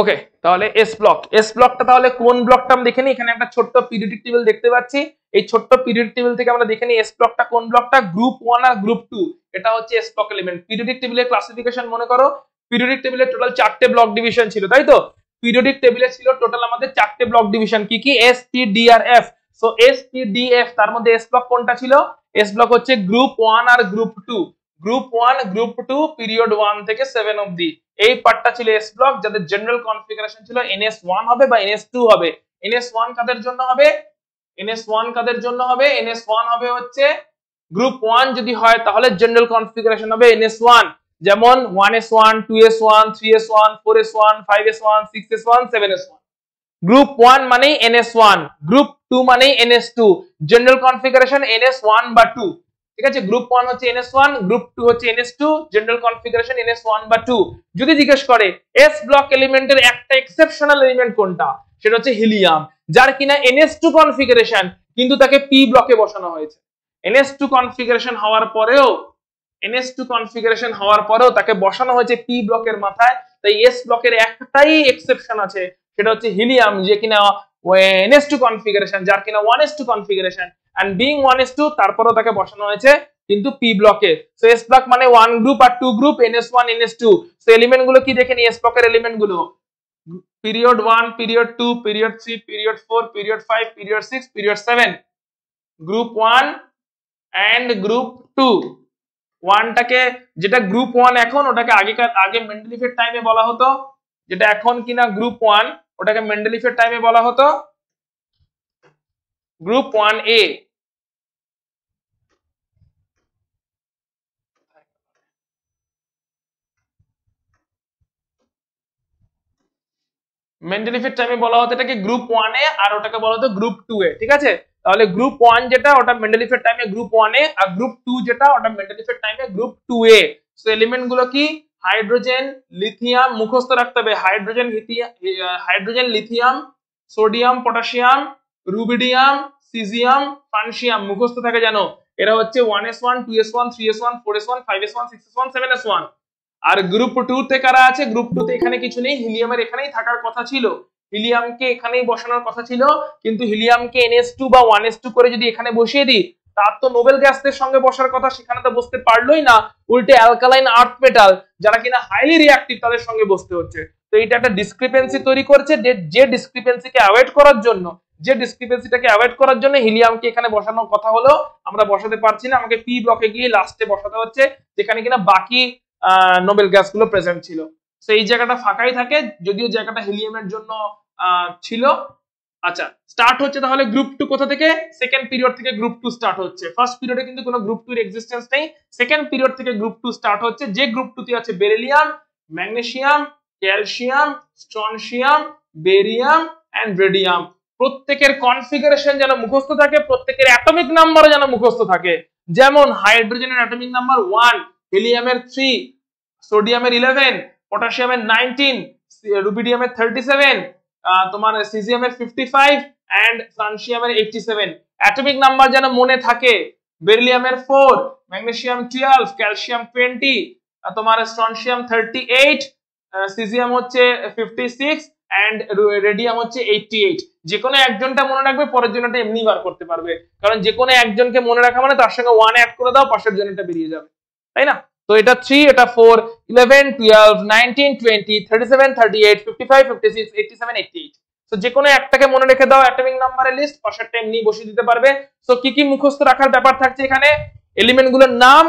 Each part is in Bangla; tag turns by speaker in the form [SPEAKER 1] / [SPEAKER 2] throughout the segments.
[SPEAKER 1] ওকে, তাহলে এস ব্লকটা তাহলে কোন ব্লকটা আমরা দেখে নিই। এখানে একটা ছোট্ট পিরিয়ডিক টেবিল দেখতে পাচ্ছি। এই ছোট্ট পিরিয়ডিক টেবিল থেকে আমরা দেখে নিই এস ব্লকটা কোন ব্লকটা, গ্রুপ 1 আর গ্রুপ 2, এটা হচ্ছে এস ব্লক এলিমেন্ট। পিরিয়ডিক টেবিলের ক্লাসিফিকেশন মনে করো, পিরিয়ডিক টেবিলে টোটাল 4টে ব্লক ডিভিশন ছিল, তাই তো? পিরিয়ডিক টেবিলে ছিল টোটাল আমাদের 4টে ব্লক ডিভিশন, কি কি? এস, টি, ডি আর এফ। সো এস, টি, ডি, এফ, তার মধ্যে এস ব্লক কোনটা ছিল? এস ব্লক হচ্ছে গ্রুপ 1 আর গ্রুপ 2। গ্রুপ 1, গ্রুপ 2, পিরিয়ড 1 থেকে 7 অবধি এই পার্টটা ছিল এস ব্লক, যাদের জেনারেল কনফিগারেশন ছিল NS1 হবে বা NS2 হবে। NS1 কাদের জন্য হবে? NS1 কাদের জন্য হবে? NS1 হবে হচ্ছে গ্রুপ 1 যদি হয় তাহলে জেনারেল কনফিগারেশন হবে NS1, যেমন 1S1, 2S1, 3S1, 4S1, 5S1, 6S1, 7S1। Group 1 মানেই NS1, গ্রুপ 2 মানেই NS2, জেনারেল কনফিগারেশন NS1 বা 2। ঠিক আছে, গ্রুপ 1 হচ্ছে NS1, গ্রুপ 2 হচ্ছে NS2, জেনারেল কনফিগারেশন NS1 বা 2। যদি জিজ্ঞেস করে এস ব্লক এলিমেন্টের একটা এক্সেপশনাল এলিমেন্ট কোনটা, সেটা হচ্ছে হিলিয়াম, যার কিনা NS2 কনফিগারেশন কিন্তু তাকে পি ব্লকে বসানো হয়েছে। NS2 কনফিগারেশন হওয়ার পরেও তাকে বসানো হয়েছে পি ব্লকের মাথায়। তাই এস ব্লকের একটাই এক্সেপশন আছে, সেটা হচ্ছে হিলিয়াম, যে কিনা NS2 কনফিগারেশন, যার কিনা 1s2 configuration, and being 1s2 তারপরেও তাকে বসানো হয়েছে কিন্তু পি ব্লকে। সো এস ব্লক মানে 1 গ্রুপ আর 2 group, NS1 NS2। So element গুলো কি দেখে নি এস ব্লকের এলিমেন্ট গুলো? Period 1, period 2, period 3, period 4, period 5, period 6, period 7। Group 1 and group 2। 1টাকে, যেটা গ্রুপ 1 এখন, ওটাকে আগে মেন্ডেলিফের টাইমে বলা হতো, যেটা এখন কিনা গ্রুপ 1, ওটাকে মেন্ডেলিফের টাইমে বলা হতো গ্রুপ 1A। মেন্ডেলিফের টাইমে বলা হতো এটাকে গ্রুপ 1A, আর ওটাকে বলা হতো গ্রুপ 2A। ঠিক আছে, তাহলে গ্রুপ 1 যেটা, ওটা মেন্ডেলিফের টাইমে গ্রুপ 1A, আর গ্রুপ 2 যেটা, ওটা মেন্ডেলিফের টাইমে গ্রুপ 2A। সো এলিমেন্ট গুলো কি? হাইড্রোজেন, লিথিয়াম, মুখস্থ রাখতে হবে, hydrogen, lithium, sodium, potassium, rubidium, caesium, francium, মুখস্থ থাকে জানো। এরা হচ্ছে 1s1, 2s1, 3s1, 4s1, 5s1, 6s1, 7s1। আর গ্রুপ 2 তে কারা আছে? গ্রুপ 2 তে এখানে কিছু নেই, হিলিয়ামের এখানেই থাকার কথা ছিল, হিলিয়ামকে এখানেই বসানোর কথা ছিল, কিন্তু হিলিয়ামকে NS2 বা 1s2 করে যদি এখানে বসিয়ে দিই, তার তো নোবেল গ্যাসের সঙ্গে বসার কথা, সেখানে তো বসতে পারলোই না, উল্টে অ্যালকালাইন আর্থ মেটাল যারা কিনা হাইলি রিঅ্যাক্টিভ তাদের সঙ্গে বসতে হচ্ছে। তো এটা একটা ডিসক্রিপেন্সি তৈরি করছে, যে ডিসক্রিপেন্সিকে অ্যাভয়েড করার জন্য হিলিয়ামকে এখানে বসানোর কথা হলো, আমরা বসাতে পারছি না, আমাকে পি ব্লকে গিয়ে লাস্টে বসাতে হচ্ছে, যেখানে কিনা বাকি নোবেল গ্যাসগুলো প্রেজেন্ট ছিল। সো এই জায়গাটা ফাঁকাই থাকে, যদিও জায়গাটা হিলিয়ামের জন্য ছিল। আচ্ছা, স্টার্ট হচ্ছে তাহলে গ্রুপ 2 কোথা থেকে? সেকেন্ড পিরিয়ড থেকে গ্রুপ 2 স্টার্ট হচ্ছে। ফার্স্ট পিরিয়ডে কিন্তু কোনো গ্রুপ 2 এর এক্সিস্টেন্স নেই, সেকেন্ড পিরিয়ড থেকে গ্রুপ 2 স্টার্ট হচ্ছে। যে গ্রুপ 2 তে আছে beryllium, magnesium, calcium, strontium, barium and radium. প্রত্যেকের কনফিগারেশন যেন মুখস্থ থাকে, প্রত্যেকের অ্যাটমিক নাম্বার যেন মুখস্থ থাকে। যেমন হাইড্রোজেনের অ্যাটমিক নাম্বার 1, হিলিয়ামের 3, সোডিয়ামের 11, পটাশিয়ামের 19, রুবিডিয়ামের 37, তোমার সিজিয়ামের 55 এন্ড ফ্রান্সিয়ামের 87। অ্যাটমিক নাম্বার যেন মনে থাকে। বেরিলিয়ামের 4, ম্যাগনেসিয়াম 12, ক্যালসিয়াম 20, তোমার স্ট্রনসিয়াম 38, সিজিয়াম হচ্ছে 56 এন্ড রেডিয়াম হচ্ছে 88। যে কোনো একজনটা মনে রাখবে, পরের জন্যটা এমনি বার করতে পারবে, কারণ যে কোনো একজনকে মনে রাখা মানে তার সঙ্গে 1 অ্যাড করে দাও, পাশের জন্যটা বেরিয়ে যাবে, তাই না? তো এটা 3, এটা 4, 11, 12, 19, 20, 37, 38, 55, 56, 87, 88। তো যে কোনো একটাকে মনে রেখে দাও অ্যাটমিক নাম্বারের লিস্ট, পাশেরটা এমনি বসিয়ে দিতে পারবে। সো কি কি মুখস্থ রাখার ব্যাপার থাকছে এখানে? এলিমেন্ট গুলোর নাম,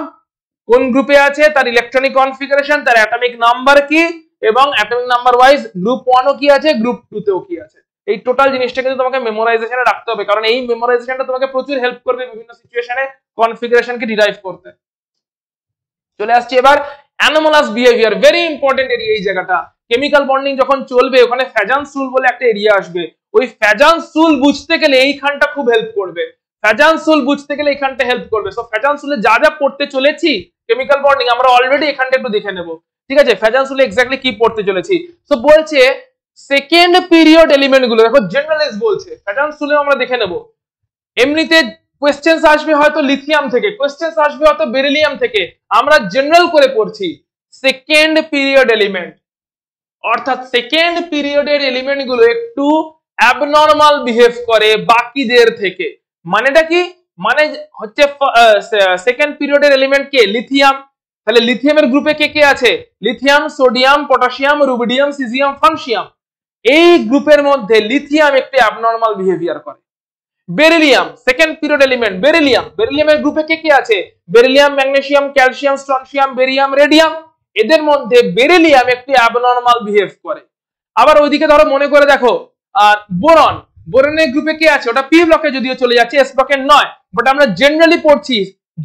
[SPEAKER 1] কোন গ্রুপে আছে, তার ইলেকট্রনিক কনফিগারেশন, তার অ্যাটমিক নাম্বার কি, এবং অ্যাটমিক নাম্বার ওয়াইজ গ্রুপ 1 ও কি আছে, গ্রুপ 2 তেও কি আছে। এই টোটাল জিনিসটা কিন্তু তোমাকে মেমোরাইজেশনে রাখতে হবে, কারণ এই মেমোরাইজেশনটা তোমাকে প্রচুর হেল্প করবে বিভিন্ন সিচুয়েশনে কনফিগারেশনকে ডিরাইভ করতে। চলে আসছে এবার anomalous behaviour, very important area এই জায়গাটা। কেমিক্যাল বন্ডিং যখন চলবে, ওখানে ফ্যাজান্স রুল বলে একটা এরিয়া আসবে, ওই ফ্যাজান্স রুল বুঝতে গেলে এইখানটা খুব হেল্প করবে, ফ্যাজান্স রুল বুঝতে গেলে এইখানটা হেল্প করবে। সো ফ্যাজান্স রুলে যা যা পড়তে চলেছি কেমিক্যাল বন্ডিং, আমরা অলরেডি এখানটা একটু দেখে নেব, ঠিক আছে? ফ্যাজান্স রুলে এক্স্যাক্টলি কি পড়তে চলেছি। সো বলছে সেকেন্ড পিরিয়ড এলিমেন্ট গুলো, দেখো জেনারেলাইজ বলছে, ফ্যাজান্স রুলে আমরা দেখে নেব। এমনিতে কোশ্চেন্স আসবে হয়তো লিথিয়াম থেকে, কোশ্চেন্স আসবে হয়তো বেরিলিয়াম থেকে, আমরা জেনারেল করে পড়ছি সেকেন্ড পিরিয়ড এলিমেন্ট। অর্থাৎ সেকেন্ড পিরিয়ডের এলিমেন্ট গুলো একটু অ্যাবনর্মাল বিহেভ করে বাকিদের থেকে। মানেটা কি? মানে হচ্ছে সেকেন্ড পিরিয়ডের এলিমেন্ট কে? লিথিয়াম। তাহলে লিথিয়ামের গ্রুপে কে কে আছে? Lithium, sodium, potassium, rubidium, caesium, francium. এই গ্রুপের মধ্যে লিথিয়াম একটু অ্যাবনর্মাল বিহেভিয়ার করে। Beryllium second period element, beryllium. বেরিলিয়ামের গ্রুপে কে কে আছে? Beryllium, magnesium, calcium, strontium, barium, radium. এদের মধ্যে বেরিলিয়াম একটু অ্যাবনর্মাল বিহেভ করে। আবার ওইদিকে ধরো মনে করে দেখো বোরন, বোরনের গ্রুপে কে আছে? ওটা পি ব্লকে যদিও চলে যাচ্ছে, এস ব্লকে নয়, বাট আমরা জেনারেলি পড়ছি,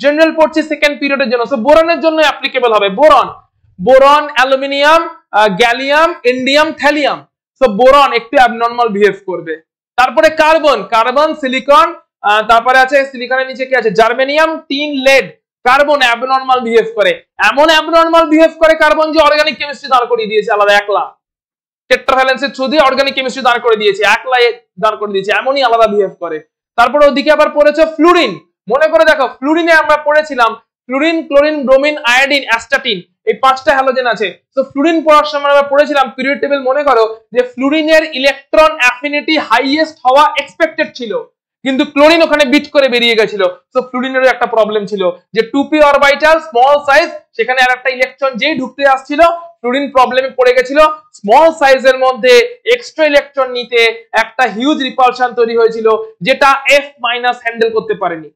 [SPEAKER 1] জেনারেল পড়ছি সেকেন্ড পিরিয়ডের জন্য। সো বোরনের জন্য অ্যাপ্লিকেবল হবে boron. Boron, aluminium, gallium, indium, thallium. So boron একটু অ্যাবনর্মাল বিহেভ করবে। তারপরে কার্বন, কার্বন, সিলিকন, তারপরে আছে সিলিকনের নিচে কি আছে? Germanium, tin, lead. Carbon abnormal behave করে, এমন অ্যাবনর্মাল বিহেভ করে কার্বন যে অর্গানিক কেমিস্ট্রি দাঁড় করিয়ে দিয়েছে আলাদা একলা। টেট্রাভ্যালেন্সের থ্রু দিয়ে অর্গানিক কেমিস্ট্রি দাঁড় করে দিয়েছে, একলা দাঁড় করে দিয়েছে, এমনই আলাদা বিহেভ করে। তারপরে ওদিকে আবার পড়েছে ফ্লুরিন। মনে করে দেখো ফ্লুরিনে আমরা পড়েছিলাম fluorine, chlorine, bromine, iodine, astatine, এই 5টা হ্যালোজেন আছে। তো ফ্লুরিন পড়ার সময় আমরা পড়েছিলাম পিরিয়ড টেবিল, মনে করো যে ফ্লুরিনের ইলেকট্রন অ্যাফিনিটি হাইয়েস্ট হওয়া এক্সপেক্টেড ছিল, কিন্তু ক্লোরিন ওখানে বিট করে বেরিয়ে গেছিল। সো ফ্লুরিনেরও একটা প্রবলেম ছিল যে 2p অরবিটাল স্মল সাইজ, সেখানে আর একটা ইলেকট্রন যেই ঢুকতে আসছিল ফ্লুরিন প্রবলেমে পড়ে গেছিল। স্মল সাইজের মধ্যে এক্সট্রা ইলেকট্রন নিতে একটা হিউজ রিপালশন তৈরি হয়েছিল, যেটা F- হ্যান্ডেল করতে পারেনি।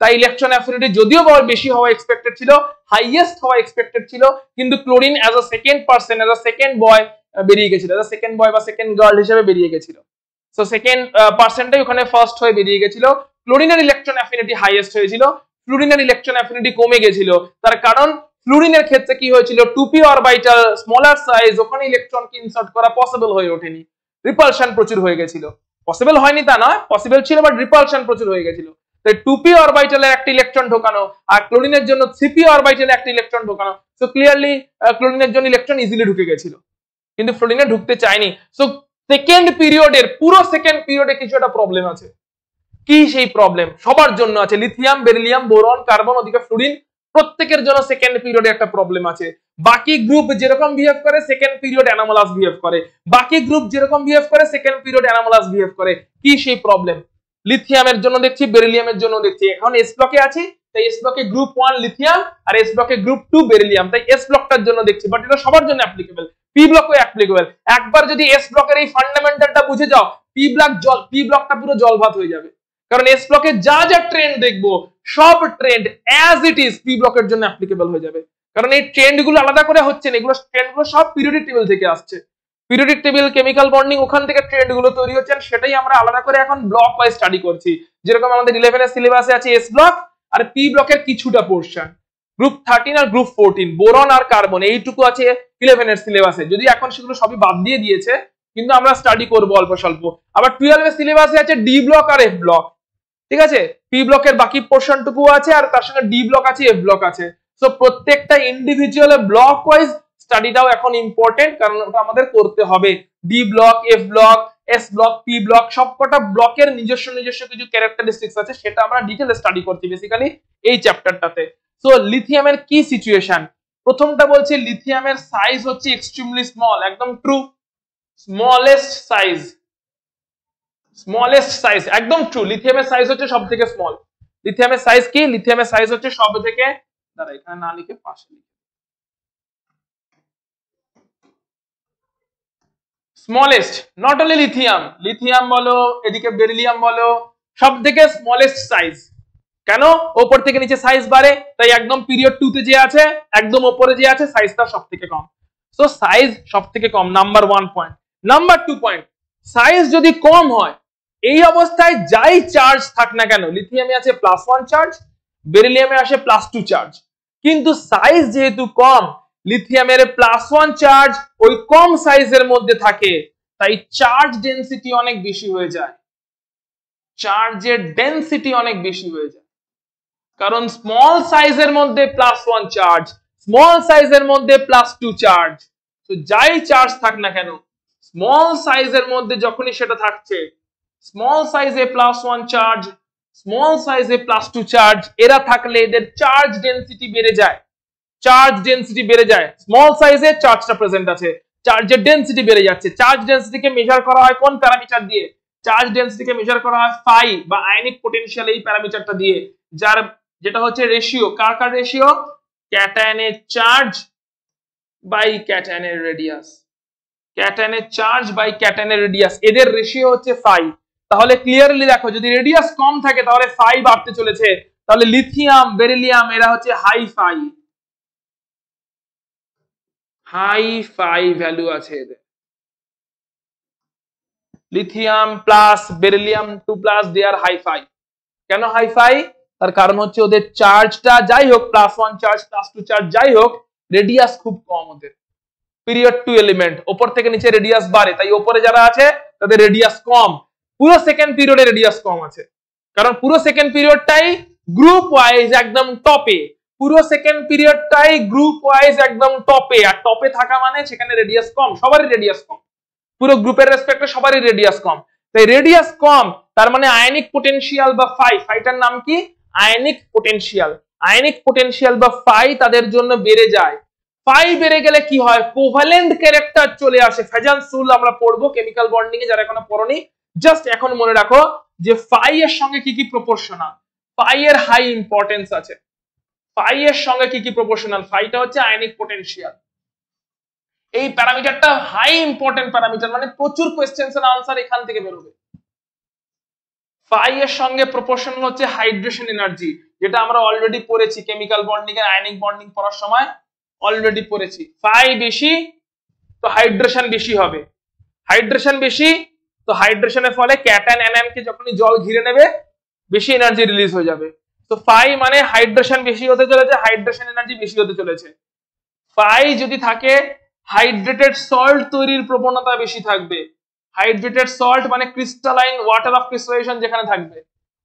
[SPEAKER 1] তাই ইলেকট্রন অ্যাফিনিটি যদিও বেশি হওয়া এক্সপেক্টেড ছিল, হাইয়েস্ট হওয়া এক্সপেক্টেড ছিল, কিন্তু chlorine as a second person, as a second boy বেরিয়ে গেছিল, অ্যাজ আ সেকেন্ড বয় বা সেকেন্ড গার্ল হিসেবে বেরিয়ে গেছিল। সো সেকেন্ড পার্সেন্টটাই ওখানে ফার্স্ট হয়ে বেরিয়ে গেছিল। ক্লোরিনের ইলেকট্রন অ্যাফিনিটি হাইয়েস্ট হয়েছিল, ফ্লুরিনের ইলেকট্রন অ্যাফিনিটি কমে গেছিল। তার কারণ ফ্লুরিনের ক্ষেত্রে কি হয়েছিল? 2p অরবিটাল স্মলার সাইজ, ওখানে ইলেকট্রনকে ইনসার্ট করা পসিবল হয়ে ওঠেনি, রিপালশন প্রচুর হয়ে গেছিল। পসিবল হয়নি তা নয়, পসিবল ছিল, বাট রিপালশন প্রচুর হয়ে গেছিল। তাই 2p অরবিটালে একটা ইলেকট্রন ঢোকানো আর ক্লোরিনের জন্য 3p অরবিটালে একটা ইলেকট্রন ঢোকানো, সো ক্লিয়ারলি ক্লোরিনের জন্য ইলেকট্রন ইজিলি ঢুকে গেছিল, কিন্তু ফ্লুরিনে ঢুকতে চায়নি। সো সেকেন্ড পিরিয়ডের পুরো সেকেন্ড পিরিয়ডে কিছু একটা প্রবলেম আছে। কি সেই প্রবলেম? সবার জন্য আছে, লিথিয়াম, বেরিলিয়াম, বোরন, কার্বন, ওদিকে ফ্লুরিন, প্রত্যেকের জন্য সেকেন্ড পিরিয়ডে একটা প্রবলেম আছে। বাকি গ্রুপ যেরকম বিহেভ করে সেকেন্ড পিরিয়ড অ্যানোমালাস বিহেভ করে, বাকি গ্রুপ যেরকম বিহেভ করে সেকেন্ড পিরিয়ড অ্যানোমালাস বিহেভ করে। কি সেই প্রবলেম? লিথিয়ামের জন্য দেখছি, বেরিলিয়ামের জন্য দেখছি। এখন এস ব্লকে আছি, তাই এস ব্লকে গ্রুপ 1 লিথিয়াম আর এস ব্লকে গ্রুপ 2 বেরিলিয়াম, তাই এস ব্লকটার জন্য দেখছি, বাট এটা সবার জন্য অ্যাপ্লিকেবল। P ব্লকও applicable. একবার যদি এস ব্লকের এই ফান্ডামেন্টালটা বুঝে যাও, পি ব্লকটা পুরো জলভাত হয়ে যাবে। কারণ এস ব্লকে যা যা ট্রেন্ড দেখবো সব trend as it is P ব্লকের জন্য অ্যাপ্লিকেবল হয়ে যাবে। কারণ এই ট্রেন্ড গুলো আলাদা করে হচ্ছে না, এগুলো ট্রেন্ড গুলো সব পিরিয়ডিক টেবিল থেকে আসছে। পিরিয়ডিক টেবিল, কেমিক্যাল বন্ডিং, ওখান থেকে ট্রেন্ড গুলো তৈরি হচ্ছে, সেটাই আমরা আলাদা করে এখন ব্লক ওয়াইজ স্টাডি করছি। যেরকম আমাদের 11 এর সিলেবাসে আছে এস ব্লক আর পি ব্লকের কিছুটা পোরশন, গ্রুপ 13 আর গ্রুপ 14, বোরন আর কার্বন, এইটুকু আছে 11 এর সিলেবাসে। যদি এখন সেগুলো সবই বাদ দিয়ে দিয়েছে, কিন্তু আমরা স্টাডি করব অল্প স্বল্প। আবার 12 এর সিলেবাসে আছে ডি ব্লক আর এফ ব্লক, ঠিক আছে? পি ব্লকের বাকি পোরশনটুকু আছে, আর তার সঙ্গে ডি ব্লক আছে, এফ ব্লক আছে। সো প্রত্যেকটা ইন্ডিভিজুয়াল ব্লক ওয়াইজ স্টাডিটাও এখন ইম্পর্টেন্ট, কারণ ওটা আমাদের করতে হবে। D block, F block, S block, P block, সবকটা ব্লকের নিজস্ব নিজস্ব কিছু ক্যারেক্টারিস্টিক্স আছে, সেটা আমরা ডিটেইলে স্টাডি করছি বেসিক্যালি এই চ্যাপ্টারটাতে। সো লিথিয়ামের কি সিচুয়েশন? প্রথমটা বলছি লিথিয়ামের সাইজ হচ্ছে এক্সট্রিমলি স্মল, একদম true, smallest size, smallest size, একদম ট্রু। লিথিয়ামের সাইজ হচ্ছে সব থেকে স্মল। লিথিয়ামের সাইজ কি? লিথিয়ামের সাইজ হচ্ছে সব থেকে, দাঁড়া এখানে না লিখে পাশে লিখে, smallest. Not only lithium, lithium বলো এদিকে বেরিলিয়াম বলো, সব থেকে স্মলেস্ট সাইজ। কেন? ওপর থেকে নিচে সাইজ বাড়ে, তাই একদম পিরিয়ড 2 তে যে আছে, একদম ওপরে যে আছে, সাইজটা সব থেকে কম। সো সাইজ সব থেকে কম, number 1 point. Number 2 point, size যদি কম হয়, এই অবস্থায় যাই চার্জ থাক না কেন, লিথিয়ামে আছে +1 চার্জ, বেরিলিয়ামে আসে +2 চার্জ, কিন্তু সাইজ যেহেতু কম, লিথিয়ামের +1 চার্জ ওই কম সাইজের মধ্যে থাকে, তাই চার্জ ডেনসিটি অনেক বেশি হয়ে যায়, চার্জের ডেনসিটি অনেক বেশি হয়ে যায়। কারণ স্মল সাইজের মধ্যে +1 চার্জ, স্মল সাইজের মধ্যে +2 চার্জ, তো যাই চার্জ থাক না কেন, স্মল সাইজের মধ্যে যখনই সেটা থাকছে, স্মল সাইজে +1 চার্জ, স্মল সাইজে +2 চার্জ, এরা থাকলে এদের চার্জ ডেনসিটি বেড়ে যায়, চার্জ ডেনসিটি বেড়ে যায়। স্মল সাইজে চার্জটা প্রেজেন্ট আছে, চার্জের ডেনসিটি বেড়ে যাচ্ছে। চার্জ ডেনসিটিকে মেজার করা হয় কোন প্যারামিটার দিয়ে? চার্জ ডেনসিটিকে মেজার করা হয় ফাই বা আয়নিক পোটেনশিয়াল এই প্যারামিটারটা দিয়ে, যার যেটা হচ্ছে রেশিও, কার রেশিও? ক্যাটায়নের চার্জ বাই ক্যাটায়নের রেডিয়াস। ক্যাটায়নের চার্জ বাই ক্যাটায়নের রেডিয়াস, এদের রেশিও হচ্ছে ফাই। তাহলে ক্লিয়ারলি দেখো, যদি রেডিয়াস কম থাকে তাহলে ফাই বাড়তে চলেছে। তাহলে লিথিয়াম, বেরিলিয়াম এরা হচ্ছে হাই ফাই ভ্যালু আছে এদের। লিথিয়াম প্লাস বেরিলিয়াম 2+ দে আর হাই ফাই। কেন হাই ফাই? তার কারণ হচ্ছে ওদের চার্জটা যাই হোক +1 চার্জ +2 চার্জ যাই হোক, রেডিয়াস খুব কম ওদের। পিরিয়ড টু এলিমেন্ট, উপর থেকে নিচে রেডিয়াস বাড়ে, তাই উপরে যারা আছে তাদের রেডিয়াস কম। পুরো সেকেন্ড পিরিয়ডে রেডিয়াস কম আছে, কারণ পুরো সেকেন্ড পিরিয়ডটাই গ্রুপ ওয়াইজ একদম টপে। পুরো সেকেন্ড পিরিয়ডটাই গ্রুপ ওয়াইজ একদম টপে, আর টপে থাকা মানে সেখানে রেডিয়াস কম, সবারই রেডিয়াস কম, পুরো গ্রুপের রেসপেক্টে সবারই রেডিয়াস কম। তাই রেডিয়াস কম, তার মানে আয়নিক পোটেনশিয়াল বা ফাইটার নাম কি? Ionic potential. আয়নিক পোটেনশিয়াল বা ফাই তাদের জন্য বেড়ে যায়। ফাই বেড়ে গেলে কি হয়? কোভ্যালেন্ট ক্যারেক্টার চলে আসে। ফেজানসুল আমরা পড়বো কেমিক্যাল বন্ডিং এ, যারা এখনো পড়োনি জাস্ট এখন মনে রাখো যে ফাই এর সঙ্গে কি কি প্রপোর্শনাল। ফাই এর হাই ইম্পর্টেন্স আছে। ফাই এর সঙ্গে কি কি প্রপোর্শনাল? ফাইটা হচ্ছে আয়নিক পোটেনশিয়াল। এই প্যারামিটারটা হাই ইম্পর্টেন্ট প্যারামিটার, মানে প্রচুর কোশ্চেন্স এর আনসার এখান থেকে বেরোবে। ফাই এর সঙ্গে প্রপোর্শনাল হচ্ছে হাইড্রেশন এনার্জি, যেটা আমরা অলরেডি পড়েছি কেমিক্যাল বন্ডিং এর আয়নিক বন্ডিং পড়ার সময় অলরেডি পড়েছি। ফাই বেশি তো হাইড্রেশন বেশি হবে, হাইড্রেশন বেশি তো হাইড্রেশনের ফলে ক্যাটায়ন অ্যানায়ন কে যখনই জল ঘিরে নেবে বেশি এনার্জি রিলিজ হয়ে যাবে। তো ফাই মানে হাইড্রেশন বেশি হতে চলেছে, হাইড্রেশন এনার্জি বেশি হতে চলেছে। ফাই যদি থাকে, হাইড্রেটেড সল্ট তৈরির প্রবণতা বেশি থাকবে। হাইড্রেটেড সল্ট মানে ক্রিস্টালাইন ওয়াটার অফ ক্রিস্টালাইজেশন যেখানে থাকবে,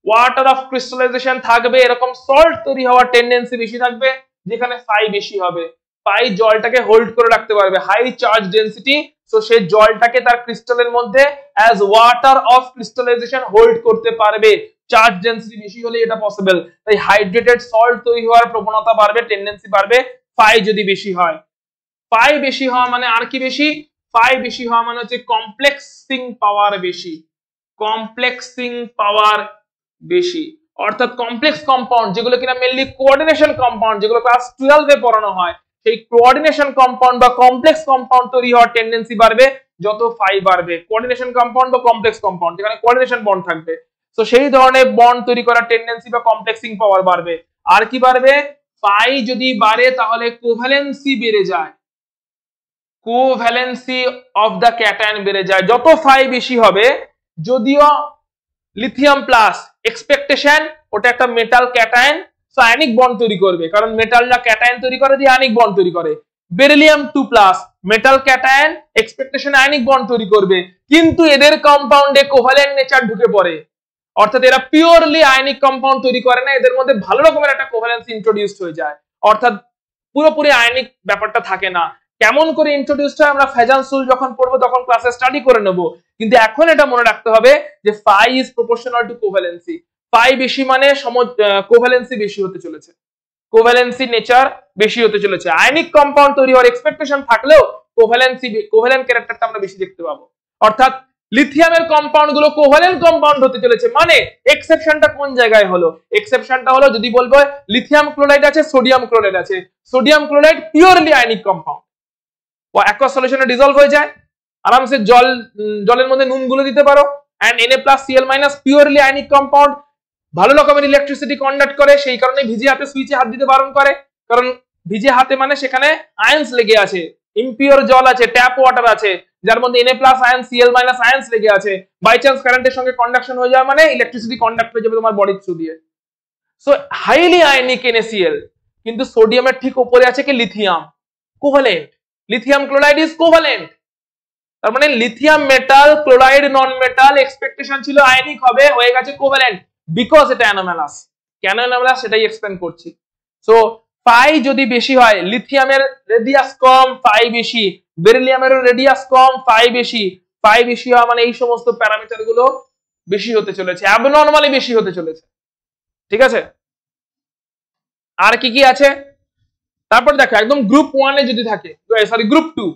[SPEAKER 1] ওয়াটার অফ ক্রিস্টালাইজেশন থাকবে, এরকম সল্ট তৈরি হওয়ার টেন্ডেন্সি বেশি থাকবে যেখানে ফাই বেশি হবে। ফাই জলটাকে হোল্ড করে রাখতে পারবে, হাই চার্জ ডেনসিটি, সো সে জলটাকে তার ক্রিস্টালের মধ্যে as water of crystallisation hold করতে পারবে। চার্জ ডেনসিটি বেশি হলে এটা পসিবল। তাই হাইড্রেটেড সল্ট তৈরি হওয়ার প্রবণতা বাড়বে, টেন্ডেন্সি বাড়বে ফাই যদি বেশি হয়। ফাই বেশি হওয়া মানে আর কি বেশি? ফাই বেশি হওয়া মানে হচ্ছে কমপ্লেক্সিং পাওয়ার বেশি। কমপ্লেক্সিং পাওয়ার বেশি, অর্থাৎ কমপ্লেক্স কম্পাউন্ড যেগুলো কিনা মেইনলি কোঅর্ডিনেশন কম্পাউন্ড, যেগুলো ক্লাস 12 এ পড়ানো হয়, সেই কোঅর্ডিনেশন কম্পাউন্ড বা কমপ্লেক্স কম্পাউন্ড তৈরি হওয়ার টেন্ডেন্সি বাড়বে যত ফাই বাড়বে। কোঅর্ডিনেশন কম্পাউন্ড বা কমপ্লেক্স কম্পাউন্ড যেখানে কোঅর্ডিনেশন বন্ড থাকবে, তো সেই ধরনের বন্ড তৈরি করার টেন্ডেন্সি বা কমপ্লেক্সিং পাওয়ার বাড়বে। আর কি বাড়বে? ফাই যদি বাড়ে তাহলে কোভ্যালেন্সি বেড়ে যায়, কোভ্যালেন্সি অফ দ্য ক্যাটায়ন বেড়ে যায়। যত ফাই বেশি হবে, যদিও লিথিয়াম প্লাস এক্সপেকটেশন ওটা একটা metal cation, so ionic bond তৈরি করবে, কারণ মেটালরা ক্যাটায়ন তৈরি করে দিয়ে আয়নিক বন্ড তৈরি করে। Beryllium 2+ metal cation, expectation ionic bond তৈরি করবে, কিন্তু এদের কম্পাউন্ডে কোভ্যালেন্ট নেচার ঢুকে পড়ে, অর্থাৎ এরা পিওরলি আয়নিক কম্পাউন্ড তৈরি করে না, এদের মধ্যে ভালো রকমের একটা কোভ্যালেন্সি ইন্ট্রোডিউসড হয়ে যায়, অর্থাৎ পুরোপুরি আয়নিক ব্যাপারটা থাকে না। কেমন করে ইন্ট্রোডিউসড হয় আমরা ফেজানসুল যখন পড়বো তখন ক্লাসে স্টাডি করে নেব, কিন্তু এখন এটা মনে রাখতে হবে যে phi is proportional to covalency. Phi বেশি মানে কোভ্যালেন্সি বেশি হতে চলেছে, কোভ্যালেন্সি নেচার বেশি হতে চলেছে। আয়নিক কম্পাউন্ড তৈরি হওয়ার এক্সপেকটেশন থাকলেও কোভ্যালেন্ট ক্যারেক্টারটা আমরা বেশি দেখতে পাবো, অর্থাৎ লিথিয়ামের কম্পাউন্ড গুলো কোভ্যালেন্ট কম্পাউন্ড হতে চলেছে। মানে এক্সেপশনটা কোন জায়গায় হলো? এক্সেপশনটা হলো যদি বলবো লিথিয়াম ক্লোরাইড আছে, সোডিয়াম ক্লোরাইড আছে, sodium chloride purely ionic compound, ও অ্যাকোয়াস সলিউশনে ডিসলভ হয়ে যায়, আরামসে জলের মধ্যে নুন গুলো দিতে পারো, and Na+Cl- purely ionic compound, ভালো রকমের ইলেকট্রিসিটি কন্ডাক্ট করে, সেই কারণে ভিজে হাতে সুইচে হাত দিতে বারণ করে, কারণ ভিজে হাতে মানে সেখানে আয়ন্স লেগে আছে, ইমপিওর জল আছে, ট্যাপ ওয়াটার আছে যার মধ্যে Na+ আয়ন Cl- আয়ন্স লেগে আছে, বাই চান্স কারেন্টের সঙ্গে কন্ডাকশন হয়ে যাওয়া মানে ইলেকট্রিসিটি কন্ডাক্ট হয়ে যাবে তোমার বডির থ্রু দিয়ে, সো হাইলি আয়নিক NaCl। কিন্তু সোডিয়ামের ঠিক উপরে আছে কি? Lithium, covalent, lithium chloride is covalent. তার মানে লিথিয়াম মেটাল, ক্লোরাইড নন মেটাল, এক্সপেকটেশন ছিল আয়নিক হবে, হয়ে গেছে কোভ্যালেন্ট, বিকজ এটা অ্যানোমালাস। কেন অ্যানোমালাস সেটাই এক্সপ্লেন করছি। সো ফাই যদি বেশি হয়, লিথিয়ামের রেডিয়াস কম, ফাই বেশি, বেরিলিয়ামের রেডিয়াস কম, ফাই বেশি, ফাই বেশি হওয়া মানে এই সমস্ত প্যারামিটার গুলো বেশি হতে চলেছে, অ্যাবনর্মালি বেশি হতে চলেছে। ঠিক আছে, আর কি কি আছে? তারপর দেখো একদম গ্রুপ 1 এ যদি থাকে, সরি গ্রুপ 2,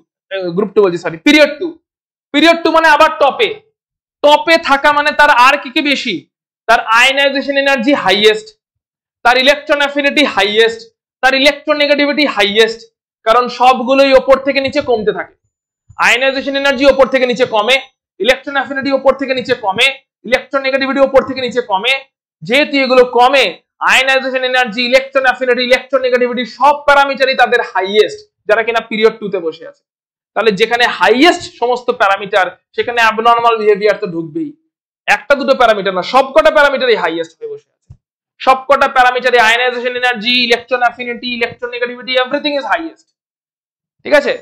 [SPEAKER 1] গ্রুপ 2 বলছি সরি, পিরিয়ড 2। পিরিয়ড 2 মানে আবার টপে। টপে থাকা মানে তার আর কি কি বেশি? তার আয়নাইজেশন এনার্জি হাইয়েস্ট, তার ইলেকট্রন অ্যাফিনিটি হাইয়েস্ট, তার ইলেকট্রোনেগেটিভিটি হাইয়েস্ট, কারণ সবগুলোই ওপর থেকে নিচে কমতে থাকে। আয়নাইজেশন এনার্জি ওপর থেকে নিচে কমে, ইলেকট্রন অ্যাফিনিটি ওপর থেকে নিচে কমে, ইলেকট্রোনেগেটিভিটি ওপর থেকে নিচে কমে। যেহেতু এগুলো কমে, ionisation energy, electron affinity, electronegativity সব প্যারামিটারই তাদের হাইয়েস্ট, যারা কিনা পিরিয়ড 2 তে বসে আছে। তাহলে যেখানে হাইয়েস্ট সমস্ত প্যারামিটার, সেখানে অ্যাবনর্মাল বিহেভিয়ার তো ঢুকবেই। একটা দুটো প্যারামিটার না, সবকটা প্যারামিটারই হাইয়েস্ট হয়ে বসে আছে। সবকটা প্যারামিটারে ionisation energy, electron affinity, electronegativity, everything is highest. ঠিক আছে?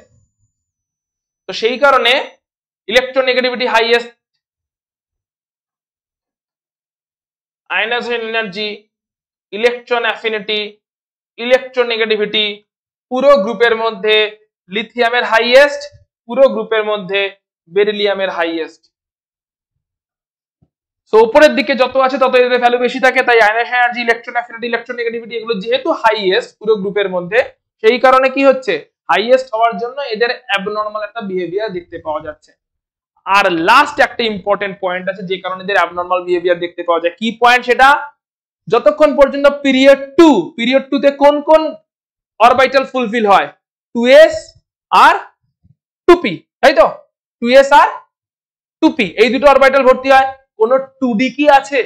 [SPEAKER 1] তো সেই কারণে electronegativity highest, ionisation energy, electron affinity, electronegativity পুরো গ্রুপের মধ্যে লিথিয়ামের হাইয়েস্ট, পুরো গ্রুপের মধ্যে বেরিলিয়ামের হাইয়েস্ট। তো উপরের দিকে যত আছে তত এদের ভ্যালু বেশি থাকে, তাই ionisation energy, electron affinity, electronegativity এগুলো যেহেতু হাইয়েস্ট পুরো গ্রুপের মধ্যে, সেই কারণে কি হচ্ছে, হাইয়েস্ট হওয়ার জন্য এদের অ্যাবনর্মাল একটা বিহেভিয়ার দেখতে পাওয়া যাচ্ছে। আর লাস্ট একটা ইম্পর্টেন্ট পয়েন্ট আছে যে কারণে এদের অ্যাবনর্মাল বিহেভিয়ার দেখতে পাওয়া যায়। কি পয়েন্ট সেটা? যতক্ষণ পর্যন্ত পিরিয়ড 2 তে কোন কোন অরবিটাল ফুলফিল হয়? 2s আর 2p, তাই তো? 2s আর 2p এই দুটো অরবিটাল ভর্তি হয়। কোন 2d কি আছে?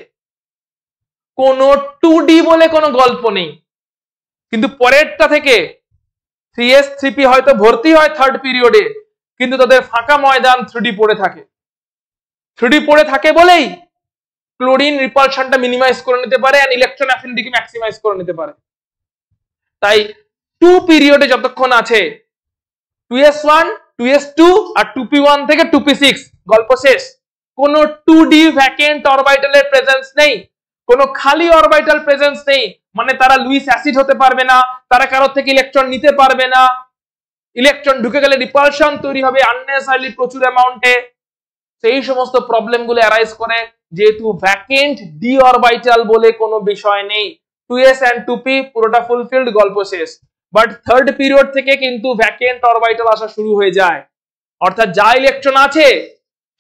[SPEAKER 1] কোন 2d বলে কোনো গল্প নেই। কিন্তু পরেরটা থেকে 3s 3p হয়তো ভর্তি হয় থার্ড পিরিয়ডে, কিন্তু তাদের ফাঁকা ময়দান 3d পড়ে থাকে। 3d পড়ে থাকে বলেই ক্লোরিন রিপালশনটা মিনিমাইজ করে নিতে পারে আর ইলেকট্রন অ্যাফিনিটিকে ম্যাক্সিমাইজ করে নিতে পারে। তাই 2 পিরিয়ডে যতক্ষণ আছে 2s1, 2s2 আর 2p1 থেকে 2p6 গল্প শেষ। কোন 2d ভ্যাকেন্ট অরবিটালের প্রেজেন্স নেই, কোন খালি অরবিটাল প্রেজেন্স নেই, মানে তারা লুইস অ্যাসিড হতে পারবে না, তারা কারোর থেকে ইলেকট্রন নিতে পারবে না, ইলেকট্রন ঢুকে গেলে রিপালশন তৈরি হবে আননেসেসারিলি প্রচুর অ্যামাউন্টে। সেই সমস্ত প্রবলেমগুলো অ্যারাইজ করে যেহেতু ভ্যাকেন্ট ডি অরবিটাল বলে কোনো বিষয় নেই। 2s and 2p পুরোটা ফুলফিলড, গল্প শেষ। বাট থার্ড পিরিয়ড থেকে কিন্তু ভ্যাকেন্ট অরবিটাল আসা শুরু হয়ে যায়, অর্থাৎ যা ইলেকট্রন আছে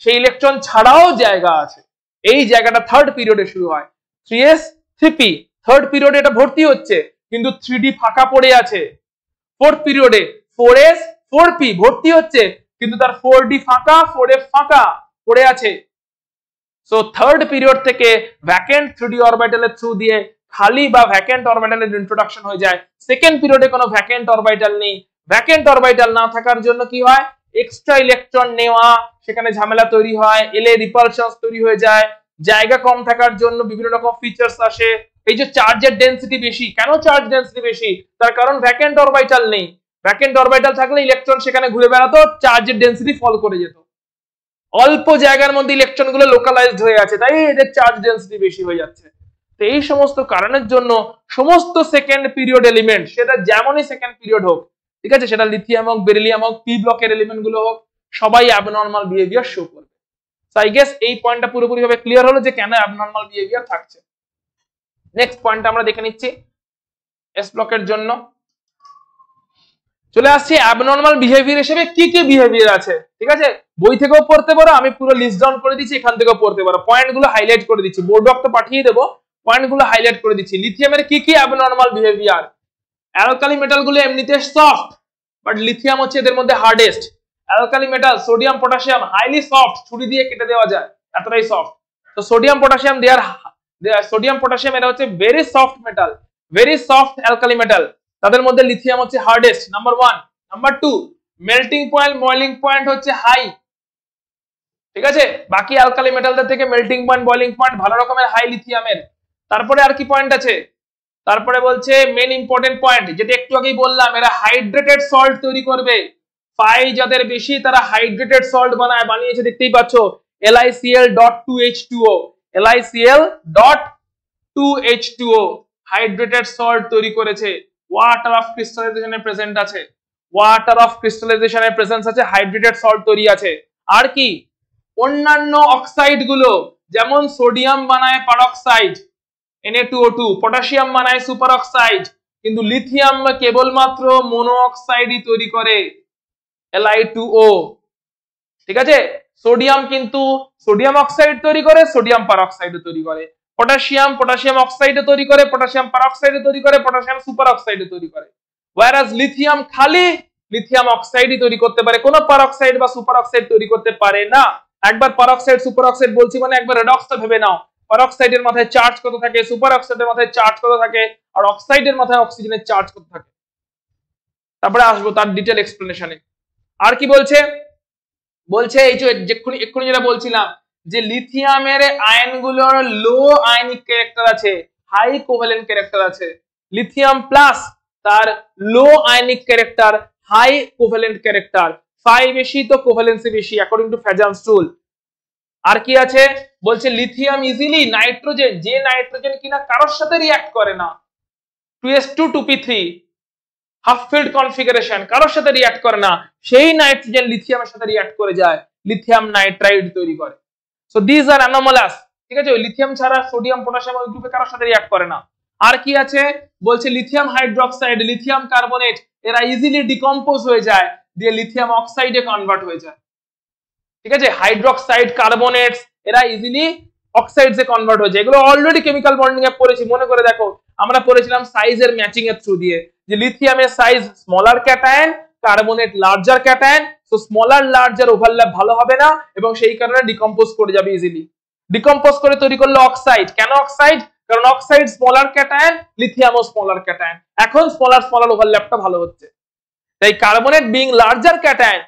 [SPEAKER 1] সেই ইলেকট্রন ছাড়াও জায়গা আছে, এই জায়গাটা থার্ড পিরিয়ডে শুরু হয়। 3s 3p থার্ড পিরিয়ডে এটা ভর্তি হচ্ছে, কিন্তু 3d ফাঁকা পড়ে আছে। ফোর্থ পিরিয়ডে 4s 4p ভর্তি হচ্ছে, কিন্তু তার 4d ফাঁকা, 4f ফাঁকা পড়ে আছে। সো থার্ড পিরিয়ড থেকে ভ্যাকেন্ট 3d অরবিটালের থ্রু দিয়ে খালি বা ভ্যাকেন্ট অরবিটালের ইন্ট্রোডাকশন হয়ে যায়। সেকেন্ড পিরিয়ডে কোনো ভ্যাকেন্ট অরবিটাল নেই। ভ্যাকেন্ট অরবিটাল না থাকার জন্য কি হয়, এক্সট্রা ইলেকট্রন নেওয়া, সেখানে ঝামেলা তৈরি হয়, এলে রিপালশন তৈরি হয়ে যায়। জায়গা কম থাকার জন্য বিভিন্ন রকম ফিচার্স আসে। এই যে চার্জের ডেনসিটি বেশি, কেন চার্জ ডেনসিটি বেশি? তার কারণ ভ্যাকেন্ট অরবিটাল নেই। ভ্যাকেন্ট অরবিটাল থাকলে ইলেকট্রন সেখানে ঘুরে বেড়াতো, চার্জের ডেনসিটি ফল করে যেত। অল্প জায়গার মধ্যে ইলেকট্রন গুলো লোকালাইজড হয়ে আছে, তাই এদের চার্জ ডেনসিটি বেশি হয়ে যাচ্ছে। তো এই সমস্ত কারণের জন্য সমস্ত সেকেন্ড পিরিয়ড এলিমেন্ট, সেটা যেমনই সেকেন্ড পিরিয়ড হোক, ঠিক আছে, সেটা লিথিয়াম হোক, বেরিলিয়াম হোক, পি ব্লকের এলিমেন্ট গুলো হোক, সবাই অ্যাবনর্মাল বিহেভিয়ার শো করবে। সো আই গেস এই পয়েন্টটা পুরোপুরি ভাবে ক্লিয়ার হলো যে কেন অ্যাবনর্মাল বিহেভিয়ার থাকছে। নেক্সট পয়েন্টটা আমরা দেখে নিচ্ছি এস ব্লকের জন্য। চলে আসছি অ্যাবনর্মাল বিহেভিয়ার হিসেবে কি কি বিহেভিয়ার আছে। ঠিক আছে, বই থেকেও পড়তে পারো, আমি পুরো লিস্ট ডাউন করে দিচ্ছি, এখান থেকেও পড়তে পারো। পয়েন্টগুলো হাইলাইট করে দিচ্ছি, বোর্ড ডক তো পাঠিয়ে দেবো, পয়েন্টগুলো হাইলাইট করে দিচ্ছি। লিথিয়ামের কি কি অ্যাবনর্মাল বিহেভিয়ার? অ্যালকালি মেটালগুলো এমনিতে সফট, বাট লিথিয়াম হচ্ছে এদের মধ্যে hardest. Alkali metal sodium potassium highly soft, ছুরি দিয়ে কেটে দেওয়া যায়, এতটাই সফট। তো সোডিয়াম পটাশিয়াম সোডিয়াম পটাশিয়াম এরা হচ্ছে very soft metal, very soft alkali metal. তাদের মধ্যে লিথিয়াম হচ্ছে hardest, number 1। Number 2, melting point boiling point হচ্ছে হাই। ঠিক আছে, বাকি অ্যালকালি মেটালদের থেকে মেল্টিং পয়েন্ট বয়লিং পয়েন্ট ভালো রকমের হাই লিথিয়ামের। তারপরে আর কি পয়েন্ট আছে? তারপরে বলছে মেন ইম্পর্টেন্ট পয়েন্ট, যেটা একটু আগেই বললাম, এরা হাইড্রেটেড সল্ট তৈরি করবে। পাই যাদের বেশি তারা হাইড্রেটেড সল্ট বানিয়েছে, দেখতেই পাচ্ছ LiCl.2H2O, LiCl.2H2O হাইড্রেটেড সল্ট তৈরি করেছে। ওয়াটার অফ ক্রিস্টালাইজেশনের প্রেজেন্ট আছে, ওয়াটার অফ ক্রিস্টালাইজেশনের প্রেজেন্স আছে, হাইড্রেটেড সল্ট তৈরি আছে। আর কি? অন্যান্য অক্সাইড গুলো, যেমন সোডিয়াম বানায় পারঅক্সাইড Na2O2, পটাশিয়াম বানায় সুপার অক্সাইড, কিন্তু লিথিয়াম কেবলমাত্র মনো অক্সাইডই তৈরি করে। Li2O, ঠিক আছে। সোডিয়াম কিন্তু সোডিয়াম অক্সাইড তৈরি করে, সোডিয়াম পারঅক্সাইডও তৈরি করে। পটাশিয়াম পটাশিয়াম অক্সাইডও তৈরি করে, পটাশিয়াম পারঅক্সাইডও তৈরি করে, পটাশিয়াম সুপার অক্সাইডও তৈরি করে। ওয়্যারাজ লিথিয়াম খালি লিথিয়াম অক্সাইডই তৈরি করতে পারে, কোনো পারঅক্সাইড বা সুপার অক্সাইড তৈরি করতে পারে না। একবার পারঅক্সাইড সুপার অক্সাইড বলছি মানে একবার রেডক্সটা ভেবে নাও। পারঅক্সাইডের মাথায় চার্জ কত থাকে, সুপার অক্সাইডের মাথায় চার্জ কত থাকে, আর অক্সাইডের মাথায় অক্সিজেনের চার্জ কত থাকে। তারপরে আসবো তার ডিটেল এক্সপ্লেনেশনে। আর কি বলছে, বলছে এই যে এক্ষুনি যেটা বলছিলাম যে লিথিয়ামের আয়নগুলোর লো আয়নিক ক্যারেক্টার আছে, হাই কোভ্যালেন্ট ক্যারেক্টার আছে। লিথিয়াম প্লাস তার low ionic character, high covalent character, phi বেশি তো কোভ্যালেন্সি বেশি অ্যাকর্ডিং টু ফ্যাজান্স রুল। আর কি আছে বলছে লিথিয়াম ইজিলি নাইট্রোজেন, যে নাইট্রোজেন কিনা কারোর সাথে রিঅ্যাক্ট করে না, 2s2 2p3 half field configuration, কারোর সাথে রিঅ্যাক্ট করে না, সেই নাইট্রোজেন লিথিয়ামের সাথে রিঅ্যাক্ট করে যায়, লিথিয়াম নাইট্রাইড তৈরি করে। সো দিস আর অ্যানোমালাস, ঠিক আছে। ওই লিথিয়াম ছাড়া সোডিয়াম পটাশিয়াম ওই গ্রুপে কারোর সাথে রিঅ্যাক্ট করে না। আর কি আছে বলছে লিথিয়াম হাইড্রোক্সাইড, লিথিয়াম কার্বনেট, এরা ইজিলি ডিকম্পোজ হয়ে যায়, দিয়ে লিথিয়াম অক্সাইডে কনভার্ট হয়ে যায়, ঠিক আছে। হাইড্রোক্সাইড কার্বনেটস এরা ইজিলি অক্সাইডসে কনভার্ট হয়ে যায়। এগুলো অলরেডি কেমিক্যাল বন্ডিং এ পড়েছি, মনে করে দেখো। আমরা পড়েছিলাম সাইজের ম্যাচিং এর থ্রু দিয়ে যে লিথিয়ামের size smaller cation, carbonate larger cation, so smaller larger overlap ভালো হবে না এবং সেই কারণে ডিকম্পোজ করে যাবে ইজিলি। ডিকম্পোজ করে তৈরি করলো অক্সাইড। কেন অক্সাইড? কারণ অক্সাইড স্মলার ক্যাটায়ন, লিথিয়ামও স্মলার ক্যাটায়ন, এখন স্মলার স্মলার ওভারল্যাপটা ভালো হচ্ছে। তাই carbonate being larger cation,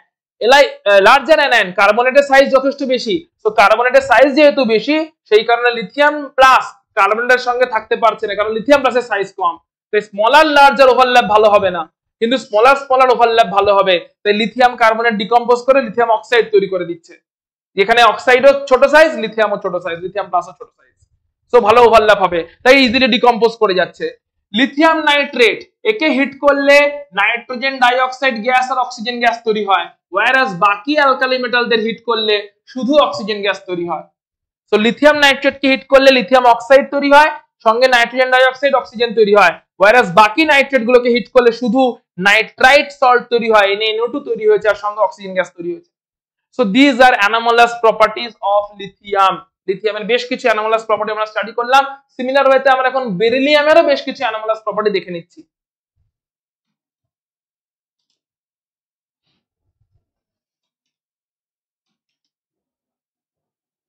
[SPEAKER 1] larger anion, কার্বনেটের সাইজ যথেষ্ট বেশি, তো কার্বনেটের সাইজ যেহেতু বেশি সেই কারণে লিথিয়াম প্লাস কার্বনেটের সঙ্গে থাকতে পারছে না, কারণ লিথিয়াম প্লাসের সাইজ কম। তাই স্মলার লার্জার ওভারল্যাপ ভালো হবে না, কিন্তু স্মলার স্মলার ওভারল্যাপ ভালো হবে। তাই লিথিয়াম কার্বনেট ডিকম্পোজ করে লিথিয়াম অক্সাইড তৈরি করে দিচ্ছে, যেখানে অক্সাইডও ছোট সাইজ, লিথিয়ামও ছোট সাইজ, লিথিয়াম প্লাসও ছোট সাইজ, সো ভালো ওভারল্যাপ হবে, তাই ইজিলি ডিকম্পোজ করে যাচ্ছে। লিথিয়াম নাইট্রেট, একে হিট করলে নাইট্রোজেন ডাইঅক্সাইড গ্যাস আর অক্সিজেন গ্যাস তৈরি হয়, ওয়্যারাস বাকি অ্যালকালি মেটালদের হিট করলে শুধু অক্সিজেন গ্যাস তৈরি হয়। সো লিথিয়াম নাইট্রেটকে হিট করলে লিথিয়াম অক্সাইড তৈরি হয়, সঙ্গে নাইট্রোজেন ডাইঅক্সাইড অক্সিজেন তৈরি হয়, ওয়্যারাস বাকি নাইট্রেট গুলোকে হিট করলে শুধু নাইট্রাইট সল্ট তৈরি হয়, NaNO2 তৈরি হয়েছে আর সঙ্গে অক্সিজেন গ্যাস তৈরি হয়েছে। So this are anomalous properties of lithium. লিথিয়ামের বেশ কিছু অ্যানোমালাস প্রপার্টি আমরা স্টাডি করলাম। সিমিলার ওয়েতে আমরা এখন বেরিলিয়ামেরও বেশ কিছু অ্যানোমালাস প্রপার্টি দেখে নিচ্ছি।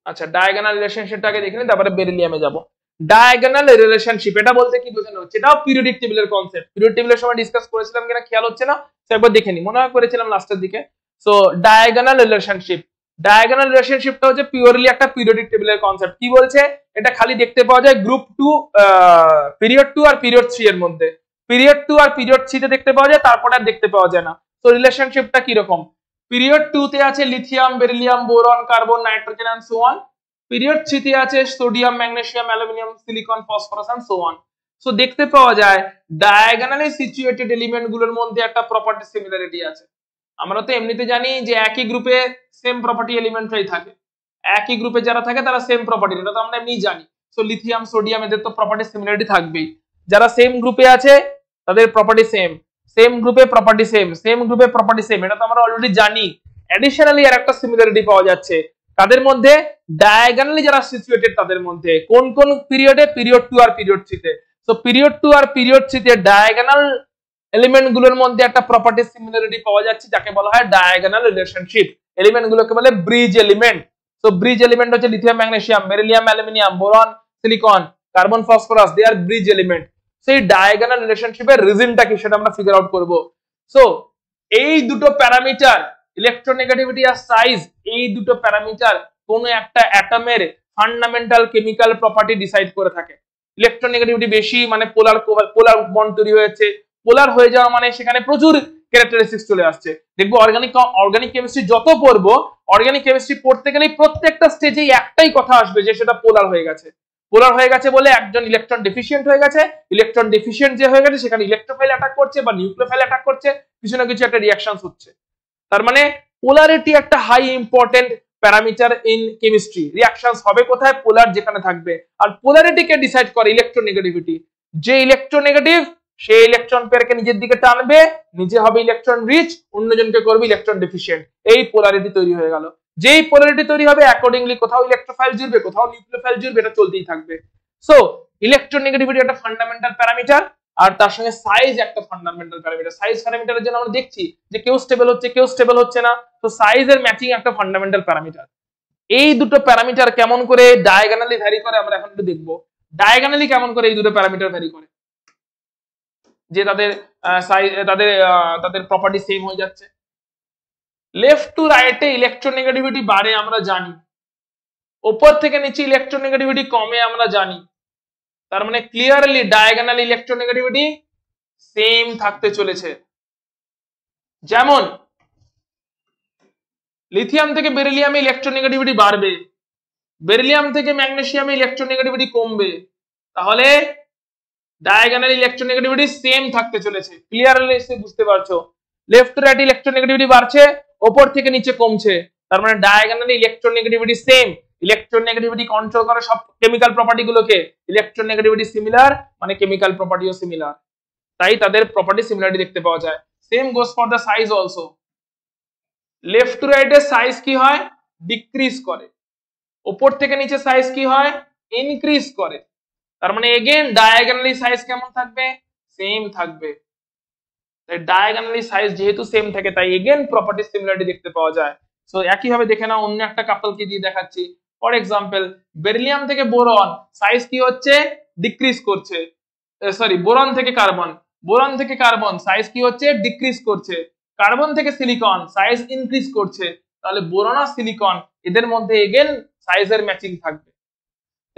[SPEAKER 1] আচ্ছা, ডায়াগোনাল রিলেশনশিপটাকে দেখে নিই, তারপরে বেরিলিয়ামে যাব। ডায়াগোনাল রিলেশনশিপ, এটা বলতে কি বোঝানো হচ্ছে? এটাও পিরিয়ডিক টেবিলের কনসেপ্ট। পিরিয়ডিক টেবিলের সময় ডিসকাস করেছিলাম কিনা খেয়াল হচ্ছে না, তো একবার দেখে নি, মনে হয় করেছিলাম লাস্টের দিকে। সো ডায়াগোনাল রিলেশনশিপ, ডায়াগোনাল রিলেশনশিপটা হচ্ছে পিওরলি একটা পিরিয়ডিক টেবিলের কনসেপ্ট। কি বলছে? এটা খালি দেখতে পাওয়া যায় গ্রুপ 2, পিরিয়ড 2 আর পিরিয়ড 3 এর মধ্যে। পিরিয়ড 2 আর পিরিয়ড 3 তে দেখতে পাওয়া যায়, তারপরে আর দেখতে পাওয়া যায় না। তো রিলেশনশিপটা কি রকম? পিরিয়ড 2 তে আছে lithium, beryllium, boron, carbon, nitrogen and so on. Period 3 তে আছে sodium, magnesium, aluminium, silicon, phosphorus and so on. So দেখতে পাওয়া যায় ডায়াগোনালি সিচুয়েটেড এলিমেন্ট গুলোর মধ্যে একটা প্রপার্টি সিমিলারিটি আছে। আমরা তো এমনিতে জানি যে একই গ্রুপে সেম প্রপার্টি এলিমেন্টরাই থাকে, একই গ্রুপে যারা থাকে তারা সেম প্রপার্টি, এটা তো আমরা এমনি জানি। সো লিথিয়াম, সোডিয়াম এদের তো প্রপার্টি সিমিলারিটি থাকবেই। যারা সেম গ্রুপে আছে তাদের প্রপার্টি সেম, সেম গ্রুপে প্রপার্টি সেম, সেম গ্রুপে প্রপার্টি সেম, এটা তো আমরা অলরেডি জানি। অ্যাডিশনালি আর একটা সিমিলারিটি পাওয়া যাচ্ছে তাদের মধ্যে, ডায়াগোনালি যারা সিচুয়েটেড তাদের মধ্যে। কোন কোন পিরিয়ডে? পিরিয়ড 2 আর পিরিয়ড 3 তে। সো পিরিয়ড 2 আর পিরিয়ড 3 তে ডায়াগোনাল এলিমেন্ট গুলোর মধ্যে একটা প্রপার্টি সিমিলারিটি পাওয়া যাচ্ছে, যাকে বলা হয় ডায়াগোনাল রিলেশনশিপ। এলিমেন্ট গুলোকে বলে bridge element. So bridge element হচ্ছে lithium, magnesium, beryllium, aluminium, boron, silicon, carbon, phosphorus, they are bridge element. সেই ডায়াগোনাল রিলেশনশিপের রিজনটা কি সেটা আমরা ফিগার আউট করব। সো এই দুটো প্যারামিটার, ইলেকট্রোনেগেটিভিটি আর সাইজ, এই দুটো প্যারামিটার কোন একটা অ্যাটমের ফান্ডামেন্টাল কেমিক্যাল প্রপার্টি ডিসাইড করে থাকে। ইলেকট্রোনেগেটিভিটি বেশি মানে পোলার বন্ড তৈরি হয়েছে, পোলার হয়ে যাওয়া মানে সেখানে প্রচুর ক্যারেক্টারিস্টিক্স চলে আসছে। দেখবো অর্গানিক কেমিস্ট্রি যত পড়বো, অর্গানিক কেমিস্ট্রি পড়তে গেলেই প্রত্যেকটা স্টেজেই একটাই কথা আসবে যে সেটা পোলার হয়ে গেছে। পোলার হয়ে গেছে বলে একজন ইলেকট্রন ডেফিসিয়েন্ট হয়ে গেছে, ইলেকট্রন ডেফিসিয়েন্ট যে হয়ে গেছে সেখানে ইলেকট্রোফাইল অ্যাটাক করছে বা নিউক্লিওফাইল অ্যাটাক করছে, কিছু না কিছু একটা রিঅ্যাকশনস হচ্ছে। তার মানে পোলারিটি একটা high important parameter in chemistry. Reactions হবে কোথায়? পোলার যেখানে থাকবে। আর পোলারিটিকে ডিসাইড করে ইলেকট্রোনেগেটিভিটি। যে ইলেকট্রোনেগেটিভ সে ইলেকট্রন পেয়ারকে নিজের দিকে টানবে, নিজে হবে ইলেকট্রন রিচ, অন্যজনকে করবে ইলেকট্রন ডেফিশিয়েন্ট। এই পোলারিটি তৈরি হয়ে গেল। যেই পোলারিটি তৈরি হবে অ্যাকর্ডিংলি কোথাও ইলেকট্রোফাইল জুড়বে, কোথাও নিউক্লিওফাইল জুড়বে, এটা চলতেই থাকবে। সো ইলেকট্রোনেগেটিভিটি একটা ফান্ডামেন্টাল প্যারামিটার, আর তার সঙ্গে সাইজ একটা ফান্ডামেন্টাল প্যারামিটার। সাইজ প্যারামিটারের জন্য আমরা দেখছি যে কেউ স্টেবল হচ্ছে, কেউ স্টেবল হচ্ছে না, তো সাইজের ম্যাচিং একটা ফান্ডামেন্টাল প্যারামিটার। এই দুটো প্যারামিটার কেমন করে ডায়াগোনালি ভ্যারি করে আমরা এখন একটু দেখবো। ডায়াগোনালি কেমন করে এই দুটো প্যারামিটার ভ্যারি করে, যে তাদের তাদের প্রপার্টি সেম হয়ে যাচ্ছে। লেফট টু রাইটে ইলেকট্রোনেগেটিভিটি বাড়ে আমরা জানি, উপর থেকে নিচে ইলেকট্রোনেগেটিভিটি কমে আমরা জানি। তার মানে ক্লিয়ারলি ডায়াগোনাল ইলেকট্রোনেগেটিভিটি সেম থাকতে চলেছে। যেমন লিথিয়াম থেকে বেরিলিয়ামে ইলেকট্রোনেগেটিভিটি বাড়বে, বেরিলিয়াম থেকে ম্যাগনেসিয়ামে ইলেকট্রোনেগেটিভিটি কমবে, তাহলে ডায়াগোনাল ইলেকট্রোনেগেটিভিটি সেম থাকতে চলেছে। ক্লিয়ারলি বুঝতে পারছো? লেফট টু রাইট ইলেকট্রোনেগেটিভিটি বাড়ছে, উপর থেকে নিচে কমছে, তার মানে diagonal electronegativity same. Electronegativity control করে সব কেমিক্যাল প্রপার্টি গুলোকে। ইলেকট্রোনেগেটিভিটি সিমিলার মানে কেমিক্যাল প্রপার্টিও সিমিলার, তাই তাদের প্রপার্টি সিমিলারিটি দেখতে পাওয়া যায়। Same goes for the size also. Left to right এর সাইজ কি হয়? ডিক্রিজ করে, উপর থেকে নিচে সাইজ কি হয়? ইনক্রিজ করে। তার মানে এগেইন ডায়াগোনালি সাইজ কেমন থাকবে? সেম থাকবে। তাই ডায়াগোনালি সাইজ যেহেতু সেম থাকে, তাই এগেইন প্রপার্টি সিমিলারিটি দেখতে পাওয়া যায়। সো একই ভাবে দেখে নাও, অন্য একটা কাপলকে দিয়ে দেখাচ্ছি। ফর এক্সাম্পল, বেরিলিয়াম থেকে বোরন সাইজ কি হচ্ছে? ডিক্রিজ করছে। সরি, বোরন থেকে কার্বন, বোরন থেকে কার্বন সাইজ কি হচ্ছে? ডিক্রিজ করছে। কার্বন থেকে সিলিকন সাইজ ইনক্রিজ করছে। তাহলে বোরন আর সিলিকন এদের মধ্যে এগেইন সাইজের ম্যাচিং থাকবে।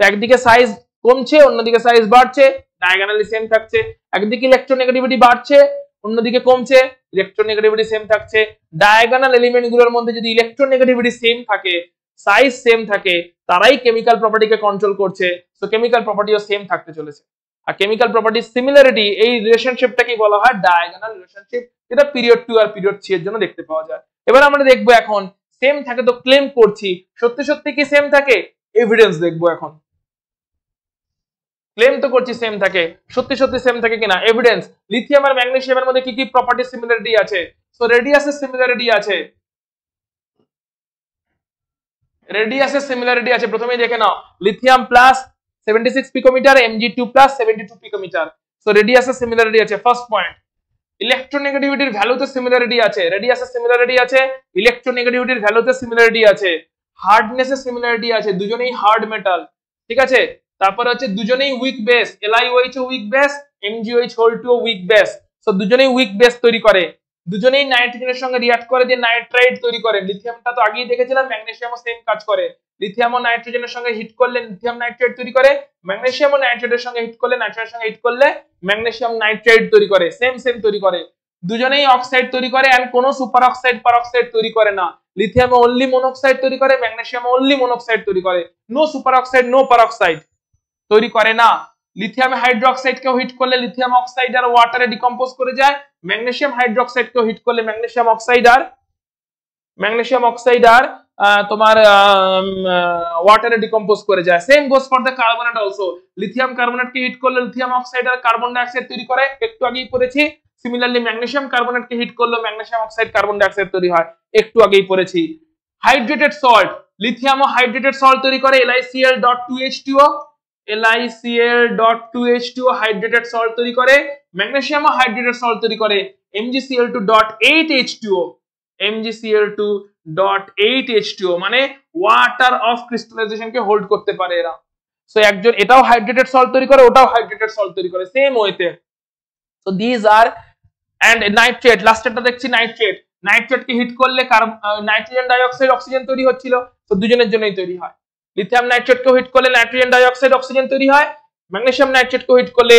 [SPEAKER 1] তো একদিকে সাইজ কমছে, অন্যদিকে সাইজ বাড়ছে, ডায়াগোনালি সেম থাকছে। একদিকে ইলেকট্রোনেগেটিভিটি বাড়ছে, অন্যদিকে কমছে, ইলেকট্রোনেগেটিভিটি সেম থাকছে। ডায়াগোনাল এলিমেন্ট গুলোর মধ্যে যদি ইলেকট্রোনেগেটিভিটি সেম থাকে, সাইজ সেম থাকে, তারাই কেমিক্যাল প্রপার্টিকে কন্ট্রোল করছে। সো কেমিক্যাল প্রপার্টিও সেম থাকতে চলেছে। আর কেমিক্যাল প্রপার্টির সিমিলারিটি, এই রিলেশনশিপটাকে বলা হয় ডায়াগোনাল রিলেশনশিপ, যেটা পিরিয়ড 2 আর পিরিয়ড 3 এর জন্য দেখতে পাওয়া যায়। এবার আমরা দেখবো এখন সেম থাকে তো ক্লেম করছি, সত্যি সত্যি কি সেম থাকে? এভিডেন্স দেখবো এখন। ক্লেম তো করছি সেম থাকে, সত্যি সত্যি সেম থাকে কিনা এভিডেন্স। লিথিয়াম আর ম্যাগনেসিয়ামের মধ্যে কি কি প্রপার্টি সিমিলারিটি আছে? সো রেডিয়াসের সিমিলারিটি আছে, রেডিয়াসের সিমিলারিটি আছে। প্রথমেই দেখে নাও, lithium plus 76 picometre, Mg2 plus 72 picometre. So রেডিয়াসের সিমিলারিটি আছে, ফার্স্ট পয়েন্ট। ইলেকট্রোনেগেটিভিটির ভ্যালুতে সিমিলারিটি আছে, রেডিয়াসের সিমিলারিটি আছে, ইলেকট্রোনেগেটিভিটির ভ্যালুতে সিমিলারিটি আছে। হার্ডনেসের সিমিলারিটি আছে, দুজনেই হার্ড মেটাল, ঠিক আছে। তারপরে হচ্ছে দুজনেই উইক বেস, LiOH ও উইক বেস, MgOH2 ও উইক বেস। সো দুজনেই উইক বেস তৈরি করে, দুজনেই নাইট্রোজেনের সঙ্গে রিঅ্যাক্ট করে যে নাইট্রাইট তৈরি করে। লিথিয়ামটা তো আগেই দেখেছিলাম, ম্যাগনেসিয়ামও সেম কাজ করে। লিথিয়াম ও নাইট্রোজেনের সঙ্গে হিট করলে লিথিয়াম নাইট্রেট তৈরি করে, ম্যাগনেসিয়াম ও নাইট্রেটের সঙ্গে হিট করলে, নাইট্রেটের সঙ্গে হিট করলে ম্যাগনেসিয়াম নাইট্রেট তৈরি করে। সেম সেম তৈরি করে, দুজনেই অক্সাইড তৈরি করে, এন্ড কোনো সুপার অক্সাইড পারঅক্সাইড তৈরি করে না। লিথিয়াম অনলি মনোক্সাইড তৈরি করে, ম্যাগনেসিয়াম অনলি মনোক্সাইড তৈরি করে। No super oxide, no peroxide তৈরি করে না। লিথিয়াম হাইড্রোক্সাইড কেও হিট করলে লিথিয়াম অক্সাইড আর ওয়াটারে ডিকম্পোজ করে যায়। ম্যাগনেসিয়াম হাইড্রোক্সাইড কেও হিট করলে ম্যাগনেসিয়াম অক্সাইড আর তোমার ওয়াটারে ডিকম্পোজ করে যায়। Same goes for the carbonate also. Lithium কার্বনেটকে হিট করলে লিথিয়াম অক্সাইড আর কার্বন ডাই অক্সাইড তৈরি করে, একটু আগেই পড়েছি। সিমিলারলি ম্যাগনেসিয়াম কার্বনেটকে হিট করলে magnesium oxide carbon dioxide তৈরি হয়, একটু আগেই পড়েছি। হাইড্রেটেড সল্ট, লিথিয়ামও হাইড্রেটেড সল্ট তৈরি করে, LiCl.2H2O, LiCl.2H2O হাইড্রেটেড সল্ট তৈরি করে। ম্যাগনেসিয়ামও হাইড্রেটেড সল্ট তৈরি করে, MgCl2.8H2O, MgCl2.8H2O মানে ওয়াটার অফ ক্রিস্টালাইজেশনকে হোল্ড করতে পারে এরা। সো একজন এটাও হাইড্রেটেড সল্ট তৈরি করে, ওটাও হাইড্রেটেড সল্ট তৈরি করে, সেম ওয়েতে। So this are and nitrate, লাস্টেরটা দেখছি নাইট্রেট। নাইট্রেটকে হিট করলে নাইট্রোজেন ডাই অক্সাইড অক্সিজেন তৈরি হচ্ছিল, তো দুজনের জন্যই তৈরি হয়। লিথিয়াম নাইট্রেটকে হিট করলে নাইট্রোজেন ডাই অক্সাইড অক্সিজেন তৈরি হয়, ম্যাগনেসিয়াম নাইট্রেটকে হিট করলে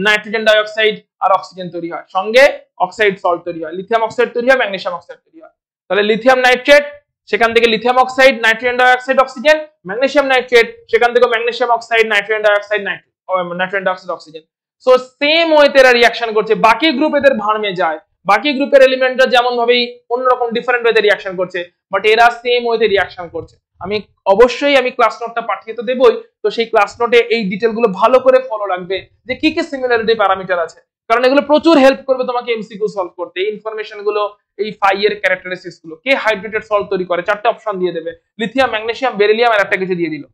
[SPEAKER 1] নাইট্রোজেন ডাই অক্সাইড আর অক্সিজেন তৈরি হয়, সঙ্গে অক্সাইড সল্ট তৈরি হয়। লিথিয়াম অক্সাইড তৈরি হয়, ম্যাগনেসিয়াম অক্সাইড তৈরি হয়। তাহলে লিথিয়াম নাইট্রেট, সেখান থেকে lithium oxide, nitrogen dioxide oxygen, magnesium nitrate, সেখান থেকে magnesium oxide, nitrogen die oxide, nitrogen dioxide oxygen. So same ওয়েতে এরা রিঅ্যাকশন করছে। বাকি গ্রুপ এদের ভার্মে যায়, বাকি গ্রুপের এলিমেন্টরা যেমন ভাবেই অন্যরকম ডিফারেন্ট ওয়েতে রিঅ্যাকশন করছে, বাট এরা সেম ওয়েতে রিঅ্যাকশন করছে। অবশ্যই আমি ক্লাস নোটটা পাঠিয়ে তো দেবই, তো সেই ক্লাস নোটে এই ডিটেল গুলো ভালো করে ফলো রাখবে যে কি কি সিমিলারিটি প্যারামিটার আছে। কারণ এগুলো প্রচুর হেল্প করবে তোমাকে এমসিকিউ সলভ করতে। এই ইনফরমেশন গুলো, এই 5 এর ক্যারেক্টারিস্টিক্স গুলো, কে হাইড্রেটেড সল্ট তৈরি করে, 4টে অপশন দিয়ে দেবে, লিথিয়াম, ম্যাগনেসিয়াম, বেরিলিয়াম, আর একটা কিছু দিয়ে দিল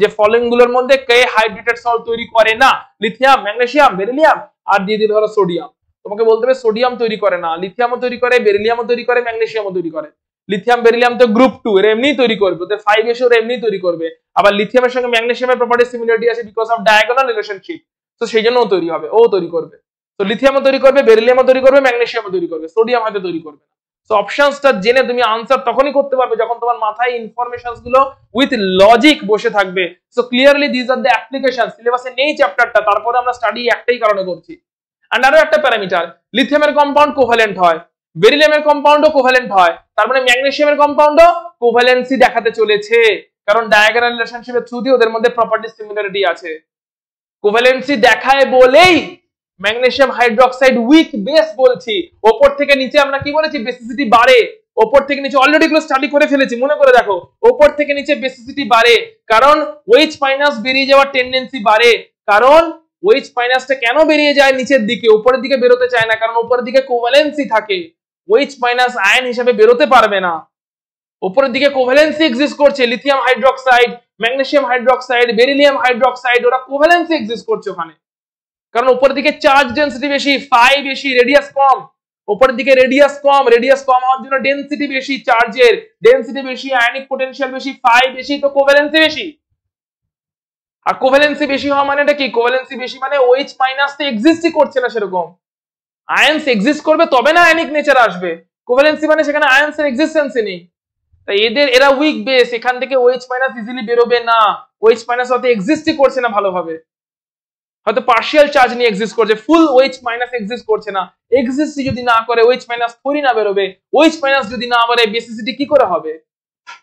[SPEAKER 1] যে ফলোইং গুলোর মধ্যে কে হাইড্রেটেড সল্ট তৈরি করে না, লিথিয়াম, ম্যাগনেসিয়াম, বেরিলিয়াম, আর দিয়ে দিল ধরো সোডিয়াম। তোমাকে বলতে হবে সোডিয়াম তৈরি করে না, লিথিয়ামও তৈরি করে, বেরিলিয়ামও তৈরি করে, ম্যাগনেসিয়ামও তৈরি করে। লিথিয়াম বেরিলিয়াম তো গ্রুপ 2 এর এমনি তৈরি করবে, ওদের 5 এসে ওরা এমনি তৈরি করবে। আবার লিথিয়ামের সঙ্গে ম্যাগনেসিয়ামের প্রপার্টি সিমিলারিটি আছে বিকজ অফ ডায়াগোনাল রিলেশনশিপ, তো সেই জন্য ও তৈরি হবে, ও তৈরি করবে। তো লিথিয়ামও তৈরি করবে, বেরিলিয়ামও তৈরি করবে, ম্যাগনেসিয়ামও তৈরি করবে, সোডিয়াম হয়তো তৈরি করবে না। সো অপশনসটা জেনে তুমি আনসার তখনই করতে পারবে যখন তোমার মাথায় ইনফরমেশনস গুলো উইথ লজিক বসে থাকবে। So clearly this are the application. সিলেবাসে নেই চ্যাপ্টারটা, তারপরে আমরা স্টাডি একটাই কারণে করছি। এন্ড আরো একটা প্যারামিটার, লিথিয়ামের কম্পাউন্ড কোভ্যালেন্ট হয়, বেরিলিয়ামের কম্পাউন্ডও কোভ্যালেন্ট হয়, তার মানে ম্যাগনেসিয়ামের কম্পাউন্ডও কোভ্যালেন্সি দেখাতে চলেছে, কারণ ডায়াগোনাল রিলেশনশিপের থ্রু দিয়ে ওদের মধ্যে প্রপার্টি সিমিলারিটি আছে। কোভ্যালেন্সি দেখায় বলেই ম্যাগনেসিয়াম হাইড্রোক্সাইড উইক বেস বলছি। ওপর থেকে নিচে আমরা কি বলেছি, বেসিসিটি বাড়ে। ওপর থেকে নিচে অলরেডি এগুলো স্টাডি করে ফেলেছি, মনে করে দেখো। ওপর থেকে নিচে বেসিসিটি বাড়ে কারণ OH মাইনাস বেরিয়ে যাওয়ার টেন্ডেন্সি বাড়ে। কারণ OH মাইনাসটা কেন বেরিয়ে যায় নিচের দিকে, উপরের দিকে বেরোতে চায় না, কারণ উপরের দিকে কোভ্যালেন্সি থাকে। OH মাইনাস আয়ন হিসেবে বেরোতে পারবে না, উপরের দিকে কোভ্যালেন্সি এক্সিস্ট করছে। Lithium hydroxide, magnesium hydroxide, beryllium hydroxide, ওরা কোভ্যালেন্সি এক্সিস্ট করছে ওখানে, কারণ উপরের দিকে চার্জ ডেনসিটি বেশি, ফাই বেশি, রেডিয়াস কম। উপরের দিকে রেডিয়াস কম, রেডিয়াস কম হওয়ার জন্য ডেনসিটি বেশি, চার্জের ডেনসিটি বেশি, আয়নিক পটেনশিয়াল বেশি, ফাই বেশি, তো কোভ্যালেন্সি বেশি। আর কোভ্যালেন্সি বেশি হওয়া মানেটা কি, কোভ্যালেন্সি বেশি মানে OH মাইনাস তো এক্সিস্টই করছে না সেরকম। আয়ন্স এক্সিস্ট করবে তবে না আয়নিক নেচার আসবে, কোভ্যালেন্সি মানে সেখানে আয়ন্সের এক্সিস্টেন্সই নেই। তাই এরা উইক বেস, এখান থেকে OH মাইনাস ইজিলি বেরোবে না। OH মাইনাস হয়তো এক্সিস্টই করছে না ভালোভাবে, হয়তো পার্শিয়াল চার্জ নিয়ে এক্সিস্ট করছে, ফুল OH মাইনাস এক্সিস্ট করছে না। এক্সিস্ট যদি না করে OH মাইনাস থোড়ি না বেরোবে, OH মাইনাস যদি না বাড়ে বেসিসিটি কি করে হবে।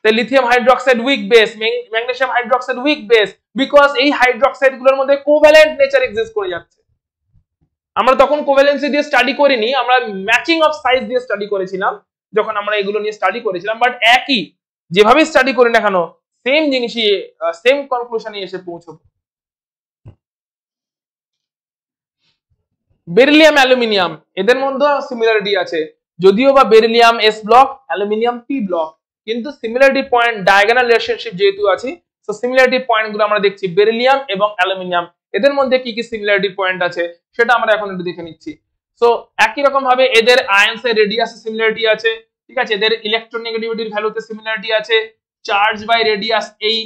[SPEAKER 1] তাই lithium hydroxide week base, magnesium hydroxide week base, because এই হাইড্রোক্সাইড গুলোর মধ্যে কোভ্যালেন্ট নেচার এক্সিস্ট করে যাচ্ছে। আমরা তখন কোভ্যালেন্সি দিয়ে স্টাডি করিনি, আমরা ম্যাচিং অফ সাইজ দিয়ে স্টাডি করেছিলাম যখন আমরা এগুলো নিয়ে স্টাডি করেছিলাম। বাট একই যেভাবে স্টাডি করি না কেন, সেম জিনিসই, সেম কনক্লুশনে এসে পৌঁছবো। বেরিলিয়াম, অ্যালুমিনিয়াম, এদের মধ্যে সিমিলারিটি আছে, যদিও বা beryllium S block, aluminium P block, কিন্তু সিমিলারিটি পয়েন্ট, ডায়াগোনাল রিলেশনশিপ যেহেতু আছে, সো সিমিলারিটি পয়েন্ট গুলো আমরা দেখছি। বেরিলিয়াম এবং অ্যালুমিনিয়াম এদের মধ্যে কি কি সিমিলারিটি পয়েন্ট আছে সেটা আমরা এখন একটু দেখে নিচ্ছি। সো একই রকম ভাবে এদের আয়ন্স এর রেডিয়াসে সিমিলারিটি আছে, ঠিক আছে, এদের ইলেকট্রোনেগেটিভিটির ভ্যালুতে সিমিলারিটি আছে, চার্জ বাই রেডিয়াস এই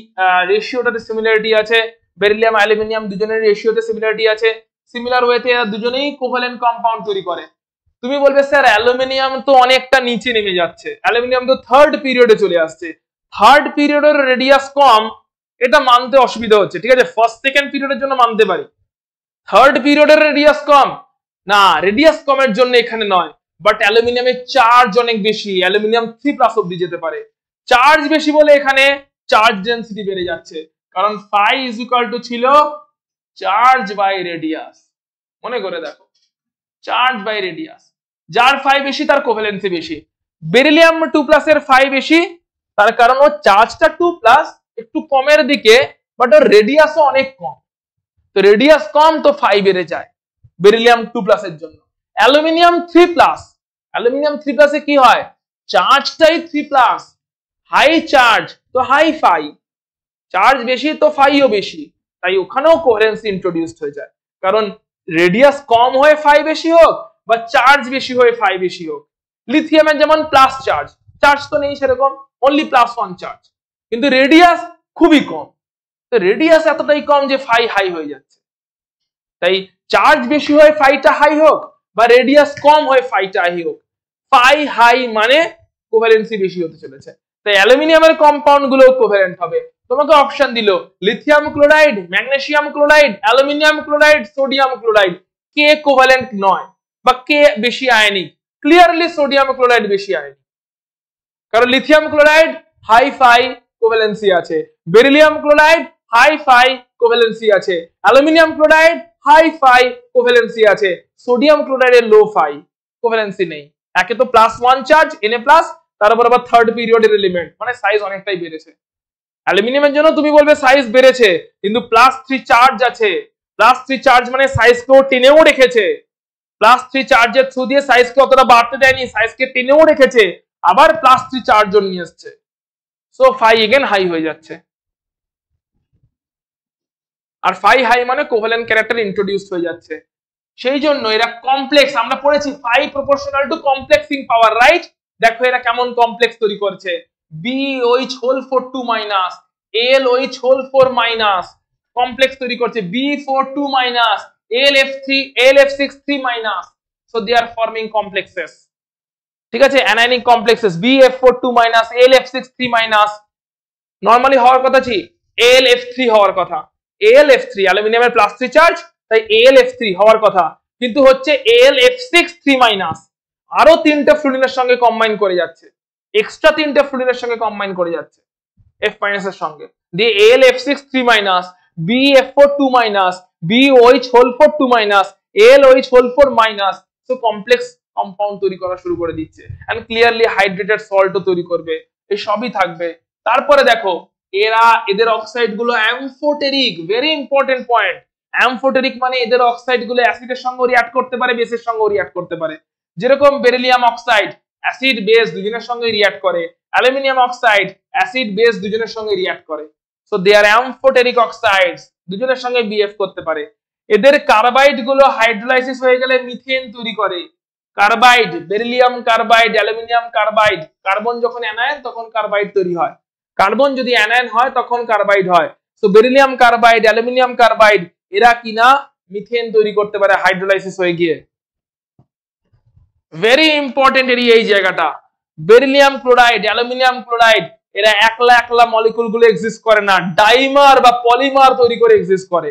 [SPEAKER 1] রেশিওটাতে সিমিলারিটি আছে, বেরিলিয়াম অ্যালুমিনিয়াম দুজনের রেশিওতে সিমিলারিটি আছে। সিমিলার ওয়েতে এরা দুজনেই কোভ্যালেন্ট কম্পাউন্ড তৈরি করে। তুমি বলবে স্যার অ্যালুমিনিয়াম তো অনেকটা নিচে নেমে যাচ্ছে, অ্যালুমিনিয়াম তো থার্ড পিরিয়ডে চলে আসছে, থার্ড পিরিয়ডের রেডিয়াস কম, এটা মানতে অসুবিধা হচ্ছে, ঠিক আছে, ফার্স্ট সেকেন্ড পিরিয়ডের জন্য মানতে পারি। থার্ড পিরিয়ডের রেডিয়াস কম না, রেডিয়াস কমের জন্য এখানে নয়, বাট অ্যালুমিনিয়ামের চার্জ অনেক বেশি, অ্যালুমিনিয়াম 3+ অবধি যেতে পারে। চার্জ বেশি বলে এখানে চার্জ ডেনসিটি বেড়ে যাচ্ছে, কারণ ফাই ইজ ইকুয়াল টু ছিল চার্জ বাই রেডিয়াস। মনে করে দেখো, চার্জ বাই রেডিয়াস, যার ফাই বেশি তার কোভ্যালেন্সি বেশি। বেরিলিয়াম 2+ এর ফাই বেশি, তার কারণ ও চার্জটা 2+, একটু কমের দিকে, বাট ওর রেডিয়াসও অনেক কম, তো রেডিয়াস কম তো ফাই বেড়ে যায় বেরিলিয়াম 2+ এর জন্য। অ্যালুমিনিয়াম 3+, অ্যালুমিনিয়াম 3+ এ কি হয়, চার্জটাই 3+, হাই চার্জ তো হাই ফাই, চার্জ বেশি তো ফাইও বেশি, তাই ওখানেও কোহেরেন্সি ইন্ট্রোডিউসড হয়ে যায়, কারণ রেডিয়াস কম হয়ে ফাই বেশি হোক বা চার্জ বেশি হয়ে ফাই বেশি হোক। লিথিয়ামের যেমন প্লাস চার্জ, চার্জ তো নেই সেরকম, অনলি +1 চার্জ, কিন্তু রেডিয়াস খুবই কম, তো রেডিয়াস এতটাই কম যে ফাই হাই হয়ে যাচ্ছে। তাই চার্জ বেশি হয়ে ফাইটা হাই হোক বা রেডিয়াস কম হয়ে ফাইটা হাই হোক, ফাই হাই মানে কোভ্যালেন্সি বেশি হতে চলেছে। তাই অ্যালুমিনিয়ামের কম্পাউন্ড গুলো কোভ্যালেন্ট হবে। তোমাকে অপশন দিল lithium chloride, magnesium chloride, aluminium chloride, sodium chloride, কে কোভ্যালেন্ট নয় বা কে বেশি আয়নিক? ক্লিয়ারলি সোডিয়াম ক্লোরাইড বেশি আয়নিক, কারণ lithium chloride high phi covalency আছে, beryllium chloride high phi covalency আছে, aluminium chloride high phi covalency আছে, সোডিয়াম ক্লোরাইডের লো ফাই কোভ্যালেন্সি নেই। একে তো +1 চার্জ Na+, তার উপর আবার থার্ড পিরিয়ডের এলিমেন্ট, মানে সাইজ অনেকটাই বেড়েছে। অ্যালুমিনিয়ামের জন্য তুমি বলবে সাইজ বেড়েছে, কিন্তু +3 চার্জ আছে, +3 চার্জ মানে সাইজকেও টেনেও রেখেছে, +3 চার্জের থ্রু দিয়ে সাইজকে অতটা বাড়তে দেয়নি, সাইজকে টেনেও রেখেছে, আবার +3 চার্জও নিয়ে এসছে। সো ফাই এগেন হাই হয়ে যাচ্ছে। আর ফাই হাই মানে কোভ্যালেন্ট ক্যারেক্টার ইন্ট্রোডিউসড হয়ে যাচ্ছে। সেই জন্য এরা কমপ্লেক্স, আমরা পড়েছি phi proportional to complexing power, right? দেখো এরা কেমন কমপ্লেক্স তৈরি করছে, BOH whole 4 2 minus, LOH whole 4 minus, complex তৈরি করছে B42 minus, LF6 3 minus. So they are forming complexes, ঠিক আছে, anionic complexes BF42 minus, LF6 3 minus. Normally হওয়ার কথা কি AlF3 হওয়ার কথা, AlF3 অ্যালুমিনিয়ামের +3 চার্জ, তাই AlF3 হওয়ার কথা, কিন্তু হচ্ছে AlF6 3 মাইনাস। আরো তিনটা ফ্লুরিনের সঙ্গে কম্বাইন করে যাচ্ছে, এক্সট্রা তিনটা ফ্লুরিনের সঙ্গে কম্বাইন করে যাচ্ছে F মাইনাস এর সঙ্গে, দিয়ে AlF6 3 minus, BF42 minus, BOH whole 4 2 minus, LOH whole 4 minus. So complex compound তৈরি করা শুরু করে দিচ্ছে, এন্ড ক্লিয়ারলি হাইড্রেটেড সল্টও তৈরি করবে, এই সবই থাকবে। তারপরে দেখো এদের অক্সাইড গুলো অ্যামফোটেরিক, ভেরি ইম্পর্টেন্ট পয়েন্ট। অ্যামফোটেরিক মানে এদের অক্সাইড গুলো অ্যাসিডের সঙ্গে রিঅ্যাক্ট করতে পারে, বেসের সঙ্গে রিঅ্যাক্ট করতে পারে। যেরকম বেরিলিয়াম অক্সাইড অ্যাসিড বেস দুজনের সঙ্গে রিঅ্যাক্ট করে, অ্যালুমিনিয়াম অক্সাইড অ্যাসিড বেস দুজনের সঙ্গে রিঅ্যাক্ট করে। সো দে আর অ্যামফোটেরিক অক্সাইডস, দুজনের সঙ্গে বিএফ করতে পারে। এদের কার্বাইড গুলো হাইড্রোলাইসিস হয়ে গেলে মিথেন তৈরি করে। Carbide, beryllium carbide, aluminium carbide, carbon যখন অ্যানায়ন তখন কার্বাইড তৈরি হয়, কার্বন যদি অ্যানায়ন হয় তখন কার্বাইড হয়। So beryllium carbide, aluminium carbide এরা কিনা মিথেন তৈরি করতে পারে হাইড্রোলাইসিস হয়ে গিয়ে। ভেরি ইম্পর্টেন্ট এরিয়া এই জায়গাটা। বেরিলিয়াম ক্লোরাইড, অ্যালুমিনিয়াম ক্লোরাইড এরা একলা একলা মলিকুল গুলো এক্সিস্ট করে না, ডাইমার বা পলিমার তৈরি করে এক্সিস্ট করে।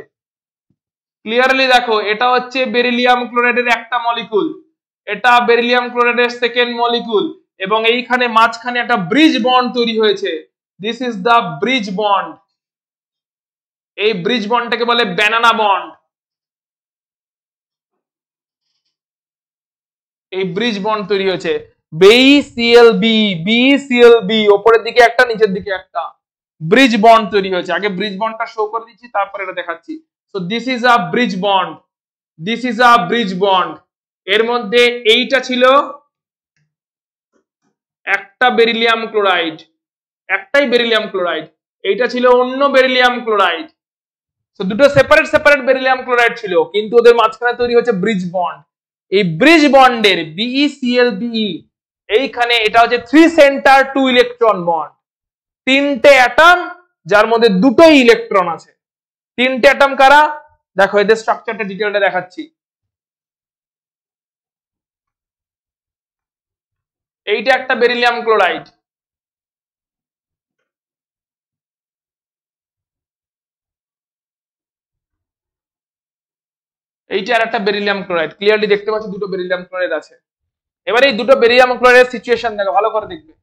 [SPEAKER 1] ক্লিয়ারলি দেখো, এটা হচ্ছে বেরিলিয়াম ক্লোরাইডের একটা মলিকুল, এটা বেরিলিয়াম ক্লোরাইডের সেকেন্ড মলিকুল, এবং এইখানে মাঝখানে একটা ব্রিজ বন্ড তৈরি হয়েছে। This is the bridge bond. এই ব্রিজ বন্ডটাকে বলে ব্যানানা বন্ড। এই ব্রিজ বন্ড তৈরি হয়েছে BCl-B উপরের দিকে একটা, নিচের দিকে একটা ব্রিজ বন্ড তৈরি হয়েছে। আগে ব্রিজ বন্ডটা শো করে দিচ্ছি, তারপর এটা দেখাচ্ছি। So this is a bridge bond, this is a bridge bond. এর মধ্যে এইটা ছিল একটা বেরিলিয়াম ক্লোরাইড, একটাই বেরিলিয়াম ক্লোরাইড, এইটা ছিল অন্য বেরিলিয়াম ক্লোরাইড। সো দুটো সেপারেট সেপারেট বেরিলিয়াম ক্লোরাইড ছিল, কিন্তু ওদের মাঝখানে তৈরি হচ্ছে ব্রিজ বন্ড। এই ব্রিজ বন্ডের BeCl-Be এইখানে এটা হচ্ছে 3 সেন্টার 2 ইলেকট্রন বন্ড, তিনটে অ্যাটম যার মধ্যে দুটোই ইলেকট্রন আছে। তিনটে অ্যাটম কারা? দেখো এদের স্ট্রাকচারটা ডিটেইলটা দেখাচ্ছি। এইটা একটা বেরিলিয়াম ক্লোরাইড, এইটা আর একটা বেরিলিয়াম ক্লোরাইড। ক্লিয়ারলি দেখতে পাচ্ছ দুটো বেরিলিয়াম ক্লোরাইড আছে। এবার এই দুটো বেরিলিয়াম ক্লোরাইডের সিচুয়েশন দেখো, ভালো করে দেখবে।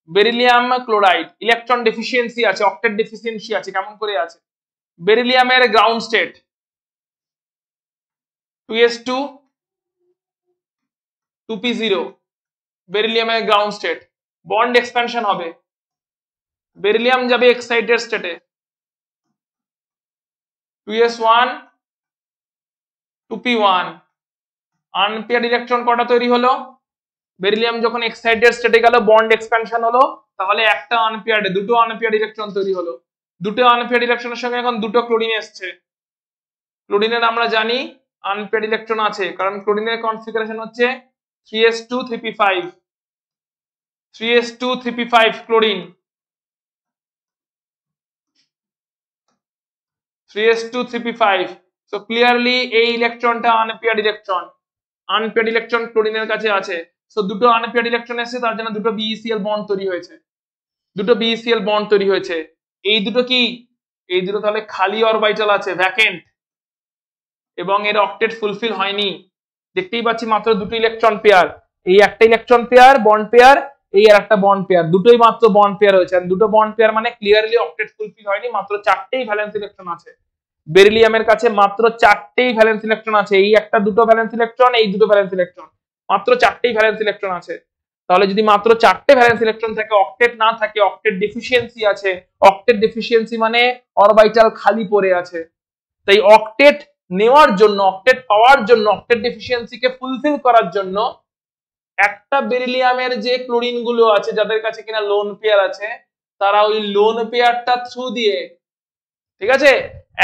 [SPEAKER 1] বেরিলিয়াম ক্লোরাইড ইলেকট্রন ডেফিসিয়েন্সি আছে, অক্টেট ডেফিসিয়েন্সি আছে। কেমন করে আছে? বেরিলিয়ামের গ্রাউন্ড স্টেট 2s2 2p0, বেরিলিয়ামের গ্রাউন্ড স্টেট। বন্ড এক্সপ্যানশন হবে, বেরিলিয়াম যাবে এক্সাইটেড স্টেটে, 2s1 2p1। আনপেয়ার্ড ইলেকট্রন কটা তৈরি হলো? বেরিলিয়াম যখন এক্সাইটেড স্টেটে গেল, বন্ড এক্সপ্যানশন হলো, তাহলে একটা আনপেয়ার্ডে দুটো আনপেয়ার্ড ইলেকট্রন তৈরি হলো। দুটো আনপেয়ার্ড ইলেকট্রনের সঙ্গে এখন দুটো ক্লোরিন এসছে। ক্লোরিনের আমরা জানি আনপেয়ার্ড ইলেকট্রন আছে, কারণ ক্লোরিনের কনফিগারেশন হচ্ছে 3s2 3p5, 3s2 3p5 chlorine, 3s2 3p5। So clearly এই ইলেকট্রনটা আনপেয়ার্ড ইলেকট্রন, আনপেয়ার্ড ইলেকট্রন ক্লোরিনের কাছে আছে। সো দুটো আনপেয়ার্ড ইলেকট্রন এসেছে, তার জন্য দুটো BeCl বন্ড তৈরি হয়েছে, দুটো BeCl বন্ড তৈরি হয়েছে। এই দুটো কি? এই দুটো তাহলে খালি অরবিটাল আছে, ভ্যাকেন্ট, এবং এর অক্টেট ফুলফিল হয়নি। দেখতেই পাচ্ছি মাত্র দুটো ইলেকট্রন পেয়ার, এই একটা ইলেকট্রন পেয়ার বন্ড পেয়ার, এই আর একটা বন্ড পেয়ার, দুটোই মাত্র বন্ড পেয়ার হয়েছে। আর দুটো বন্ড পেয়ার মানে ক্লিয়ারলি অক্টেট ফুলফিল হয়নি, মাত্র চারটেই ভ্যালেন্স ইলেকট্রন আছে। বেরিলিয়ামের কাছে মাত্র চারটেই ভ্যালেন্স ইলেকট্রন আছে, এই একটা দুটো ভ্যালেন্স ইলেকট্রন, এই দুটো ভ্যালেন্স ইলেকট্রন, মাত্র চারটেই ভ্যালেন্স ইলেকট্রন আছে। তাহলে যদি মাত্র চারটে ভ্যালেন্স ইলেকট্রন থাকে, অক্টেট না থাকে, অক্টেট ডেফিসিয়েন্সি আছে। অক্টেট ডেফিসিয়েন্সি মানে অরবিটাল খালি পড়ে আছে। তাই অক্টেট নেওয়ার জন্য, অক্টেট পাওয়ার জন্য, অক্টেট ডেফিসিয়েন্সিকে ফুলফিল করার জন্য একটা বেরিলিয়ামের যে ক্লোরিন গুলো আছে যাদের কাছে কিনা লোন পেয়ার আছে, তারা ওই লোন পেয়ারটা থ্রু দিয়ে, ঠিক আছে,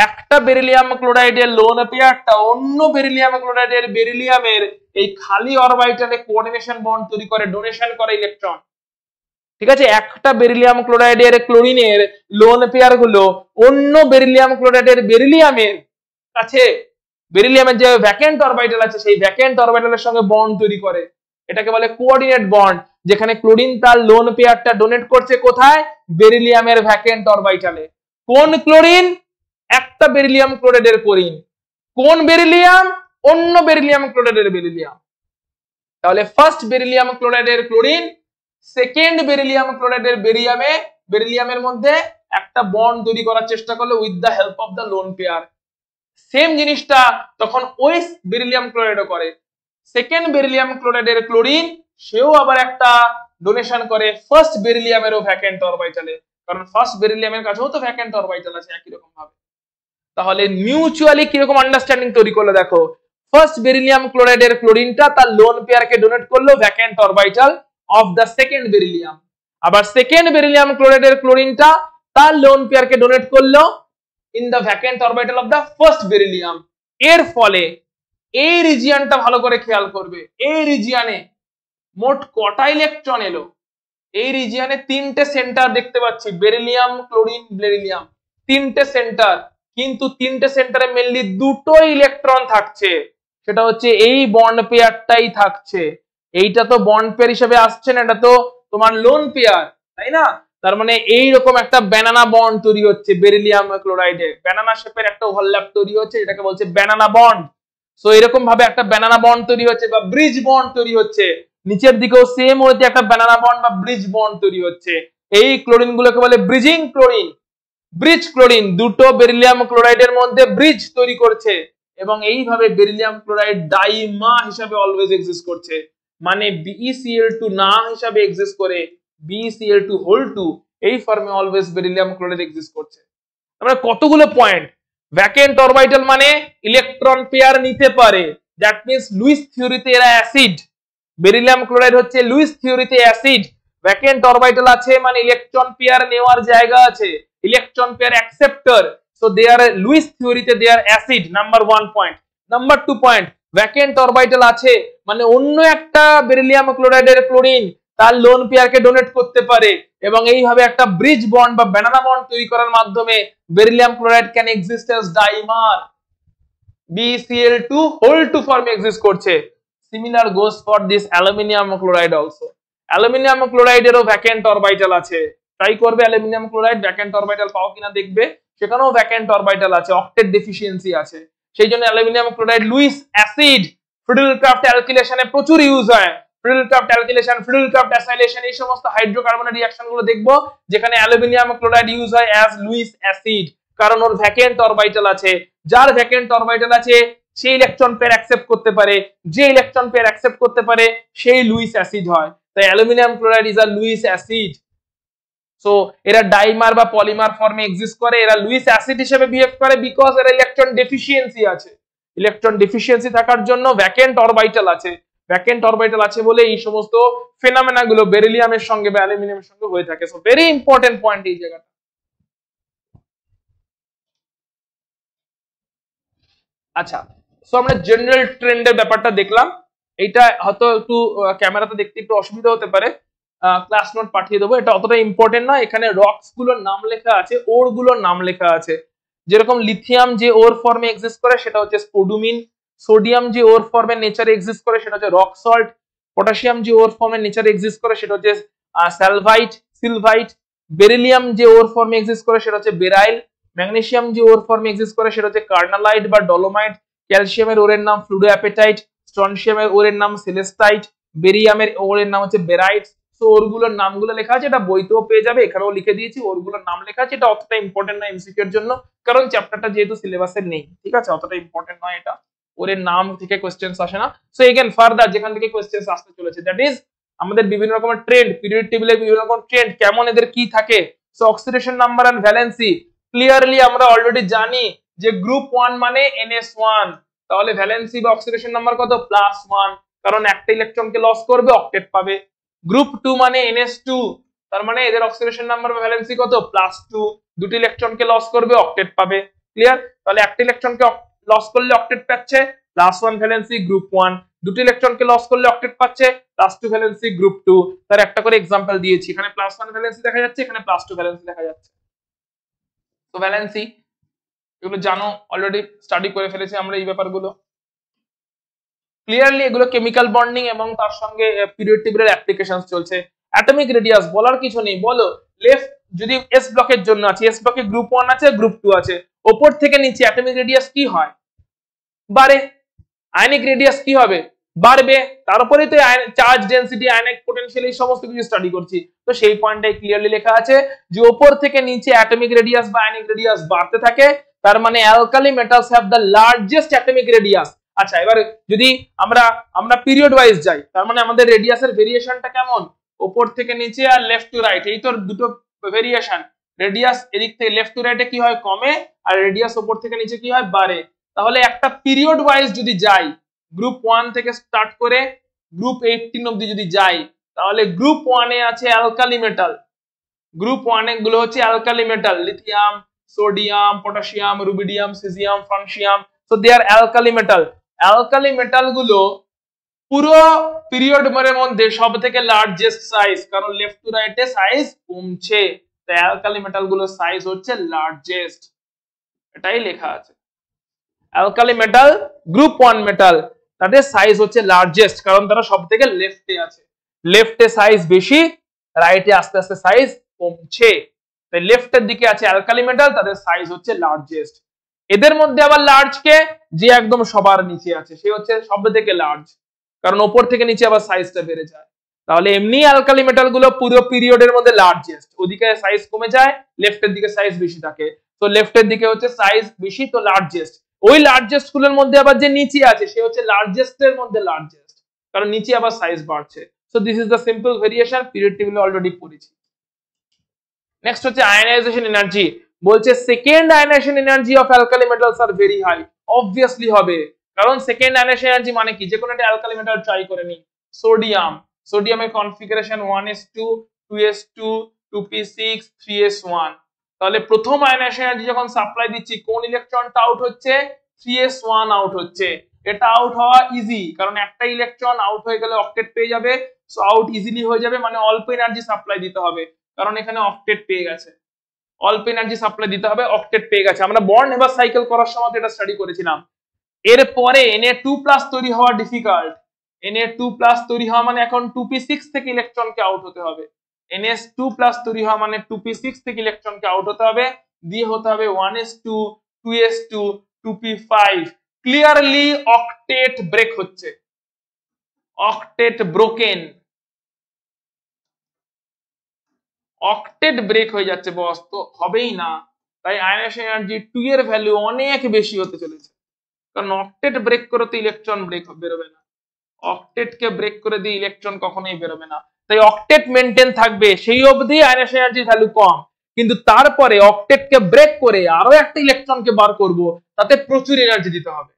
[SPEAKER 1] একটা বেরিলিয়াম ক্লোরাইডের লোন পেয়ারটা অন্য বেরিলিয়াম ক্লোরাইডের বেরিলিয়ামের এই খালি অরবিটালে কোঅর্ডিনেশন বন্ড তৈরি করে, ডোনেশন করে ইলেকট্রন। ঠিক আছে, একটা বেরিলিয়াম ক্লোরাইডের ক্লোরিনের লোন পেয়ার গুলো অন্য বেরিলিয়াম ক্লোরাইডের বেরিলিয়ামের কাছে, বেরিলিয়ামের যে ভ্যাকেন্ট অরবিটাল আছে সেই ভ্যাকেন্ট অরবিটালের সঙ্গে বন্ড তৈরি করে। এটাকে বলে কোঅর্ডিনেট বন্ড, যেখানে ক্লোরিন তার লোন পেয়ারটা ডোনেট করছে কোথায়? বেরিলিয়ামের ভ্যাকেন্ট অরবিটালে। কোন ক্লোরিন? একটা বেরিলিয়াম ক্লোরাইডের ক্লোরিন। কোন বেরিলিয়াম? অন্য বেরিলিয়াম ক্লোরাইডের বেরিলিয়াম। তাহলে ফার্স্ট বেরিলিয়াম ক্লোরাইডের ক্লোরিন সেকেন্ড বেরিলিয়াম ক্লোরাইডের বেরিলিয়ামের মধ্যে একটা বন্ড তৈরি করার চেষ্টা করলো with the help of the lone pair. সেম জিনিসটা তখন ওই বেরিলিয়াম ক্লোরাইডও করে। সেকেন্ড বেরিলিয়াম ক্লোরাইডের ক্লোরিন সেও আবার একটা ডোনেশন করে ফার্স্ট বেরিলিয়ামেরও ভ্যাকেন্ট অরবিটালে, কারণ ফার্স্ট বেরিলিয়ামের কাছেও তো ভ্যাকেন্ট অরবিটাল আছে একই রকম ভাবে। তাহলে মিউচুয়ালি কিরকম আন্ডারস্ট্যান্ডিং তৈরি করলো দেখো, ফার্স্ট বেরিলিয়াম ক্লোরাইডের ক্লোরিনটা তার লোন পেয়ারকে ডোনেট করলো vacant orbital of the second beryllium, আবার সেকেন্ড বেরিলিয়াম ক্লোরাইডের ক্লোরিনটা তার লোন পেয়ারকে ডোনেট করলো in the vacant orbital of the first beryllium. এর ফলে এই রিজিয়নটা ভালো করে খেয়াল করবে, এই রিজিয়নে মোট কটা ইলেকট্রন এলো? এই রিজিয়নে তিনটে সেন্টার দেখতে পাচ্ছি, বেরিলিয়াম, ক্লোরিন, বেরিলিয়াম, তিনটে সেন্টার, কিন্তু তিনটে সেন্টারে মেনলি দুটো ইলেকট্রন থাকছে, সেটা হচ্ছে এই বন্ড পেয়ারটাই থাকছে। এইটা তো বন্ড পেয়ার হিসেবে আসছে না, এটা তো তোমার লোন পেয়ার, তাই না? তার মানে এইরকম একটা ব্যানানা বন্ড তৈরি হচ্ছে বেরিলিয়াম ক্লোরাইডে, ব্যানানা শেপের একটা ওভারল্যাপ তৈরি হচ্ছে, এটাকে বলছে ব্যানানা বন্ড। সো এরকম ভাবে একটা ব্যানানা বন্ড তৈরি হচ্ছে বা ব্রিজ বন্ড তৈরি হচ্ছে, নিচের দিকেও সেম ওয়েতে একটা ব্যানানা বন্ড বা ব্রিজ বন্ড তৈরি হচ্ছে। এই ক্লোরিন গুলোকে বলে ব্রিজিং ক্লোরিন, ব্রিজ ক্লোরিন। দুটো বেরিলিয়াম ক্লোরাইডের মধ্যে ব্রিজ তৈরি করছে এবং এইভাবে বেরিলিয়াম ক্লোরাইড ডাইমা হিসাবে অলওয়েজ এক্সিস্ট করছে, মানে BeCl2 না হিসাবে এক্সিস্ট করে BeCl2 এই ফর্মে অলওয়েজ বেরিলিয়াম ক্লোরাইড এক্সিস্ট করছে। আমরা কতগুলো পয়েন্ট, ভ্যাকেন্ট অরবিটাল মানে ইলেকট্রন পেয়ার নিতে পারে, দ্যাট মিন্স লুইস থিওরিতে এরা অ্যাসিড, বেরিলিয়াম ক্লোরাইড হচ্ছে লুইস থিওরিতে অ্যাসিড। ভ্যাকেন্ট অরবিটাল আছে মানে ইলেকট্রন পেয়ার নেওয়ার জায়গা আছে, electron pair acceptor, so they are Lewis থিওরিতে they are acid, number 1 point. Number 2 point, vacant orbital আছে মানে অন্য একটা বেরিলিয়াম ক্লোরাইডের ক্লোরিন তার লোন পেয়ারকে ডোনেট করতে পারে এবং এইভাবে একটা ব্রিজ বন্ড বা ব্যানানা বন্ড তৈরি করার মাধ্যমে beryllium chloride can exist as dimer, BeCl2 ফর্মে এক্সিস্ট করছে। Similar goes for this aluminium chloride also. Aluminium ক্লোরাইডেরও ভ্যাকেন্ট অরবিটাল আছে, ট্রাই করবে অ্যালুমিনিয়াম ক্লোরাইড ভ্যাকেন্ট অরবিটাল পাও কিনা দেখবে, সেখানেও ভ্যাকেন্ট অরবিটাল আছে, অক্টেট ডেফিসিয়েন্সি আছে। সেই জন্য aluminium chloride Lewis acid, Friedel Crafts অ্যালকিলেশনে প্রচুর ইউজ হয়। ফ্রিডলক্রাফট অ্যালকিলেশন, ফ্রিডলক্রাফট অ্যাসাইলেশন, এই সমস্ত হাইড্রোকার্বনের রিঅ্যাকশন গুলো দেখবো যেখানে অ্যালুমিনিয়াম ক্লোরাইড ইউজ হয় অ্যাজ লুইস অ্যাসিড, কারণ ওর ভ্যাকেন্ট অরবিটাল আছে। যার ভ্যাকেন্ট অরবিটাল আছে সেই ইলেকট্রন পেয়ার অ্যাকসেপ্ট করতে পারে, যে ইলেকট্রন পেয়ার অ্যাকসেপ্ট করতে পারে সেই লুইস অ্যাসিড হয়। তাই aluminium chloride is a Luis acid. So এরা ডাইমার বা পলিমার ফর্মে এক্সিস্ট করে, এরা লুইস অ্যাসিড হিসেবে বিহেভ করে বিকজ এরা ইলেকট্রন ডেফিসিয়েন্সি আছে। ইলেকট্রন ডেফিসিয়েন্সি থাকার জন্য ভ্যাকেন্ট অরবিটাল আছে, ভ্যাকেন্ট অরবিটাল আছে বলে এই সমস্ত ফেনোমেনা গুলো বেরিলিয়ামের সঙ্গে বা অ্যালুমিনিয়ামের সঙ্গে হয়ে থাকে। সো ভেরি ইম্পর্টেন্ট পয়েন্ট এই জায়গাটা। আচ্ছা, সো আমরা জেনারেল ট্রেন্ডের ব্যাপারটা দেখলাম। এইটা হয়তো একটু ক্যামেরাতে দেখতে একটু অসুবিধা হতে পারে, ক্লাস নোট পাঠিয়ে দেবো, এটা অতটা ইম্পর্টেন্ট নয়। এখানে রক্স গুলোর নাম লেখা আছে, ওর গুলোর নাম লেখা আছে। যেরকম লিথিয়াম যে ওর ফর্মে এক্সিস্ট করে সেটা হচ্ছে স্পোডুমিন, সোডিয়াম যে ওর ফর্মে নেচারে এক্সিস্ট করে সেটা হচ্ছে রক সল্ট, পটাশিয়াম যে ওর ফর্মে নেচারে এক্সিস্ট করে সেটা হচ্ছে সালভাইট, সিলভাইট, বেরিলিয়াম যে ওর ফর্মে এক্সিস্ট করে সেটা হচ্ছে বেরাইল, ম্যাগনেসিয়াম যে ওর ফর্মে এক্সিস্ট করে সেটা হচ্ছে কার্নালাইট বা ডলোমাইট, ক্যালসিয়ামের ওরের নাম ফ্লুইডোঅ্যাপেটাইট, স্ট্রনশিয়ামের ওরের নাম সেলেস্টাইট, বেরিয়ামের ওরের নাম হচ্ছে বেরাইট। সো ওরগুলোর নামগুলো লেখা আছে, এটা বইতেও পেয়ে যাবে, এখানেও লিখে দিয়েছি ওরগুলোর নাম লেখা আছে। এটা অতটা ইম্পর্টেন্ট নয় এমসিকিউ এর জন্য, কারণ চ্যাপ্টারটা যেহেতু সিলেবাসে নেই, ঠিক আছে, অতটা ইম্পর্টেন্ট নয় এটা, ওরের নাম থেকে কোশ্চেন্স আসে না। সো এগেন ফার্দার যেখান থেকে কোশ্চেন্স আসতে চলেছে দ্যাট ইজ আমাদের বিভিন্ন রকমের ট্রেন্ড, পিরিয়ড টেবিলের বিভিন্ন রকম ট্রেন্ড কেমন, এদের কি থাকে। So oxidation number and valency clearly আমরা অলরেডি জানি যে গ্রুপ 1 মানে NS1, তাহলে ভ্যালেন্সি বা অক্সিডেশন নাম্বার কত +1, কারণ একটা ইলেকট্রনকে লস করবে অক্টেট পাবে। গ্রুপ 2 মানে NS2, তার মানে এদের অক্সিডেশন নাম্বার বা ভ্যালেন্সি কত +2, দুটি ইলেকট্রনকে লস করবে অক্টেট পাবে। ক্লিয়ার? তাহলে একটা ইলেকট্রনকে লস করলে অক্টেট পাচ্ছে +1 ভ্যালেন্সি গ্রুপ 1, দুটি ইলেকট্রনকে লস করলে অক্টেট পাচ্ছে +2 ভ্যালেন্সি গ্রুপ 2। তার একটা করে एग्जांपल দিয়েছি, এখানে +1 ভ্যালেন্সি দেখা যাচ্ছে, এখানে +2 ভ্যালেন্সি দেখা যাচ্ছে। তো ভ্যালেন্সি এগুলো জানো, অলরেডি স্টাডি করে ফেলেছি আমরা এই ব্যাপারগুলো। ক্লিয়ারলি এগুলো কেমিক্যাল বন্ডিং এবং তার সঙ্গে পিরিয়ড টেবিলের অ্যাপ্লিকেশনস চলছে। অ্যাটমিক রেডিয়াস বলার কিছু নেই, বলো লেফট যদি এস ব্লকের জন্য আছে, এস ব্লকে গ্রুপ 1 আছে গ্রুপ 2 আছে, উপর থেকে নিচে অ্যাটমিক রেডিয়াস কি হয় বাড়ে, আয়নিক রেডিয়াস কি হবে বাড়বে, তারপরে তো চার্জ ডেনসিটি আয়নিক পোটেনশিয়াল এই সমস্ত কিছু স্টাডি করছি। তো সেই পয়েন্টটাই ক্লিয়ারলি লেখা আছে যে উপর থেকে নিচে অ্যাটমিক রেডিয়াস বা আয়নিক রেডিয়াস বাড়তে থাকে, তার মানে alkali metals have the largest atomic radius. আচ্ছা এবার যদি আমরা পিরিয়ড ওয়াইজ যাই, তার মানে আমাদের রেডিয়াসের ভেরিয়েশনটা কেমন, উপর থেকে নিচে আর লেফট টু রাইট, এই তো দুটো ভেরিয়েশন। রেডিয়াস এদিক থেকে লেফট টু রাইটে কি হয় কমে, আর রেডিয়াস উপর থেকে নিচে কি হয় বাড়ে। তাহলে একটা পিরিয়ড ওয়াইজ যদি যাই, গ্রুপ 1 থেকে স্টার্ট করে গ্রুপ 18 অবধি যদি যাই, তাহলে গ্রুপ 1 এ আছে অ্যালকালি মেটাল, গ্রুপ 1 এ গুলো হচ্ছে alkali metal, lithium, sodium, potassium, rubidium, caesium, francium, so they are alkali metal. Alkali metal গুলো পুরো পিরিয়ড এর মধ্যে সবথেকে লার্জেস্ট সাইজ, কারণ লেফট টু রাইটে সাইজ কমছে, তাই অ্যালকালি মেটাল গুলোর সাইজ হচ্ছে লার্জেস্ট, এটাই লেখা আছে। অ্যালকালি মেটাল গ্রুপ 1 মেটাল, তাদের সাইজ হচ্ছে লার্জেস্ট, কারণ তারা সবথেকে লেফটে আছে, লেফটে সাইজ বেশি, রাইটে আস্তে আস্তে সাইজ কমছে, তাই লেফটের দিকে আছে অ্যালকালি মেটাল, তাদের সাইজ হচ্ছে লার্জেস্ট। এদের মধ্যে আবার লার্জ কে, যে একদম সবার নিচে আছে সে হচ্ছে সবথেকে লার্জ, কারণ উপর থেকে নিচে আবার সাইজটা বেড়ে যায়। তাহলে এমনি অ্যালকালি মেটাল গুলো পুরো পিরিয়ডের মধ্যে লার্জেস্ট, ওদিকে সাইজ কমে যায়, লেফটের দিকে সাইজ বেশি থাকে, তো লেফটের দিকে হচ্ছে সাইজ বেশি, তো লার্জেস্ট। ওই লার্জেস্ট গুলোর মধ্যে আবার যে নিচে আছে সে হচ্ছে লার্জেস্ট এর মধ্যে লার্জেস্ট, কারণ নিচে আবার সাইজ বাড়ছে। So this is the simple variation, period টেবিলে অলরেডি পড়েছি। নেক্সট হচ্ছে আয়নাইজেশন এনার্জি, বলছে second ionisation energy of alkali metals are very high. Obviously হবে, কারণ সেকেন্ড আয়নাইজেশন এনার্জি মানে কি, যে কোনো একটা অ্যালকালি মেটাল ট্রাই করে নি, সোডিয়াম, সোডিয়ামের configuration 1s2 2s2 2p6 3s1, তাহলে প্রথম আয়নাইজেশন এনার্জি যখন সাপ্লাই দিচ্ছি কোন ইলেকট্রনটা আউট হচ্ছে 3s1 আউট হচ্ছে। এটা আউট হওয়া ইজি, কারণ একটা ইলেকট্রন আউট হয়ে গেলে অক্টেট পেয়ে যাবে, সো আউট ইজিলি হয়ে যাবে, মানে অল্প এনার্জি সাপ্লাই দিতে হবে, কারণ এখানে অক্টেট পেয়ে গেছে, অল্প এনার্জি সাপ্লাই দিতে হবে, অক্টেট পেয়ে গেছে। আমরা বর্ন এবার সাইকেল করার সময় এটা স্টাডি করেছিলাম। এরপরে Na2+ তৈরি হওয়া ডিফিকাল্ট, Na2+ তৈরি হওয়া মানে এখন 2p6 থেকে ইলেকট্রনকে আউট হতে হবে, NS2+ তৈরি হওয়া মানে 2p6 থেকে ইলেকট্রনকে আউট হতে হবে, দিয়ে হতে হবে 1s2 2s2 2p5। Clearly octet break হচ্ছে, অক্টেট ব্রোকেন, অক্টেট ব্রেক হয়ে যাচ্ছে বস, তো হবেই না, তাই আয়নাইজেশন এনার্জি 2 এর ভ্যালু অনেক বেশি হতে চলেছে, কারণ অক্টেট ব্রেক করে তো ইলেকট্রন ব্রেক বেরোবে না, অক্টেট কে ব্রেক করে দিয়ে ইলেকট্রন কখনোই বেরোবে না, তাই অক্টেট মেইনটেইন থাকবে, সেই অবধি আয়নাইজেশন এনার্জির ভ্যালু কম, কিন্তু তারপরে অক্টেট কে ব্রেক করে আরো একটা ইলেকট্রনকে বার করব, তাতে প্রচুর এনার্জি দিতে হবে,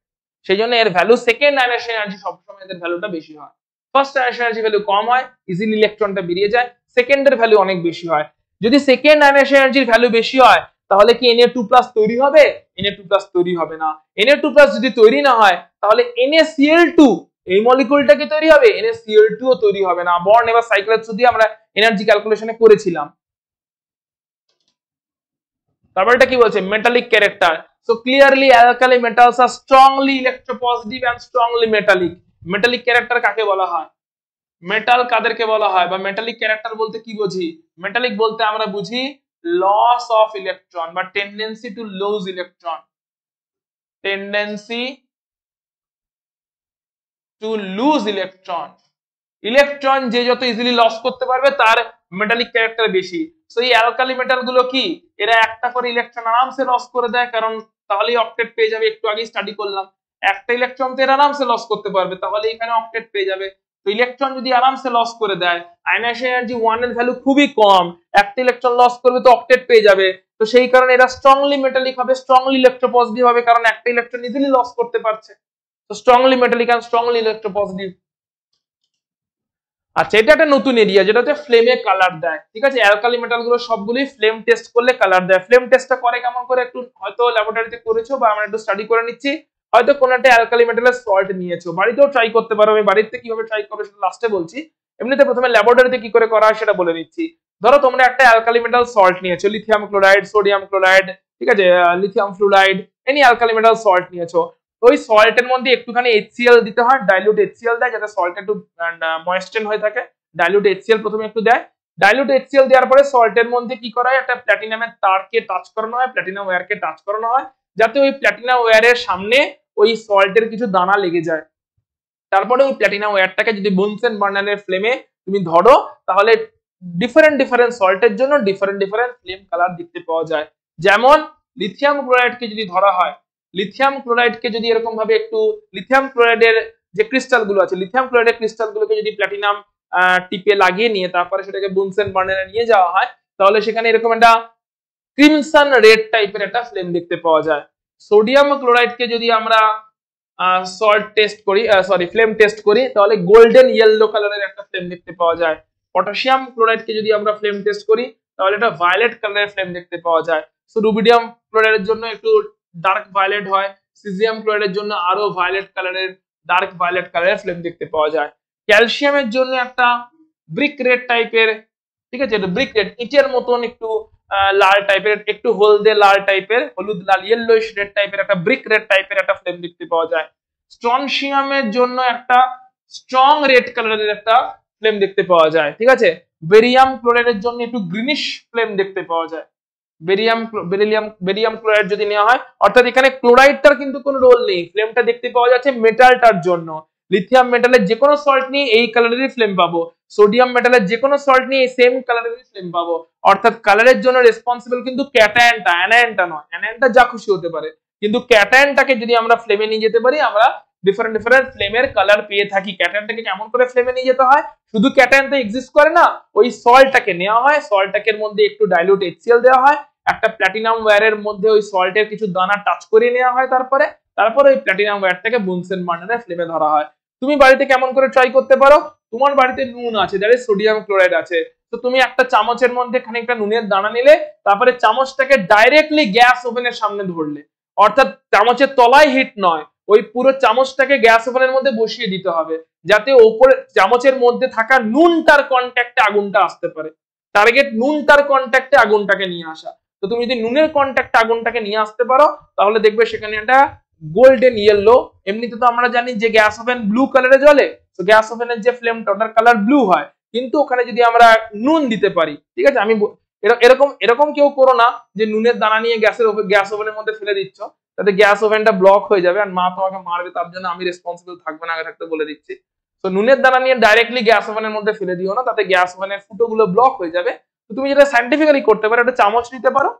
[SPEAKER 1] সেই জন্য এর ভ্যালু সেকেন্ড আয়নাইজেশন এনার্জি সবসময় এদের ভ্যালুটা বেশি হয়। ফার্স্ট আয়নাইজেশন এনার্জি ভ্যালু কম হয়, ইজিলি ইলেকট্রনটা বেরিয়ে যায়, সেকেন্ডের ভ্যালু অনেক বেশি হয়। যদি সেকেন্ড আয়নাইজেশন এনার্জির ভ্যালু বেশি হয়, তাহলে কি Na2+ তৈরি হবে? Na2+ তৈরি হবে না। Na2+ যদি তৈরি না হয়, তাহলে NaCl2 এই মলিকিউলটা কি তৈরি হবে? NaCl2 ও তৈরি হবে না। বর্ন এবার সাইকেলের থ্রু দিয়ে আমরা এনার্জি ক্যালকুলেশনে করেছিলাম। তারপরটা কি বলছে? Metallic character. So clearly alkali metals are strongly electropositive and strongly metallic. Metallic character কাকে বলা হয়? মেটাল কাদেরকে বলা হয়, বা মেটালিক ক্যারেক্টার বলতে কি বুঝি? মেটালিক বলতে আমরা বুঝি লস অফ ইলেকট্রন বা tendency to lose electron, tendency to lose electron. Electron যে যত ইজিলি লস করতে পারবে তার মেটালিক ক্যারেক্টার বেশি। সো এই অ্যালকালি মেটাল গুলো কি, এরা একটা করে ইলেকট্রন আরামসে লস করে দেয়, কারণ তাহলেই অক্টেট পেয়ে যাবে। একটু আগে স্টাডি করলাম, একটা ইলেকট্রন তো এরা আরামসে লস করতে পারবে, তাহলে এখানে অক্টেট পেয়ে যাবে। তো ইলেকট্রন যদি আরামসে লস করে দেয়, আয়নাইজেশন এনার্জি 1 এর ভ্যালু খুবই কম, একটা ইলেকট্রন লস করবে তো অক্টেট পেয়ে যাবে, তো সেই কারণে এরা স্ট্রংলি মেটালিক হবে, স্ট্রংলি ইলেকট্রোপজিটিভ হবে, কারণ একটা ইলেকট্রন ইজিলি লস করতে পারছে। তো strongly metallic and strongly electropositive. আচ্ছা, এটা একটা নতুন এরিয়া যেটা হচ্ছে ফ্লেমে কালার দেয়। ঠিক আছে, অ্যালকালি মেটাল গুলো সবগুলি ফ্লেম টেস্ট করলে কালার দেয়। ফ্লেম টেস্টটা করে কেমন করে, একটু হয়তো ল্যাবরেটরিতে করেছো বা আমরা একটু স্টাডি করে নিচ্ছি, হয়তো কোন একটা অ্যালকালি মেটালের সল্ট নিয়েছো, বাড়িতেও ট্রাই করতে পারো। আমি বাড়িতে কিভাবে ট্রাই করবে সেটা লাস্টে বলছি, এমনিতে প্রথমে ল্যাবরেটরিতে কি করে করা হয় সেটা বলে দিচ্ছি। ধরো তোমরা একটা অ্যালকালি মেটাল সল্ট নিয়েছো, লিথিয়াম ক্লোরাইড, সোডিয়াম ক্লোরাইড, ঠিক আছে, lithium fluoride, any alkali metal salt নিয়েছো। ওই সল্টের মধ্যে একটুখানি HCl দিতে হয়, ডাইলিউট HCl দেয় যাতে সল্ট একটু ময়েস্টেন হয়ে থাকে। ডাইলিউট HCl প্রথমে একটু দেয়, ডাইলিউট HCl দেওয়ার পরে সল্টের মধ্যে কি করা হয়, একটা প্ল্যাটিনামের তারকে টাচ করানো হয়, প্ল্যাটিনাম ওয়্যারকে টাচ করানো হয়, যাতে ওই প্ল্যাটিনাম ওয়্যারের সামনে ওই সল্টের কিছু দানা লেগে যায়। তারপরে ওই প্ল্যাটিনাম ওয়্যারটাকে যদি বুনসেন বার্নারের ফ্লেমে তুমি ধরো, তাহলে ডিফারেন্ট ডিফারেন্ট সল্টের জন্য ডিফারেন্ট ডিফারেন্ট ফ্লেম কালার দেখতে পাওয়া যায়। যেমন লিথিয়াম ক্লোরাইডকে যদি ধরা হয়, লিথিয়াম ক্লোরাইডকে যদি এরকম ভাবে একটু, লিথিয়াম ক্লোরাইডের যে ক্রিস্টাল গুলো আছে, লিথিয়াম ক্লোরাইডের ক্রিস্টাল গুলোকে যদি প্ল্যাটিনাম টিপে লাগিয়ে নিয়ে তারপরে সেটাকে বুনসেন বার্নারে নিয়ে যাওয়া হয়, তাহলে সেখানে এরকম একটা ক্রিমসন রেড টাইপের একটা ফ্লেম দেখতে পাওয়া যায়। সোডিয়াম ক্লোরাইডকে যদি আমরা সল্ট টেস্ট করি, সরি ফ্লেম টেস্ট করি, তাহলে গোল্ডেন ইয়েলো কালারের একটা ফ্লেম দেখতে পাওয়া যায়। পটাশিয়াম ক্লোরাইডকে যদি আমরা ফ্লেম টেস্ট করি, তাহলে এটা ভায়োলেট কালারের ফ্লেম দেখতে পাওয়া যায়। সো রুবিডিয়াম ক্লোরাইডের জন্য একটু ডার্ক ভায়োলেট হয়, সিজিয়াম ক্লোরাইডের জন্য আরো ভায়োলেট কালারের, ডার্ক ভায়োলেট কালারের ফ্লেম দেখতে পাওয়া যায়। ক্যালসিয়ামের জন্য একটা ব্রিক রেড টাইপের, ঠিক আছে, এটা ব্রিক রেড, ইটের মতন একটু লাল টাইপের, একটু হলদে লাল টাইপের, হলুদ লাল ইয়েলোইশ রেড টাইপের একটা ব্রিক রেড টাইপের একটা ফ্লেম দেখতে পাওয়া যায়। স্ট্রনশিয়ামের জন্য একটা স্ট্রং রেড কালারের একটা ফ্লেম দেখতে পাওয়া যায়। ঠিক আছে, বেরিয়াম ক্লোরাইডের জন্য একটু গ্রিনিশ ফ্লেম দেখতে পাওয়া যায়। বেরিয়াম ক্লোরাইড যদি নেওয়া হয়, অর্থাৎ এখানে ক্লোরাইডটার কিন্তু কোনো রোল নেই, ফ্লেমটা দেখতে পাওয়া যাচ্ছে মেটালটার জন্য। লিথিয়াম মেটালের যে কোনো সল্ট নিয়ে এই কালারেরই ফ্লেম পাবো, সোডিয়াম মেটালের যে কোনো সল্ট নিয়ে সেম কালারেরই ফ্লেম পাবো। অর্থাৎ কালারের জন্য রেসপন্সিবল কিন্তু ক্যাটায়নটা, অ্যানায়নটা নয়। অ্যানায়নটা যা খুশি হতে পারে, কিন্তু ক্যাটায়নটাকে যদি আমরা ফ্লেমে নিয়ে যেতে পারি, আমরা ডিফারেন্ট ডিফারেন্ট ফ্লেমের কালার পেয়ে থাকি। ক্যাটায়নটাকে কেমন করে ফ্লেমে নিয়ে যেতে হয়, শুধু ক্যাটায়ন তো এক্সিস্ট করে না, ওই সল্টটাকে নেওয়া হয়, সল্টটাকের মধ্যে একটু ডাইলুট HCl দেওয়া হয়, একটা প্ল্যাটিনাম ওয়্যারের মধ্যে ওই সল্টের কিছু দানা টাচ করে নেওয়া হয়, তারপরে ওই প্ল্যাটিনাম ওয়্যারটাকে বুনসেন বার্নারে ফ্লেমে ধরা হয়। তুমি বাড়িতে কেমন করে ট্রাই করতে পারো, তোমার বাড়িতে নুন আছে, যাদের সোডিয়াম ক্লোরাইড আছে, তো তুমি একটা চামচের মধ্যে খানিকটা নুনের দানা নিলে, তারপরে চামচটাকে ডাইরেক্টলি গ্যাস ওভেনের সামনে ধরলে, অর্থাৎ চামচের তলায় হিট নয়, ওই পুরো চামচটাকে গ্যাস ওভেনের মধ্যে বসিয়ে দিতে হবে, যাতে ওপরে চামচের মধ্যে থাকা নুনটার কন্ট্যাক্টে আগুনটা আসতে পারে। টার্গেট নুনটার কন্ট্যাক্টে আগুনটাকে নিয়ে আসা। তো তুমি যদি নুনের কন্ট্যাক্টে আগুনটাকে নিয়ে আসতে পারো, তাহলে দেখবে সেখানে একটা গোল্ডেন ইয়েলো। এমনিতে তো আমরা জানি যে গ্যাস ওভেন ব্লু কালারে জ্বলে, তো গ্যাস ওভেনের যে ফ্লেমটা ওটার কালার ব্লু হয়, কিন্তু ওখানে যদি আমরা নুন দিতে পারি, ঠিক আছে, আমি এরকম এরকম কেউ করো না যে নুনের দানা নিয়ে গ্যাস ওভেনের মধ্যে ফেলে দিচ্ছ, তাতে গ্যাস ওভেনটা ব্লক হয়ে যাবে আর মা তোমাকে মারবে, তার জন্য আমি রেসপন্সিবল থাকবো না, আগে থাকতে বলে দিচ্ছি। তো নুনের দানা নিয়ে ডাইরেক্টলি গ্যাস ওভেনের মধ্যে ফেলে দিও না, তাতে গ্যাস ওভেনের ফুটোগুলো ব্লক হয়ে যাবে। তো তুমি যেটা সাইন্টিফিক্যালি করতে পারো, একটা চামচ নিতে পারো,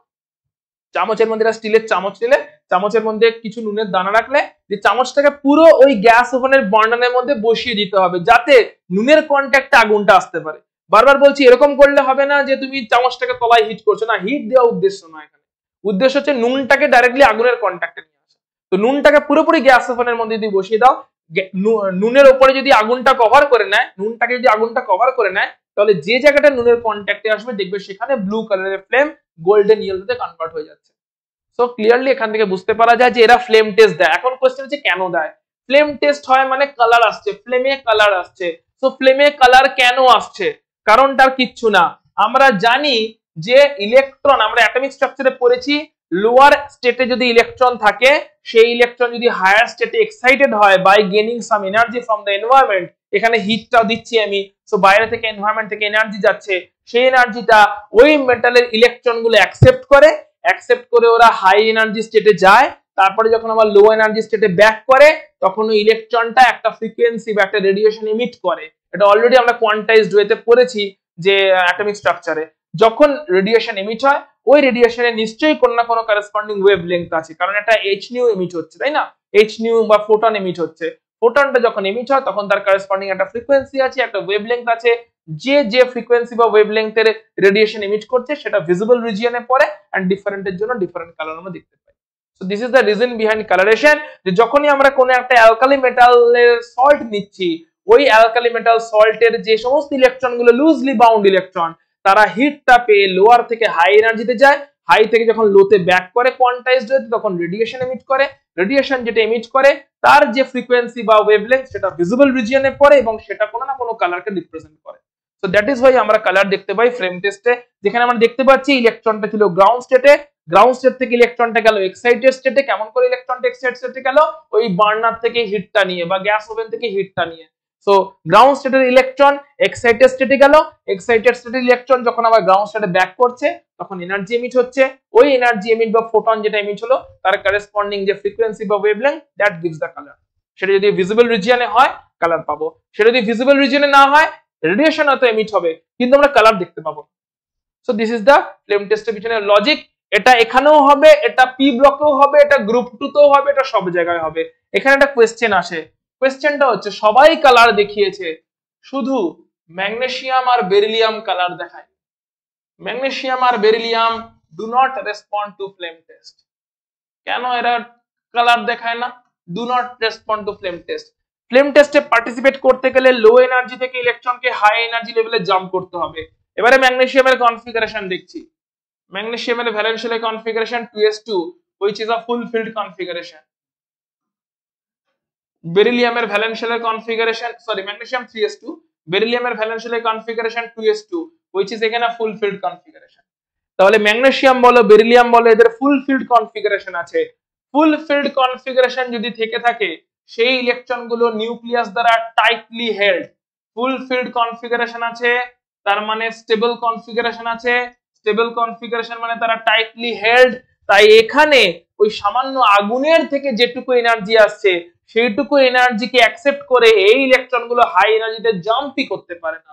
[SPEAKER 1] চামচের মধ্যে একটা স্টিলের চামচ নিলে, চামচের মধ্যে কিছু নুনের দানা রাখলে, যে চামচটাকে পুরো ওই গ্যাস ওভেনের বার্নারের মধ্যে বসিয়ে দিতে হবে, যাতে নুনের কন্ট্যাক্টে আগুনটা আসতে পারে। বারবার বলছি, এরকম করলে হবে না যে তুমি চামচটাকে তলায় হিট করছো, না, হিট দেওয়া উদ্দেশ্য নয় এখানে, উদ্দেশ্য হচ্ছে নুনটাকে ডাইরেক্টলি আগুনের কন্ট্যাক্টে নিয়ে আসা। তো নুনটাকে পুরোপুরি গ্যাস ওভেনের মধ্যে যদি বসিয়ে দাও, নুনের ওপরে যদি আগুনটা কভার করে নেয়, নুনটাকে যদি আগুনটা কভার করে নেয়, তাহলে যে জায়গাটা নুনের কন্ট্যাক্টে আসবে দেখবে সেখানে ব্লু কালারের ফ্লেম গোল্ডেন ইয়েলোতে কনভার্ট হয়ে যাচ্ছে। সো ক্লিয়ারলি এখান থেকে বুঝতে পারা যায় যে এরা ফ্লেম টেস্ট দেয়। এখন কোশ্চেন হচ্ছে কেন দেয়? ফ্লেম টেস্ট হয় মানে কালার আসছে, ফ্লেমে কালার আসছে। সো ফ্লেমে কালার কেন আসছে? কারণটার কিচ্ছু না। আমরা জানি যে ইলেকট্রন, আমরা অ্যাটমিক স্ট্রাকচারে পড়েছি, লোয়ার স্টেটে যদি ইলেকট্রন থাকে, সেই ইলেকট্রন যদি হায়ার স্টেটে এক্সাইটেড হয় by gaining some energy from the environment, এখানে হিটটা দিচ্ছি আমি, সো বাইরে থেকে এনভায়রনমেন্ট থেকে এনার্জি যাচ্ছে, সেই এনার্জিটা ওই মেটালের ইলেকট্রন গুলো অ্যাকসেপ্ট করে ওরা হাই এনার্জি স্টেটে যায়। তারপরে যখন আবার লো এনার্জি স্টেটে ব্যাক করে, তখন ওই ইলেকট্রনটা একটা ফ্রিকোয়েন্সি বা একটা রেডিয়েশন ইমিট করে। এটা অলরেডি আমরা কোয়ান্টাইজড ওয়েতে পড়েছি যে অ্যাটমিক স্ট্রাকচারে যখন রেডিয়েশন ইমিট হয়, ওই রেডিয়েশনে নিশ্চয়ই কোনো না কোনো করেসপন্ডিং ওয়েভ লেংথ আছে, কারণ এটা h nu ইমিট হচ্ছে, তাই না? h nu বা ফোটন ইমিট হচ্ছে। ফোটনটা যখন এমিট হয় তখন তার করেসপন্ডিং একটা ফ্রিকোয়েন্সি আছে, একটা ওয়েভলেংথ আছে, যে ফ্রিকোয়েন্সি বা ওয়েভলেংথের রেডিয়েশন এমিট করছে সেটা ভিজিবল রিজিয়নে পড়ে, এন্ড ডিফারেন্টের জন্য ডিফারেন্ট কালার আমরা দেখতে পাই। So this is the reason behind colouration, যে যখনই আমরা কোনো একটা অ্যালকালি মেটালের সল্ট নিচ্ছি, ওই অ্যালকালি মেটাল সল্টের যে সমস্ত ইলেকট্রনগুলো লুজলি বাউন্ড ইলেকট্রন, তারা হিটটা পেয়ে লোয়ার থেকে হাই এনার্জিতে যায়, হাই থেকে যখন লোতে ব্যাক করে কোয়ান্টাইজড হতে, তখন রেডিয়েশন এমিট করে, রেডিয়েশন যেটা এমিট করে তার যে ফ্রিকোয়েন্সি বা ওয়েভলেংথ সেটা ভিজিবল রিজিয়নে পড়ে এবং সেটা কোনো না কোনো কালারকে রিপ্রেজেন্ট করে। সো দ্যাট ইজ ওয়াই আমরা কালার দেখতে পাই ফ্রেম টেস্টে, যেখানে আমরা দেখতে পাচ্ছি ইলেকট্রনটা ছিল গ্রাউন্ড স্টেটে, গ্রাউন্ড স্টেট থেকে ইলেকট্রনটা গেল এক্সাইটেড স্টেটে। কেমন করে ইলেকট্রনটা এক্সাইটেড স্টেটে গেল? ওই বার্নার থেকে হিটটা নিয়ে বা গ্যাস ওভেন থেকে হিটটা নিয়ে। সো গ্রাউন্ড স্টেটের ইলেকট্রন এক্সাইটেড স্টেটে গেল, এক্সাইটেড স্টেটের ইলেকট্রন যখন আবার গ্রাউন্ড স্টেটে ব্যাক করছে তখন এনার্জি এমিট হচ্ছে, ওই এনার্জি এমিট বা ফোটন যেটা এমিট হলো তার করেসপন্ডিং যে ফ্রিকোয়েন্সি বা wavelength, that gives the colour. সেটা যদি ভিজিবল রিজিয়নে হয় কালার পাবো, সেটা যদি ভিজিবল রিজিয়নে না হয় রেডিয়েশন হয়তো এমিট হবে কিন্তু আমরা কালার দেখতে পাবো। So this is the flame টেস্টের পিছনে লজিক। এটা এখানেও হবে, এটা পি ব্লকেও হবে, এটা গ্রুপ 2 তেও হবে, এটা সব জায়গায় হবে। এখানে একটা কোশ্চেন আসে, কোশ্চেনটা হচ্ছে সবাই কালার দেখিয়েছে, শুধু ম্যাগনেসিয়াম আর বেরিলিয়াম কালার দেখায়। ম্যাগনেসিয়াম আর beryllium do not respond to flame test. কেন এরা কালার দেখায় না? Do not respond to flame test. Flame টেস্টে পার্টিসিপেট করতে গেলে লো এনার্জি থেকে ইলেকট্রনকে হাই এনার্জি লেভেলে জাম্প করতে হবে। এবারে ম্যাগনেসিয়ামের কনফিগারেশন দেখছি। ম্যাগনেসিয়ামের ভ্যালেন্সিয়াল configuration 2s2 which is a full filled configuration. বেরিলিয়ামের ভ্যালেন্সিয়াল কনফিগারেশন, সরি ম্যাগনেসিয়াম 3s2, বেরিলিয়ামের ভ্যালেন্সিয়াল configuration 2s2 which is again a full filled configuration. তাহলে ম্যাগনেসিয়াম বলো বেরিলিয়াম বলো এদের ফুল ফিল্ড কনফিগারেশন আছে। ফুল ফিল্ড কনফিগারেশন যদি থেকে থাকে সেই ইলেকট্রন গুলো নিউক্লিয়াস দ্বারা টাইটলি হেল্ড। ফুল ফিল্ড কনফিগারেশন আছে তার মানে স্টেবল কনফিগারেশন আছে, স্টেবল কনফিগারেশন মানে তারা টাইটলি হেল্ড। তাই এখানে ওই সামান্য আগুনের থেকে যেটুকু এনার্জি আসছে সেইটুকু এনার্জিকে অ্যাকসেপ্ট করে এই ইলেকট্রন গুলো হাই এনার্জিতে জাম্পই করতে পারে না।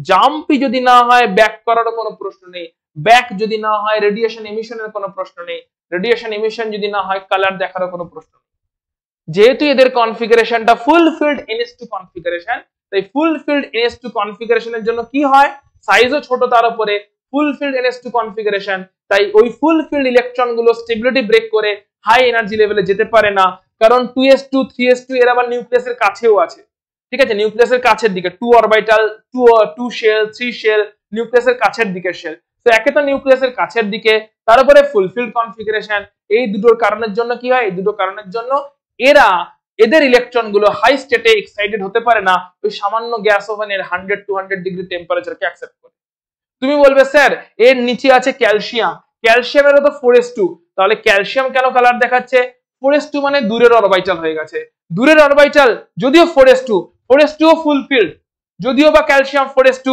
[SPEAKER 1] জাম্পই যদি না হয় ব্যাক করারও কোনো প্রশ্ন নেই, ব্যাক যদি না হয় রেডিয়েশন এমিশনের কোনো প্রশ্ন নেই, রেডিয়েশন এমিশন যদি না হয় কালার দেখারও কোনো প্রশ্ন নেই। যেহেতু এদের কনফিগারেশনটা ফুল ফিল্ড NS2 কনফিগারেশন, তাই ফুল ফিল্ড NS2 কনফিগারেশনের জন্য কি হয়, সাইজও ছোট, তার উপরে ফুল ফিল্ড NS2 কনফিগারেশন, তাই ওই ফুল ফিল্ড ইলেকট্রন গুলো স্টেবিলিটি ব্রেক করে হাই এনার্জি লেভেলে যেতে পারে না, কারণ 2s2 3s2 এর আবার নিউক্লিয়াসের কাছেও আছে। ঠিক আছে, নিউক্লিয়াসের কাছের দিকে 2 অরবিটাল 2 শেল 3 শেল নিউক্লিয়াসের কাছের দিকে শেল। তো একে তো নিউক্লিয়াসের কাছের দিকে, তার উপরে ফুলফিল্ড কনফিগারেশন। এই দুটোর কারণের জন্য কি হয়, এই দুটো কারণের জন্য এদের ইলেকট্রন গুলো হাই স্টেটে এক্সাইটেড হতে পারে না ওই সামান্য গ্যাস ওভেনের 100-200 ডিগ্রি টেম্পারেচারকে অ্যাকসেপ্ট করে। তুমি বলবে স্যার এর নিচে আছে ক্যালসিয়াম, ক্যালসিয়ামেরও তো 4s2, তাহলে ক্যালসিয়াম কেন কালার দেখাচ্ছে? 4s2 মানে দূরের অরবিটাল হয়ে গেছে, দূরের অরবিটাল যদিও 4s2 ও ফুলফিল্ড, যদিও বা ক্যালসিয়াম 4s2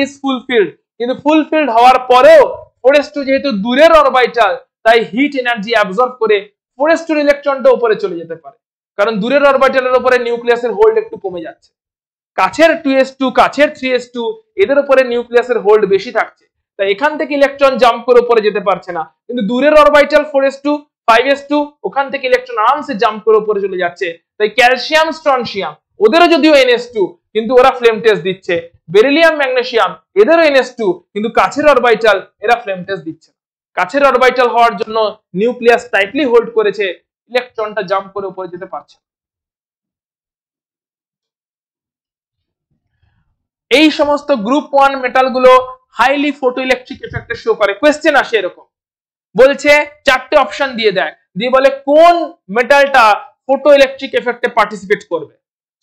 [SPEAKER 1] ইজ ফুলফিল্ড, কিন্তু ফুলফিল্ড হওয়ার পরেও 4s2 যেহেতু দূরের অরবিটাল তাই হিট এনার্জি অ্যাবজর্ব করে 4s2 এর ইলেকট্রনটা উপরে চলে যেতে পারে, কারণ দূরের অরবিটালের উপরে নিউক্লিয়াসের হোল্ড একটু কমে যাচ্ছে। কাছের 2s2 কাছের 3s2 এদের উপরে নিউক্লিয়াসের হোল্ড বেশি থাকছে, তাই এখান থেকে ইলেকট্রন জাম্প করে উপরে যেতে পারছে না, কিন্তু দূরের অরবিটাল 4s2 5s2 ওখান থেকে ইলেকট্রন আরামসে জাম্প করে উপরে চলে যাচ্ছে। তাই ক্যালসিয়াম স্ট্রনসিয়াম ওদেরও যদিও NS2 কিন্তু ওরা ফ্লেম টেস্ট দিচ্ছে, বেরিলিয়াম ম্যাগনেসিয়াম এদেরও NS2 কিন্তু কাছের অরবিটাল এরা ফ্লেম টেস্ট দিচ্ছে। কাছের অরবিটাল হওয়ার জন্য নিউক্লিয়াস টাইটলি হোল্ড করেছে, ইলেকট্রনটা জাম্প করে উপরে যেতে পারছে। এই সমস্ত গ্রুপ 1 মেটাল গুলো হাইলি ফটোইলেকট্রিক এফেক্টে শো করে। কোশ্চেন আসে এরকম, বলছে চারটে অপশন দিয়ে দেয়, দিয়ে বলে কোন মেটালটা ফটোইলেকট্রিক এফেক্টে পার্টিসিপেট করবে,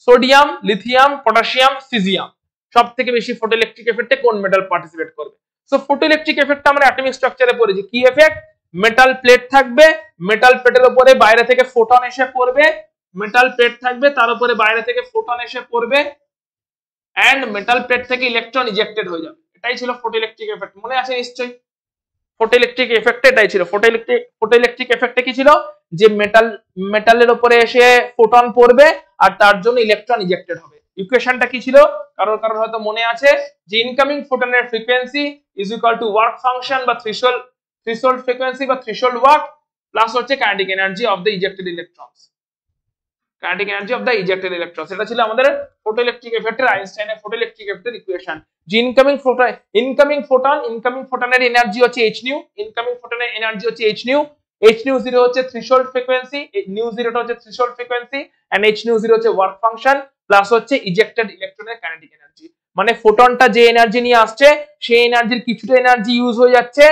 [SPEAKER 1] সোডিয়াম, লিথিয়াম, পটাশিয়াম, সিজিয়াম। সবথেকে বেশি ফটোইলেকট্রিক এফেক্টে কোন মেটাল পার্টিসিপেট করবে? সো ফটোইলেকট্রিক এফেক্টটা আমরা অ্যাটমিক স্ট্রাকচারে পড়েছি। কি এফেক্ট? মেটাল প্লেট থাকবে, মেটাল প্লেটের উপরে বাইরে থেকে ফোটন এসে পড়বে, মেটাল প্লেট থাকবে তার উপরে বাইরে থেকে ফোটন এসে পড়বে এন্ড মেটাল প্লেট থেকে ইলেকট্রন ইজেক্টেড হয়ে যাবে। এটাই ছিল ফটোইলেকট্রিক এফেক্ট, মনে আছে নিশ্চয়ই? ফটোইলেকট্রিক এফেক্ট এটাই ছিল। ফটোইলেকট্রিক এফেক্টে কি ছিল, যে মেটালের উপরে এসে ফোটন পড়বে আর তার জন্য ইলেকট্রন ইজেক্টেড হবে। ইকুয়েশনটা কি ছিল কারোর হয়তো মনে আছে, যে ইনকামিং ফোটনের frequency is equal to work function বা থ্রেশহোল্ড ফ্রিকোয়েন্সি বা থ্রেশহোল্ড ওয়ার্ক প্লাস হচ্ছে kinetic energy of the ejected electrons. Kinetic energy of the ejected electron. সেটা ছিল আমাদের ফটোইলেকট্রিক এফেক্টের আইনস্টাইনের ফটোইলেকট্রিক এফেক্টের ইকুয়েশন। যে ইনকামিং ফোটনের এনার্জি হচ্ছে h নিউ, ইনকামিং ফোটনের এনার্জি হচ্ছে h নিউ, h নিউ 0 হচ্ছে থ্রেশহোল্ড ফ্রিকোয়েন্সি, নিউ 0টা হচ্ছে threshold frequency and h nu 0 হচ্ছে ওয়ার্ক ফাংশন প্লাস হচ্ছে ইজেক্টেড ইলেকট্রনের কাইনেটিক এনার্জি। মানে ফোটনটা যে এনার্জি নিয়ে আসছে সেই এনার্জির কিছুটা এনার্জি ইউজ হয়ে যাচ্ছে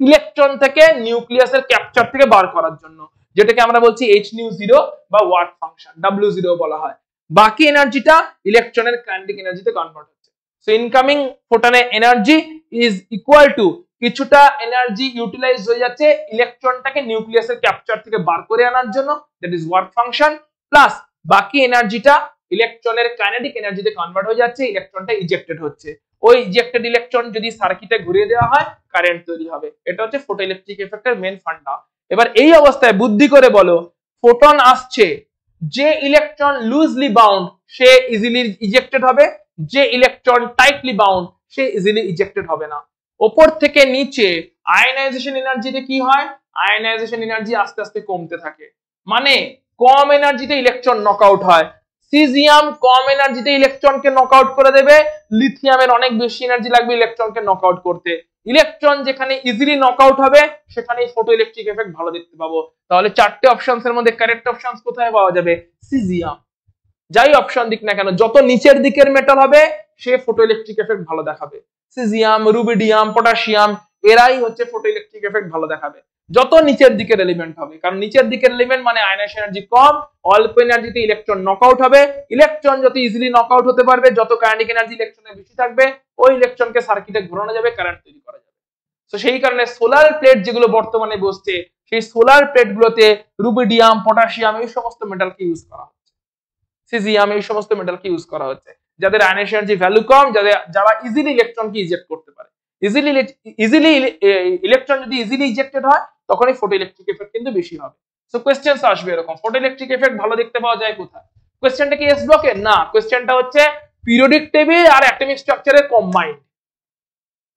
[SPEAKER 1] ইলেকট্রন থেকে নিউক্লিয়াসের ক্যাপচার থেকে বার করার জন্য, যেটাকে আমরা বলছি h নিউ 0 বা ওয়ার্ক ফাংশন w0 বলা হয়। বাকি এনার্জিটা ইলেকট্রনের কাইনেটিক এনার্জিতে কনভার্ট হচ্ছে। সো ইনকামিং ফোটনের এনার্জি ইজ ইকুয়াল টু কিছুটা এনার্জি ইউটিলাইজ হয়ে যাচ্ছে ইলেকট্রনটাকে নিউক্লিয়াসের ক্যাপচার থেকে বার করে আনার জন্য, that is work function, plus বাকি এনার্জিটা ইলেকট্রনের কাইনেটিক এনার্জিতে কনভার্ট হয়ে যাচ্ছে, ইলেকট্রনটা ইজেক্টেড হচ্ছে। ওই ইজেক্টেড ইলেকট্রন যদি সার্কিটে ঘুরিয়ে দেওয়া হয় কারেন্ট তৈরি হবে। এটা হচ্ছে ফটোইলেকট্রিক এফেক্টের মেন ফান্ডা। এবার এই অবস্থায় বুদ্ধি করে বলো, ফোটন আসছে, যে ইলেকট্রন লুজলি বাউন্ড সে ইজিলি ইজেক্টেড হবে, যে ইলেকট্রন টাইটলি বাউন্ড সে ইজিলি ইজেক্টেড হবে না। উপর থেকে নিচে আয়নাইজেশন এনার্জিতে কি হয়, আয়নাইজেশন এনার্জি আস্তে আস্তে কমতে থাকে, মানে কম এনার্জিতে ইলেকট্রন নকআউট হয়। সিজিয়াম কম এনার্জিতে ইলেকট্রনকে নকআউট করে দেবে, লিথিয়ামের অনেক বেশি এনার্জি লাগবে ইলেকট্রনকে নকআউট করতে। ইলেকট্রন যেখানে ইজিলি নকআউট হবে সেখানেই ফটোইলেকট্রিক এফেক্ট ভালো দেখতে পাবো। তাহলে চারটে অপশনস এর মধ্যে কারেক্ট অপশনস কোথায় পাওয়া যাবে, সিজিয়াম। যাই অপশন দিক না কেন, যত নিচের দিকের মেটাল হবে সে ফটোইলেকট্রিক এফেক্ট ভালো দেখাবে। সিজিয়াম, রুবিডিয়াম, পটাশিয়াম এরাই হচ্ছে ফটোইলেকট্রিক এফেক্ট ভালো দেখাবে যত নিচের দিকের এলিমেন্ট হবে, কারণ নিচের দিকের এলিমেন্ট মানে আয়নাইজেশন এনার্জি কম, অল্প এনার্জিতে ইলেকট্রন নকআউট হবে। ইলেকট্রন যত ইজিলি নকআউট হতে পারবে, যত কাইনেটিক এনার্জি ইলেকট্রনের বেশি থাকবে, ওই ইলেকট্রনকে সার্কিটে ঘোরানো যাবে, কারেন্ট তৈরি করা যাবে। তো সেই কারণে সোলার প্লেট যেগুলো বর্তমানে বসছে সেই সোলার প্লেট গুলোতে রুবিডিয়াম, পটাশিয়াম এই সমস্ত মেটালকে ইউজ করা হচ্ছে, সিজিয়াম এই সমস্ত মেটালকে ইউজ করা হচ্ছে, যাদের আয়নাইজেশন এনার্জি ভ্যালু কম, যারা ইজিলি ইলেকট্রনকে ইজেক্ট করতে পারে। ইজিলি ইলেকট্রন যদি ইজিলি ইজেক্টেড হয় তখনই ফটোইলেকট্রিক এফেক্ট কিন্তু বেশি হবে। সো কোশ্চেনস আসবে এরকম, ফটোইলেকট্রিক এফেক্ট ভালো দেখতে পাওয়া যায় কোথায়? কোশ্চেনটা কি এস ব্লকে? না, কোশ্চেনটা হচ্ছে পিরিয়ডিক টেবিল আর অ্যাটমিক স্ট্রাকচারের কম্বাইন্ড।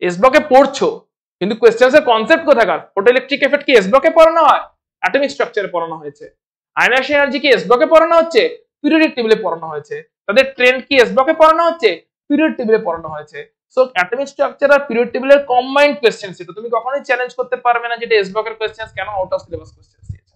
[SPEAKER 1] এস ব্লকে পড়ছো কিন্তু কোশ্চেনসের কনসেপ্ট কোথাকার? ফটোইলেকট্রিক এফেক্ট কি এস ব্লকে পড়ানো হয়? অ্যাটমিক স্ট্রাকচারে পড়ানো হয়েছে। আয়নাইজেশন এনার্জি কি এস ব্লকে পড়ানো হচ্ছে? পিরিয়ডিক টেবিলে পড়ানো হয়েছে। তাদের ট্রেন্ড কি এস ব্লকে পড়ানো হচ্ছে? পিরিয়ড টেবিলে পড়ানো হয়েছে। সো অ্যাটমিক স্ট্রাকচার আর পিরিয়ড টেবিলের কম্বাইন্ড কোশ্চেন, সেটা তুমি কখনোই চ্যালেঞ্জ করতে পারবে না যেটা এস ব্লকের কোশ্চেন কেন আউট অফ সিলেবাস কোশ্চেন দিয়েছে।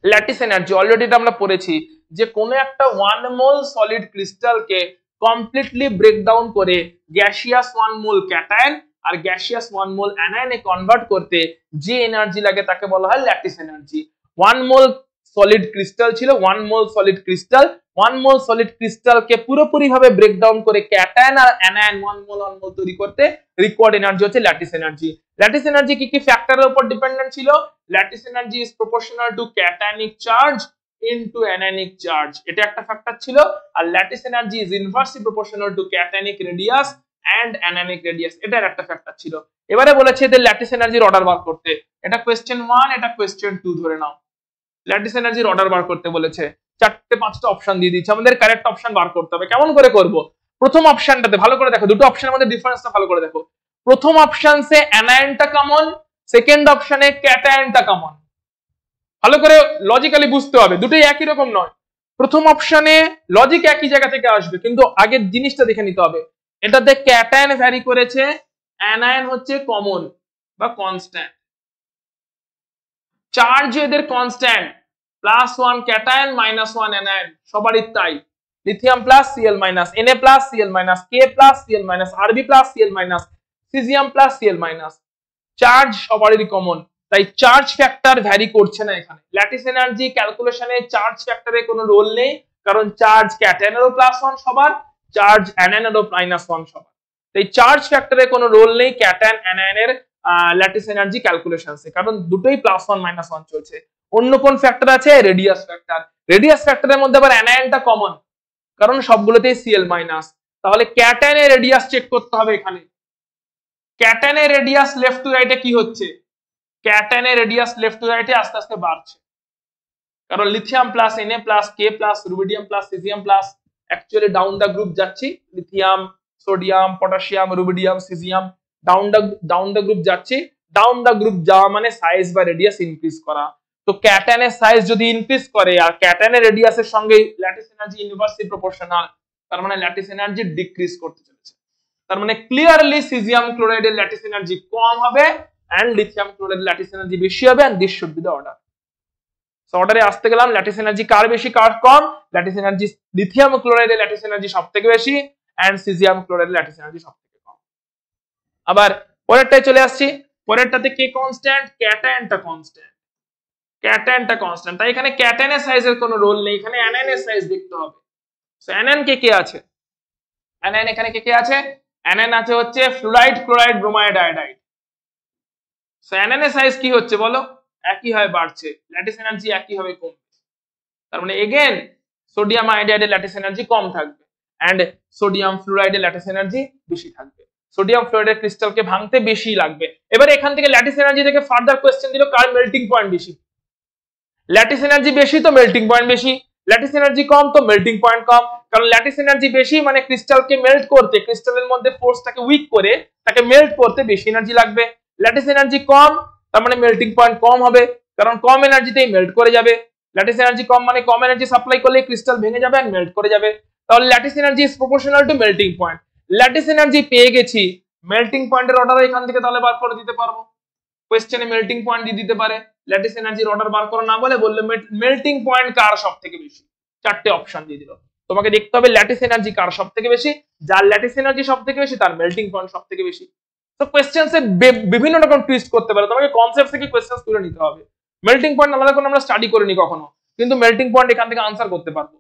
[SPEAKER 1] ল্যাটিস এনার্জি অলরেডি এটা আমরা পড়েছি যে কোন একটা 1 মোল সলিড ক্রিস্টালকে কমপ্লিটলি ব্রেকডাউন করে গ্যাসিয়াস 1 মোল ক্যাটায়ন আর গ্যাসিয়াস 1 মোল অ্যানায়নে কনভার্ট করতে যে এনার্জি লাগে তাকে বলা হয় ল্যাটিস এনার্জি। 1 মোল সলিড ক্রিস্টাল ছিল, 1 মোল সলিড ক্রিস্টাল, 1 মোল সলিড ক্রিস্টালকে পুরোপুরি ভাবে ব্রেকডাউন করে ক্যাটায়ন আর অ্যানায়ন 1 মোল তৈরি করতে রিকোয়ার্ড এনার্জি হচ্ছে ল্যাটিস এনার্জি। ল্যাটিস এনার্জি কি কি ফ্যাক্টরের উপর ডিপেন্ডেন্ট ছিল? Lattice energy is proportional to cationic charge into anionic charge, এটা একটা ফ্যাক্টর ছিল। আর lattice energy is inversely proportional to cationic radius and anionic radius, এটা একটা ফ্যাক্টর ছিল। এবারে বলেছে এদের ল্যাটিস এনার্জির অর্ডার বার করতে, এটা কোশ্চেন 1, এটা কোশ্চেন 2 ধরে নাও। ল্যাটিস এনার্জির অর্ডার বার করতে বলেছে, 4-5টা অপশন দিয়ে দিচ্ছে, আমাদের কারেক্ট অপশন বার করতে হবে। কেমন করে করব? প্রথম অপশনটাতে ভালো করে দেখো, দুটো অপশনের মধ্যে ডিফারেন্সটা ভালো করে দেখো। প্রথম অপশনসে অ্যানায়নটা কমন, সেকেন্ড অপশনে ক্যাটায়নটা কমন। ভালো করে লজিক্যালি বুঝতে হবে, দুটোই একই রকম নয়। প্রথম অপশনে লজিক একই জায়গা থেকে আসবে, কিন্তু আগের জিনিসটা দেখে নিতে হবে। এটাতে ক্যাটায়ন ভ্যারি করেছে, অ্যানায়ন হচ্ছে কমন বা কনস্ট্যান্ট, চার্জ এদের কনস্ট্যান্ট, +1 ক্যাটায়ন -1 অ্যানায়ন, সবারই তাই। Lithium plus Cl minus, Na plus Cl minus, K plus Cl minus, Rb plus Cl minus, caesium plus Cl minus, charge সবারই কমন, তাই চার্জ ফ্যাক্টর ভ্যারি করছে না এখানে। ল্যাটিস এনার্জি ক্যালকুলেশনে চার্জ ফ্যাক্টরে কোনো রোল নেই, কারণ চার্জ ক্যাটায়নেরও +1 সবার, চার্জ অ্যানায়নেরও -1 সবার, তাই চার্জ ফ্যাক্টরে কোনো রোল নেই ক্যাটায়ন অ্যানায়নের ল্যাটিস এনার্জি ক্যালকুলেশনসে, কারণ দুটোই +1 -1 চলছে। অন্য কোন ফ্যাক্টর আছে? Radius factor. রেডিয়াস ফ্যাক্টরের মধ্যে আবার অ্যানায়নটা কমন, কারণ সবগুলোতেই Cl মাইনাস। তাহলে ক্যাটায়নের রেডিয়াস চেক করতে হবে এখানে। ক্যাটায়নের রেডিয়াস লেফট টু রাইটে কি হচ্ছে? ক্যাটায়নের রেডিয়াস লেফট টু রাইটে আস্তে আস্তে বাড়ছে, কারণ lithium plus Na plus K plus rubidium plus caesium plus actually down the group যাচ্ছি, lithium, sodium, potassium, rubidium, caesium down the group যাচ্ছি। ডাউন দা গ্রুপ যাওয়া মানে সাইজ বা রেডিয়াস ইনক্রিজ করা। তো ক্যাটায়নের সাইজ যদি ইনক্রিজ করে আর ক্যাটায়নের রেডিয়াসের সঙ্গে ল্যাটিস এনার্জি ইনভার্সলি প্রপোর্শনাল, তার মানে ল্যাটিস এনার্জি ডিক্রিজ করতে চলেছে। তার মানে ক্লিয়ারলি সিজিয়াম ক্লোরাইডের ল্যাটিস এনার্জি কম হবে এন্ড লিথিয়াম ক্লোরাইডের ল্যাটিস এনার্জি বেশি হবে, and this should be the order. So অর্ডারে আসতে গেলাম, ল্যাটিস এনার্জি কার বেশি কার কম? ল্যাটিস এনার্জি লিথিয়াম ক্লোরাইডের ল্যাটিস এনার্জি সবথেকে বেশি এন্ড সিজিয়াম ক্লোরাইডের ল্যাটিস এনার্জি সবথেকে কম। আবার পরেরটায় চলে আসছি, পরেরটাতে কে কনস্ট্যান্ট? ক্যাটায়নটা কনস্ট্যান্ট, ক্যাটায়নটা কনস্ট্যান্ট। তাই এখানে ক্যাটায়নের সাইজের কোনো রোল নেই, এখানে অ্যানায়নের সাইজ দেখতে হবে। সো অ্যানায়ন কে আছে? অ্যানায়ন এখানে কে আছে? অ্যানায়ন আছে হচ্ছে fluoride, chloride, bromide, iodide. So অ্যানায়নের সাইজ কি হচ্ছে বলো? একই হয় বাড়ছে, ল্যাটিস এনার্জি একই হবে কমবে। তার মানে এগেন সোডিয়াম আয়োডাইডের ল্যাটিস এনার্জি কম থাকবে এন্ড সোডিয়াম ফ্লুরাইডের ল্যাটিস এনার্জি বেশি থাকবে। সোডিয়াম ফ্লুরাইডের ক্রিস্টালকে ভাঙতে বেশি লাগবে। এবারে এখান থেকে ল্যাটিস এনার্জি থেকে ফার্দার কোশ্চেন দিল কার মেল্টিং পয়েন্ট বেশি। ল্যাটিস এনার্জি বেশি তো মেল্টিং পয়েন্ট বেশি, ল্যাটিস এনার্জি কম তো মেল্টিং পয়েন্ট কম। কারণ ল্যাটিস এনার্জি বেশি মানে ক্রিস্টালকে মেল্ট করতে, ক্রিস্টালের মধ্যে ফোর্সটাকে উইক করে তাকে মেল্ট করতে বেশি এনার্জি লাগবে। ল্যাটিস এনার্জি কম তার মানে মেল্টিং পয়েন্ট কম হবে, কারণ কম এনার্জিতেই মেল্ট করে যাবে। ল্যাটিস এনার্জি কম মানে কম এনার্জি সাপ্লাই করলে ক্রিস্টাল ভেঙে যাবে আর মেল্ট করে যাবে। তাহলে lattice energy is proportional two melting point. Lattice energy পেয়ে গেছি, মেল্টিং পয়েন্টের অর্ডার এখান থেকে তাহলে বার করে দিতে পারবো। কোশ্চেনে মেল্টিং পয়েন্ট দিয়ে দিতে পারে, ল্যাটিস এনার্জির অর্ডার বার করা না বলে বললে মেল্টিং পয়েন্ট কার সবথেকে বেশি, চারটে অপশন দিয়ে দিল। তোমাকে দেখতে হবে ল্যাটিস এনার্জি কার সবথেকে বেশি, যার ল্যাটিস এনার্জি সবথেকে বেশি তার মেল্টিং পয়েন্ট সবথেকে বেশি। তো কোশ্চেনসে বিভিন্ন রকম টুইস্ট করতে পারে, তোমাকে কনসেপ্ট থেকে কোশ্চেন তুলে নিতে হবে। মেল্টিং পয়েন্ট আলাদা করে আমরা স্টাডি করিনি কখনো, কিন্তু মেল্টিং পয়েন্ট এখান থেকে আনসার করতে পারবো।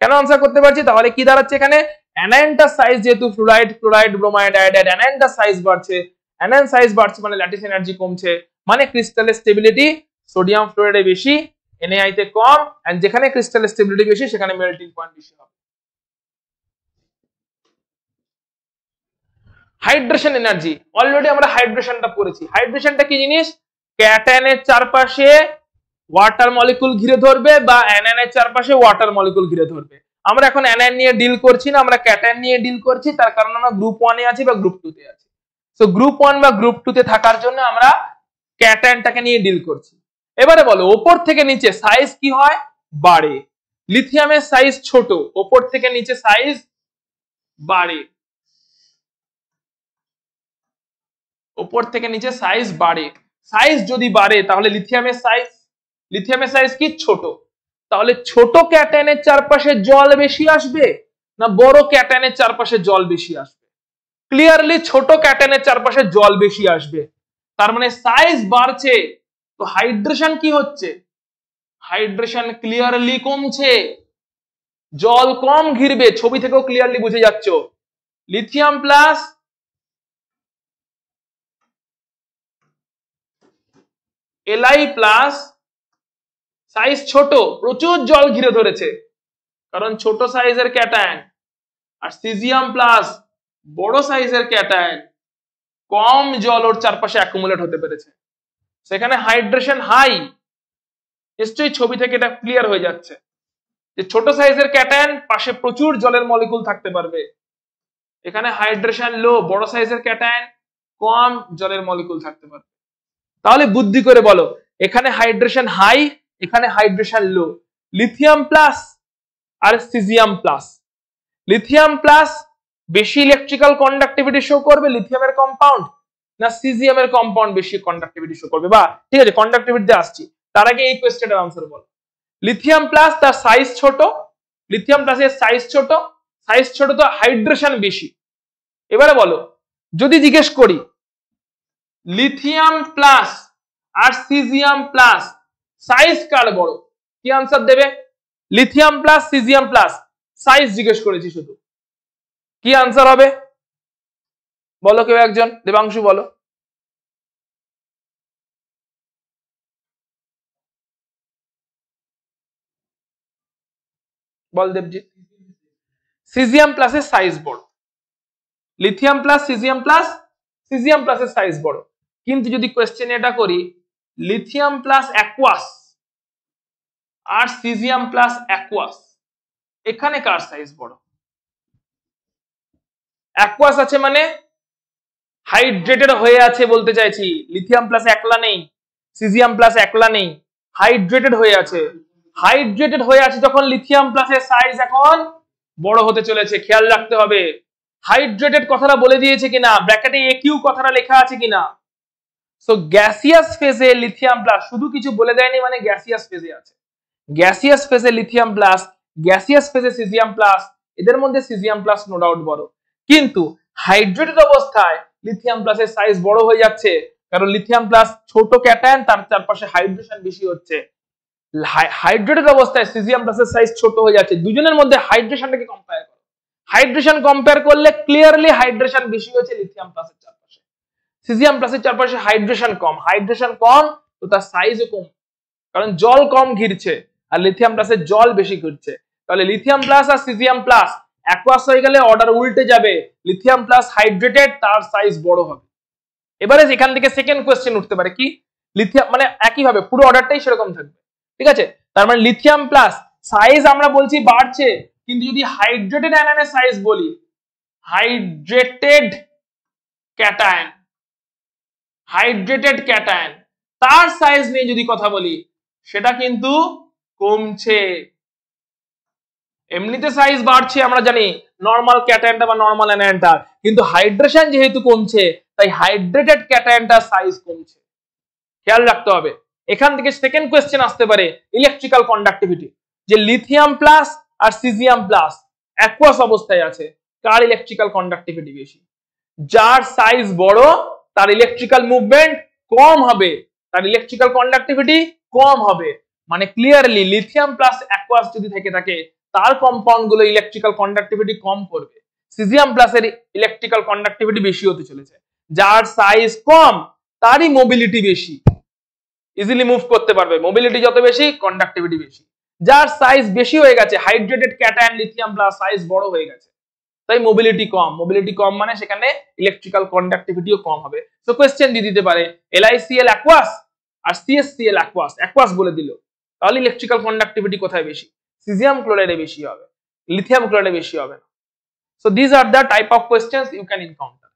[SPEAKER 1] কেন আনসার করতে পারছি? তাহলে কি দাঁড়াচ্ছে এখানে? অ্যানায়নটার সাইজ যেহেতু ফ্লুরাইড, ক্লোরাইড, ব্রোমাইড, আয়োডাইড, অ্যানায়নটার সাইজ বাড়ছে, অ্যানায়ন সাইজ বাড়ছে মানে ল্যাটিস এনার্জি কমছে, মানে ক্রিস্টালের স্টেবিলিটি সোডিয়াম ফ্লুরাইডে বেশি, এনএআই তে কম, এন্ড যেখানে ক্রিস্টালের স্টেবিলিটি বেশি সেখানে মেল্টিং পয়েন্ট বেশি হবে। হাইড্রেশন এনার্জি, অলরেডি আমরা হাইড্রেশনটা পড়েছি। হাইড্রেশনটা কি জিনিস? ক্যাটায়নের চারপাশে ওয়াটার মলিকুল ঘিরে ধরবে বা অ্যানায়নের চারপাশে ওয়াটার মলিকুল ঘিরে ধরবে। আমরা এখন অ্যানায়ন নিয়ে ডিল করছি না, আমরা ক্যাটায়ন নিয়ে ডিল করছি, তার কারণ আমরা গ্রুপ 1 এ আছি বা গ্রুপ 2 তে আছি। সো গ্রুপ 1 বা গ্রুপ 2 তে থাকার জন্য আমরা ক্যাটায়নটাকে নিয়ে ডিল করছি। এবারে বলো উপর থেকে নিচে সাইজ কি হয়? বাড়ে। লিথিয়ামের সাইজ ছোট, উপর থেকে নিচে সাইজ বাড়ে, উপর থেকে নিচে সাইজ বাড়ে। সাইজ যদি বাড়ে তাহলে লিথিয়ামের সাইজ কি? ছোট। তাহলে ছোট ক্যাটায়নের চারপাশে জল বেশি আসবে না বড় ক্যাটায়নের চারপাশে জল বেশি আসবে? ক্লিয়ারলি ছোট ক্যাটায়নের চারপাশে জল বেশি আসবে। তার মানে সাইজ বাড়ছে, তো হাইড্রেশন কি হচ্ছে? হাইড্রেশন ক্লিয়ারলি কমছে, জল কম ঘিরবে। ছবি থেকেও ক্লিয়ারলি বুঝে যাচ্ছ। Lithium plus LI plus size ছোট, প্রচুর জল ঘিরে ধরেছে কারণ ছোট সাইজের ক্যাটায়ন, আর সিজিয়াম প্লাস বড় সাইজের ক্যাটায়ন, কম জল ওর চারপাশে অ্যাকুমুলেট হতে পেরেছে, সেখানে হাইড্রেশন হাই। নিশ্চয়ই ছবি থেকে এটা ক্লিয়ার হয়ে যাচ্ছে যে ছোট সাইজের ক্যাটায়ন পাশে প্রচুর জলের মলিকুল থাকতে পারবে, এখানে হাইড্রেশন লো, বড় সাইজের ক্যাটায়ন কম জলের মলিকুল থাকতে পারবে। তাহলে বুদ্ধি করে বলো এখানে হাইড্রেশন হাই, এখানে হাইড্রেশন লো। লিথিয়াম প্লাস আর সিজিয়াম প্লাস, লিথিয়াম প্লাস বেশি ইলেকট্রিক্যাল কন্ডাক্টিভিটি শো করবে লিথিয়ামের কম্পাউন্ড, না সিজিয়ামের কম্পাউন্ড বেশি কন্ডাক্টিভিটি শো করবে? বা ঠিক আছে কন্ডাক্টিভিটিতে আসছি, তার আগে এই কোয়েশ্চেনের আনসার বলো। লিথিয়াম প্লাস তার সাইজ ছোট, লিথিয়াম প্লাসের সাইজ ছোট, সাইজ ছোট তো হাইড্রেশন বেশি। এবারে বলো যদি জিজ্ঞেস করি লিথিয়াম প্লাস আর সিজিয়াম প্লাস সাইজ কার বড়, কি আনসার দেবে? Lithium plus caesium plus size জিজ্ঞেস করেছি শুধু, কি আনসার হবে বলো কেউ একজন? দেবাংশু বলো। বল দেবজিৎ। সিজিয়াম প্লাসের সাইজ বড়, লিথিয়াম প্লাস সিজিয়াম প্লাসের সাইজ বড়। কিন্তু যদি কোয়েশ্চেন এটা করি লিথিয়াম প্লাস অ্যাকুয়াস আর সিজিয়াম প্লাস অ্যাকুয়াস, এখানে কার সাইজ বড়? অ্যাকুয়াস আছে মানে হাইড্রেটেড হয়ে আছে বলতে চাইছি, লিথিয়াম প্লাস একলা নেই, সিজিয়াম প্লাস একলা নেই, হাইড্রেটেড হয়ে আছে। হাইড্রেটেড হয়ে আছে যখন লিথিয়াম প্লাসের সাইজ এখন বড় হতে চলেছে, খেয়াল রাখতে হবে। হাইড্রেটেড কথাটা বলে দিয়েছে কিনা, ব্র্যাকেটে একিউ কথাটা লেখা আছে কিনা। সো গ্যাসিয়াস ফেজে লিথিয়াম প্লাস, শুধু কিছু বলে দেয়নি মানে গ্যাসিয়াস ফেজে আছে। গ্যাসিয়াস ফেজে লিথিয়াম প্লাস, গ্যাসিয়াস ফেজে সিজিয়াম প্লাস, এদের মধ্যে সিজিয়াম প্লাস নো ডাউট বড়। কিন্তু হাইড্রেটেড অবস্থায় লিথিয়াম প্লাসের সাইজ বড় হয়ে যাচ্ছে, কারণ লিথিয়াম প্লাস ছোট ক্যাটায়ন, তার চারপাশে হাইড্রেশন বেশি হচ্ছে। হাইড্রেটেড অবস্থায় সিজিয়াম প্লাসের সাইজ ছোট হয়ে যাচ্ছে। দুজনের মধ্যে হাইড্রেশনটাকে কম্পেয়ার করো, হাইড্রেশন কম্পেয়ার করলে ক্লিয়ারলি হাইড্রেশন বেশি হচ্ছে লিথিয়াম প্লাসের চারপাশে। সিজিয়াম প্লাসের চারপাশে হাইড্রেশন কম, হাইড্রেশন কম তো তার সাইজও কম, কারণ জল কম ঘিরছে আর লিথিয়াম প্লাসে জল বেশি ঘিরছে। তাহলে লিথিয়াম প্লাস আর সিজিয়াম প্লাস অ্যাকুয়াস হয়ে গেলে অর্ডার উল্টে যাবে, লিথিয়াম প্লাস হাইড্রেটেড, তার সাইজ বড় হবে। এবারে এখান থেকে সেকেন্ড কোশ্চেন উঠতে পারে কি, লিথিয়াম মানে একই ভাবে পুরো অর্ডারটাই সেরকম থাকবে, ঠিক আছে। তার মানে লিথিয়াম প্লাস সাইজ আমরা বলছি বাড়ছে, কিন্তু যদি হাইড্রেটেড অ্যানায়নের সাইজ বলি, হাইড্রেটেড ক্যাটায়ন, হাইড্রেটেড ক্যাটায়ন তার সাইজ নিয়ে যদি কথা বলি, সেটা কিন্তু কমছে। এমনিতে সাইজ বাড়ছে আমরা জানি নরমাল ক্যাটায়নটা বা নরমাল অ্যানায়নটা, কিন্তু হাইড্রেশন যেহেতু কমছে তাই হাইড্রেটেড ক্যাটায়নটার সাইজ কমছে, খেয়াল রাখতে হবে। এখান থেকে সেকেন্ড কোশ্চেন আসতে পারে ইলেকট্রিক্যাল কন্ডাক্টিভিটি, যে লিথিয়াম প্লাস আর সিজিয়াম প্লাস অ্যাকুয়াস অবস্থায় আছে, কার ইলেকট্রিক্যাল কন্ডাক্টিভিটি বেশি? যার সাইজ বড় তার ইলেকট্রিক্যাল মুভমেন্ট কম হবে, তার ইলেকট্রিক্যাল কন্ডাক্টিভিটি কম হবে। মানে ক্লিয়ারলি লিথিয়াম প্লাস অ্যাকুয়াস যদি থেকে থাকে তার কম্পাউন্ড গুলো ইলেকট্রিক্যাল কন্ডাক্টিভিটি কম করবে, সিজিয়াম প্লাসের ইলেকট্রিক্যাল কন্ডাক্টিভিটি বেশি হতে চলেছে। যার সাইজ কম তারই মোবিলিটি বেশি, ইজিলি মুভ করতে পারবে, মোবিলিটি যত বেশি কন্ডাক্টিভিটি বেশি। যার সাইজ বেশি হয়ে গেছে, hydrated cation lithium plus size বড় হয়ে গেছে, তাই মোবিলিটি কম, মোবিলিটি কম মানে সেখানে ইলেকট্রিক্যাল কন্ডাক্টিভিটিও কম হবে। সো কোশ্চেন দিয়ে দিতে পারে LiCl অ্যাকুয়াস আর CaCl অ্যাকুয়াস, অ্যাকুয়াস বলে দিল, তাহলে ইলেকট্রিক্যাল কন্ডাক্টিভিটি কোথায় বেশি? সিজিয়াম ক্লোরাইডে বেশি হবে, লিথিয়াম ক্লোরাইডে বেশি হবে না। So this are the type of questions you can encounter.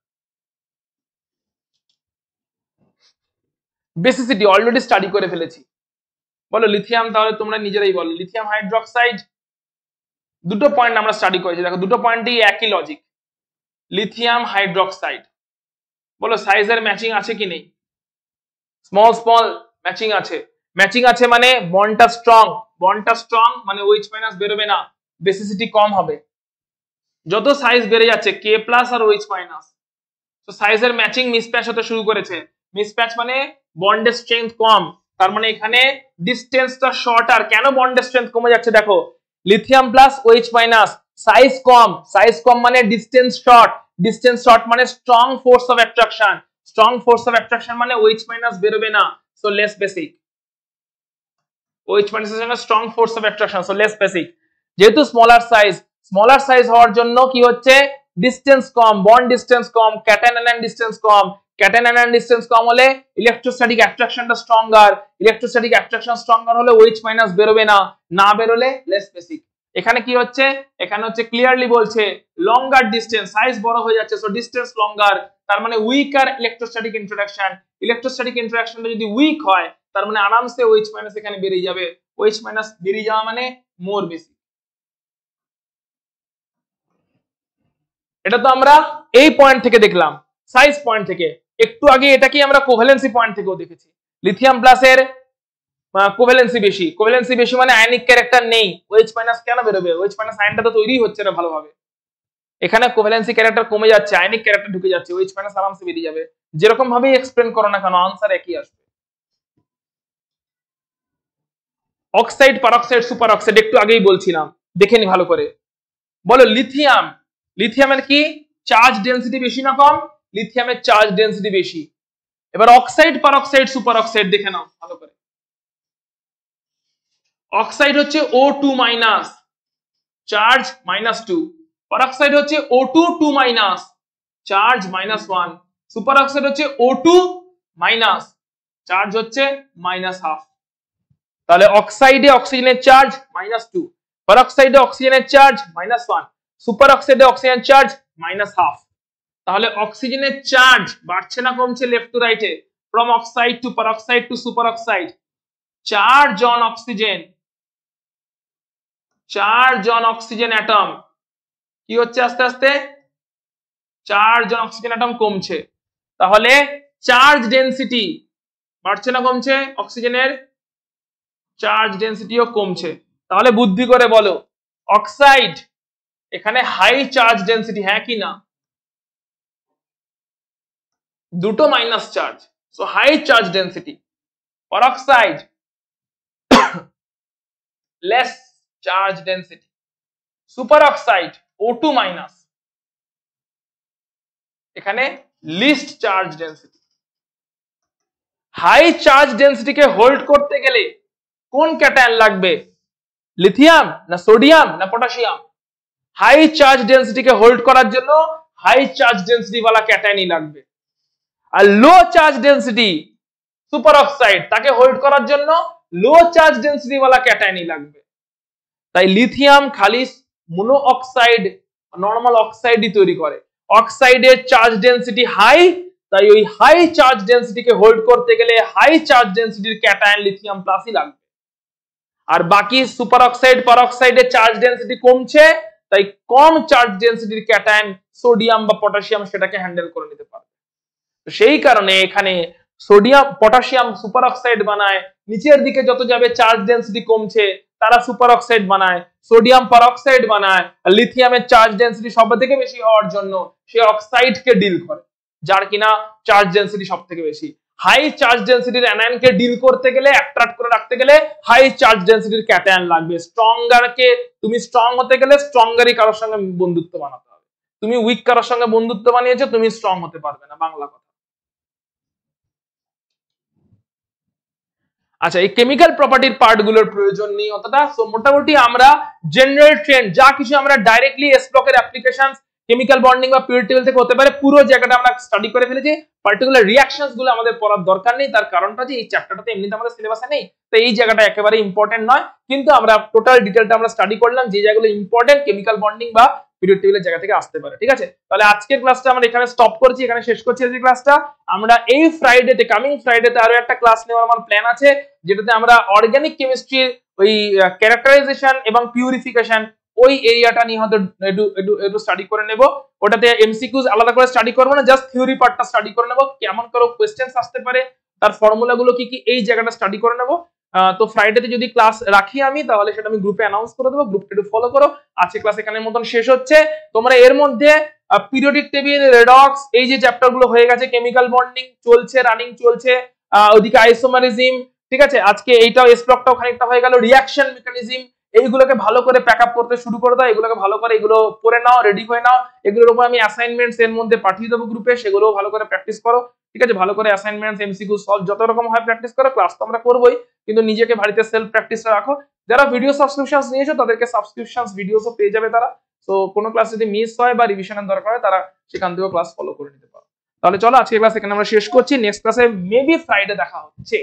[SPEAKER 1] Basicity already study করে ফেলেছি। বলো লিথিয়াম, তাহলে তোমরা নিজেরাই বলো, লিথিয়াম হাইড্রোক্সাইড দুটো পয়েন্ট আমরা স্টাডি করেছি, দেখো দুটো পয়েন্টই একই লজিক। লিথিয়াম হাইড্রোক্সাইড বলো সাইজের ম্যাচিং আছে কি নেই? স্মল স্মল ম্যাচিং আছে, ম্যাচিং আছে মানে বন্ডটা স্ট্রং মানে OH মাইনাস বেরোবে না, বেসিসিটি কম হবে। যত সাইজ বেড়ে যাচ্ছে K প্লাস আর OH মাইনাস, তো সাইজের ম্যাচিং মিসপ্যাচ হতে শুরু করেছে। মিসপ্যাচ মানে বন্ডের স্ট্রেংথ কম, তার মানে এখানে ডিসটেন্সটা শর্টার। কেন বন্ডের স্ট্রেংথ কমে যাচ্ছে দেখো, lithium plus OH minus size কম মানে ডিসটেন্স শর্ট মানে স্ট্রং ফোর্স অফ অ্যাট্রাকশন মানে OH মাইনাস বেরোবে না, so less basic. OH minus এর সঙ্গে strong force of attraction, so less basic. যেহেতু স্মলার সাইজ হওয়ার জন্য কি হচ্ছে, ডিসটেন্স কম, বন্ড ডিসটেন্স কম, ক্যাটায়ন অ্যানায়ন ডিসটেন্স কম। ক্যাটায়ন অ্যানায়ন ডিসটেন্স কম হলে ইলেকট্রোস্ট্যাটিক অ্যাট্রাকশনটা স্ট্রঙ্গার হলে OH মাইনাস বেরোবে না বেরোলে লেস বেসিক। এখানে কি হচ্ছে, এখানে হচ্ছে ক্লিয়ারলি বলছে লঙ্গার ডিসটেন্স, সাইজ বড় হয়ে যাচ্ছে, সো ডিসটেন্স লঙ্গার, তার মানে উইকার ইলেকট্রোস্ট্যাটিক ইন্টারঅ্যাকশনটা যদি উইক হয় তার মানে আরামসে OH মাইনাস এখানে বেরিয়ে যাবে। OH মাইনাস বেরিয়ে যাওয়া মানে মোর বেসিক। এটা তো আমরা এই পয়েন্ট থেকে দেখলাম, সাইজ পয়েন্ট থেকে। একটু আগে এটাকে আমরা কোভ্যালেন্সি পয়েন্ট থেকেও দেখেছি। লিথিয়াম প্লাসের কোভ্যালেন্সি বেশি মানে আয়নিক ক্যারেক্টার নেই, OH মাইনাস কেন বেরোবে? OH মাইনাস আয়নটা তো তৈরি হচ্ছে না ভালোভাবে, এখানে কোভ্যালেন্সি ক্যারেক্টার কমে যাচ্ছে, আয়নিক ক্যারেক্টার ঢুকে যাচ্ছে, OH মাইনাস আরামসে বেরিয়ে যাবে। যেরকম ভাবে এক্সপ্লেন করো না কেন আনসার একই আসবে। অক্সাইড, পারঅক্সাইড, সুপার অক্সাইড একটু আগেই বলছিলাম, দেখে নি ভালো করে। বলো লিথিয়ামের কি চার্জ ডেনসিটি বেশি না কম? লিথিয়ামের চার্জ ডেনসিটি বেশি। এবার অক্সাইড, পারঅক্সাইড, সুপার অক্সাইড দেখে নাও ভালো করে। অক্সাইড হচ্ছে O2 মাইনাস, চার্জ -2, পারঅক্সাইড হচ্ছে O2 2 minus, charge -1, super oxide হচ্ছে O2 মাইনাস, চার্জ হচ্ছে -1/2। তাহলে অক্সাইডে অক্সিজেনের চার্জ -2, পারঅক্সাইডে অক্সিজেনের চার্জ -1, সুপার অক্সাইডে অক্সিজেনের চার্জ -1/2। তাহলে অক্সিজেনের চার্জ বাড়ছে না কমছে লেফট টু রাইটে, from oxide to peroxide to super oxide? 4 জন অক্সিজেন, 4 জন অক্সিজেন অ্যাটম কি হচ্ছে আস্তে আস্তে 4 জন অক্সিজেন অ্যাটম কমছে। তাহলে চার্জ ডেনসিটি বাড়ছে না কমছে? অক্সিজেনের চার্জ ডেনসিটিও কমছে। তাহলে বুদ্ধি করে বলো অক্সাইড এখানে হাই চার্জ ডেনসিটি, হ্যাঁ কি না? দুটো minus charge, so high charge density. peroxide less charge density, superoxide O2 minus এখানে least charge density. High charge density কে হোল্ড করতে গেলে কোন ক্যাটায়ন লাগবে? লিথিয়াম না সোডিয়াম না পটাশিয়াম? হাই চার্জ ডেনসিটি কে হোল্ড করার জন্য হাই চার্জ ডেনসিটি वाला ক্যাটায়নই লাগবে। আর low charge density super oxide তাকে হোল্ড করার জন্য লো চার্জ ডেনসিটি वाला ক্যাটায়নই লাগবে। তাই লিথিয়াম খালি মোনো অক্সাইড নরমাল অক্সাইডই তৈরি করে। অক্সাইডের চার্জ ডেনসিটি হাই, তাই ওই হাই চার্জ ডেনসিটিকে হোল্ড করতে গেলে হাই চার্জ ডেনসিটির ক্যাটায়ন লিথিয়াম প্লাসই লাগবে। আর বাকি সুপার অক্সাইড পারঅক্সাইডের চার্জ ডেনসিটি কমছে, তাই কম চার্জ ডেনসিটির ক্যাটায়ন সোডিয়াম বা পটাশিয়াম সেটাকে হ্যান্ডেল করে নিতে পারবে। তো সেই কারণে এখানে সোডিয়াম পটাশিয়াম সুপার অক্সাইড বানায়, নিচের দিকে যত যাবে চার্জ ডেনসিটি কমছে তারা সুপার অক্সাইড বানায়, সোডিয়াম পারঅক্সাইড বানায়। আর লিথিয়ামের চার্জ ডেনসিটি সবথেকে বেশি হওয়ার জন্য সে অক্সাইডকে ডিল করে, যার কিনা চার্জ ডেনসিটি সবথেকে বেশি। হাই চার্জ ডেনসিটির অ্যানায়নকে ডিল করতে গেলে অ্যাট্রাক্ট করে রাখতে গেলে হাই চার্জ ডেনসিটির ক্যাটায়ন লাগবে। স্ট্রঙ্গারকে তুমি স্ট্রং হতে গেলে স্ট্রঙ্গারই কারোর সঙ্গে বন্ধুত্ব বানাতে হবে। তুমি উইক কারোর সঙ্গে বন্ধুত্ব বানিয়েছো, তুমি স্ট্রং হতে পারবে না, বাংলা কথা। আচ্ছা, এই কেমিক্যাল প্রপার্টির পার্টগুলোর প্রয়োজন নেই অতটা। সো মোটামুটি আমরা জেনারেল ট্রেন্ড যা কিছু আমরা ডাইরেক্টলি এস ব্লকের অ্যাপ্লিকেশনস কেমিক্যাল বন্ডিং বা পিরিয়ড টেবিল থেকে হতে পারে পুরো জায়গাটা আমরা স্টাডি করে ফেলেছি। পার্টিকুলার রিঅ্যাকশনস গুলো আমাদের পড়ার দরকার নেই, তার কারণটা যে এই চ্যাপ্টারটাতে এমনিতে আমাদের সিলেবাসে নেই, তো এই জায়গাটা একেবারে ইম্পর্টেন্ট নয়। কিন্তু আমরা টোটাল ডিটেইলটা আমরা স্টাডি করলাম যে জায়গাগুলো ইম্পর্টেন্ট কেমিক্যাল বন্ডিং বা পিরিয়ড টেবিলের জায়গা থেকে আসতে পারে। ঠিক আছে, তাহলে আজকের ক্লাসটা আমরা এখানে স্টপ করছি, এখানে শেষ করছি আজকের ক্লাসটা। আমরা এই ফ্রাইডেতে কামিং ফ্রাইডেতে আরো একটা ক্লাস নেওয়ার আমার প্ল্যান আছে, যেটাতে আমরা অর্গানিক কেমিস্ট্রির ওই ক্যারেক্টারাইজেশন এবং পিউরিফিকেশন ওই এরিয়াটা নিয়ে হয়তো একটু স্টাডি করে নেব। ওটাতে এমসিকিউজ আলাদা করে স্টাডি করবো না, জাস্ট থিওরি পার্টটা স্টাডি করে নেব, কেমন করে কোশ্চেন্স আসতে পারে, তার ফর্মুলা গুলো কি কি, এই জায়গাটা স্টাডি করে নেব। তো ফ্রাইডেতে যদি ক্লাস রাখি আমি, তাহলে সেটা আমি গ্রুপে অ্যানাউন্স করে দেবো, গ্রুপটা একটু ফলো করো। আজকে ক্লাস এখানের মতন শেষ হচ্ছে। তোমরা এর মধ্যে পিরিয়ডিক টেবিল, রেডক্স, এই যে চ্যাপ্টার গুলো হয়ে গেছে, কেমিক্যাল বন্ডিং চলছে, রানিং চলছে, ওদিকে আইসোমারিজম, ঠিক আছে, আজকে এইটাও এস ব্লকটাও খানিকটা হয়ে গেল, রিঅ্যাকশন মেকানিজম, এইগুলোকে ভালো করে প্যাকআপ করতে শুরু করে দাও, এগুলোকে ভালো করে এগুলো পড়ে নাও, রেডি হয়ে নাও। এগুলোর উপর আমি অ্যাসাইনমেন্টস এর মধ্যে পাঠিয়ে দেবো গ্রুপে, সেগুলো ভালো করে প্র্যাকটিস করো। ঠিক আছে, ভালো করে অ্যাসাইনমেন্টস এমসিকিউ সলভ যত রকম হয় প্র্যাকটিস করো। ক্লাস তো আমরা করবোই, কিন্তু নিজেকে বাড়িতে সেলফ প্র্যাকটিসটা রাখো। যারা ভিডিও সাবস্ক্রিপশনস নিয়েছো তাদেরকে সাবস্ক্রিপশনস ভিডিওসও পেয়ে যাবে তারা। তো কোনো ক্লাস যদি মিস হয় বা রিভিশনের দরকার হয় তারা সেখান থেকেও ক্লাস ফলো করে নিতে পারো। তাহলে চলো আজকে ক্লাস এখানে আমরা শেষ করছি, নেক্সট ক্লাসে মেবি ফ্রাইডে দেখা হচ্ছে।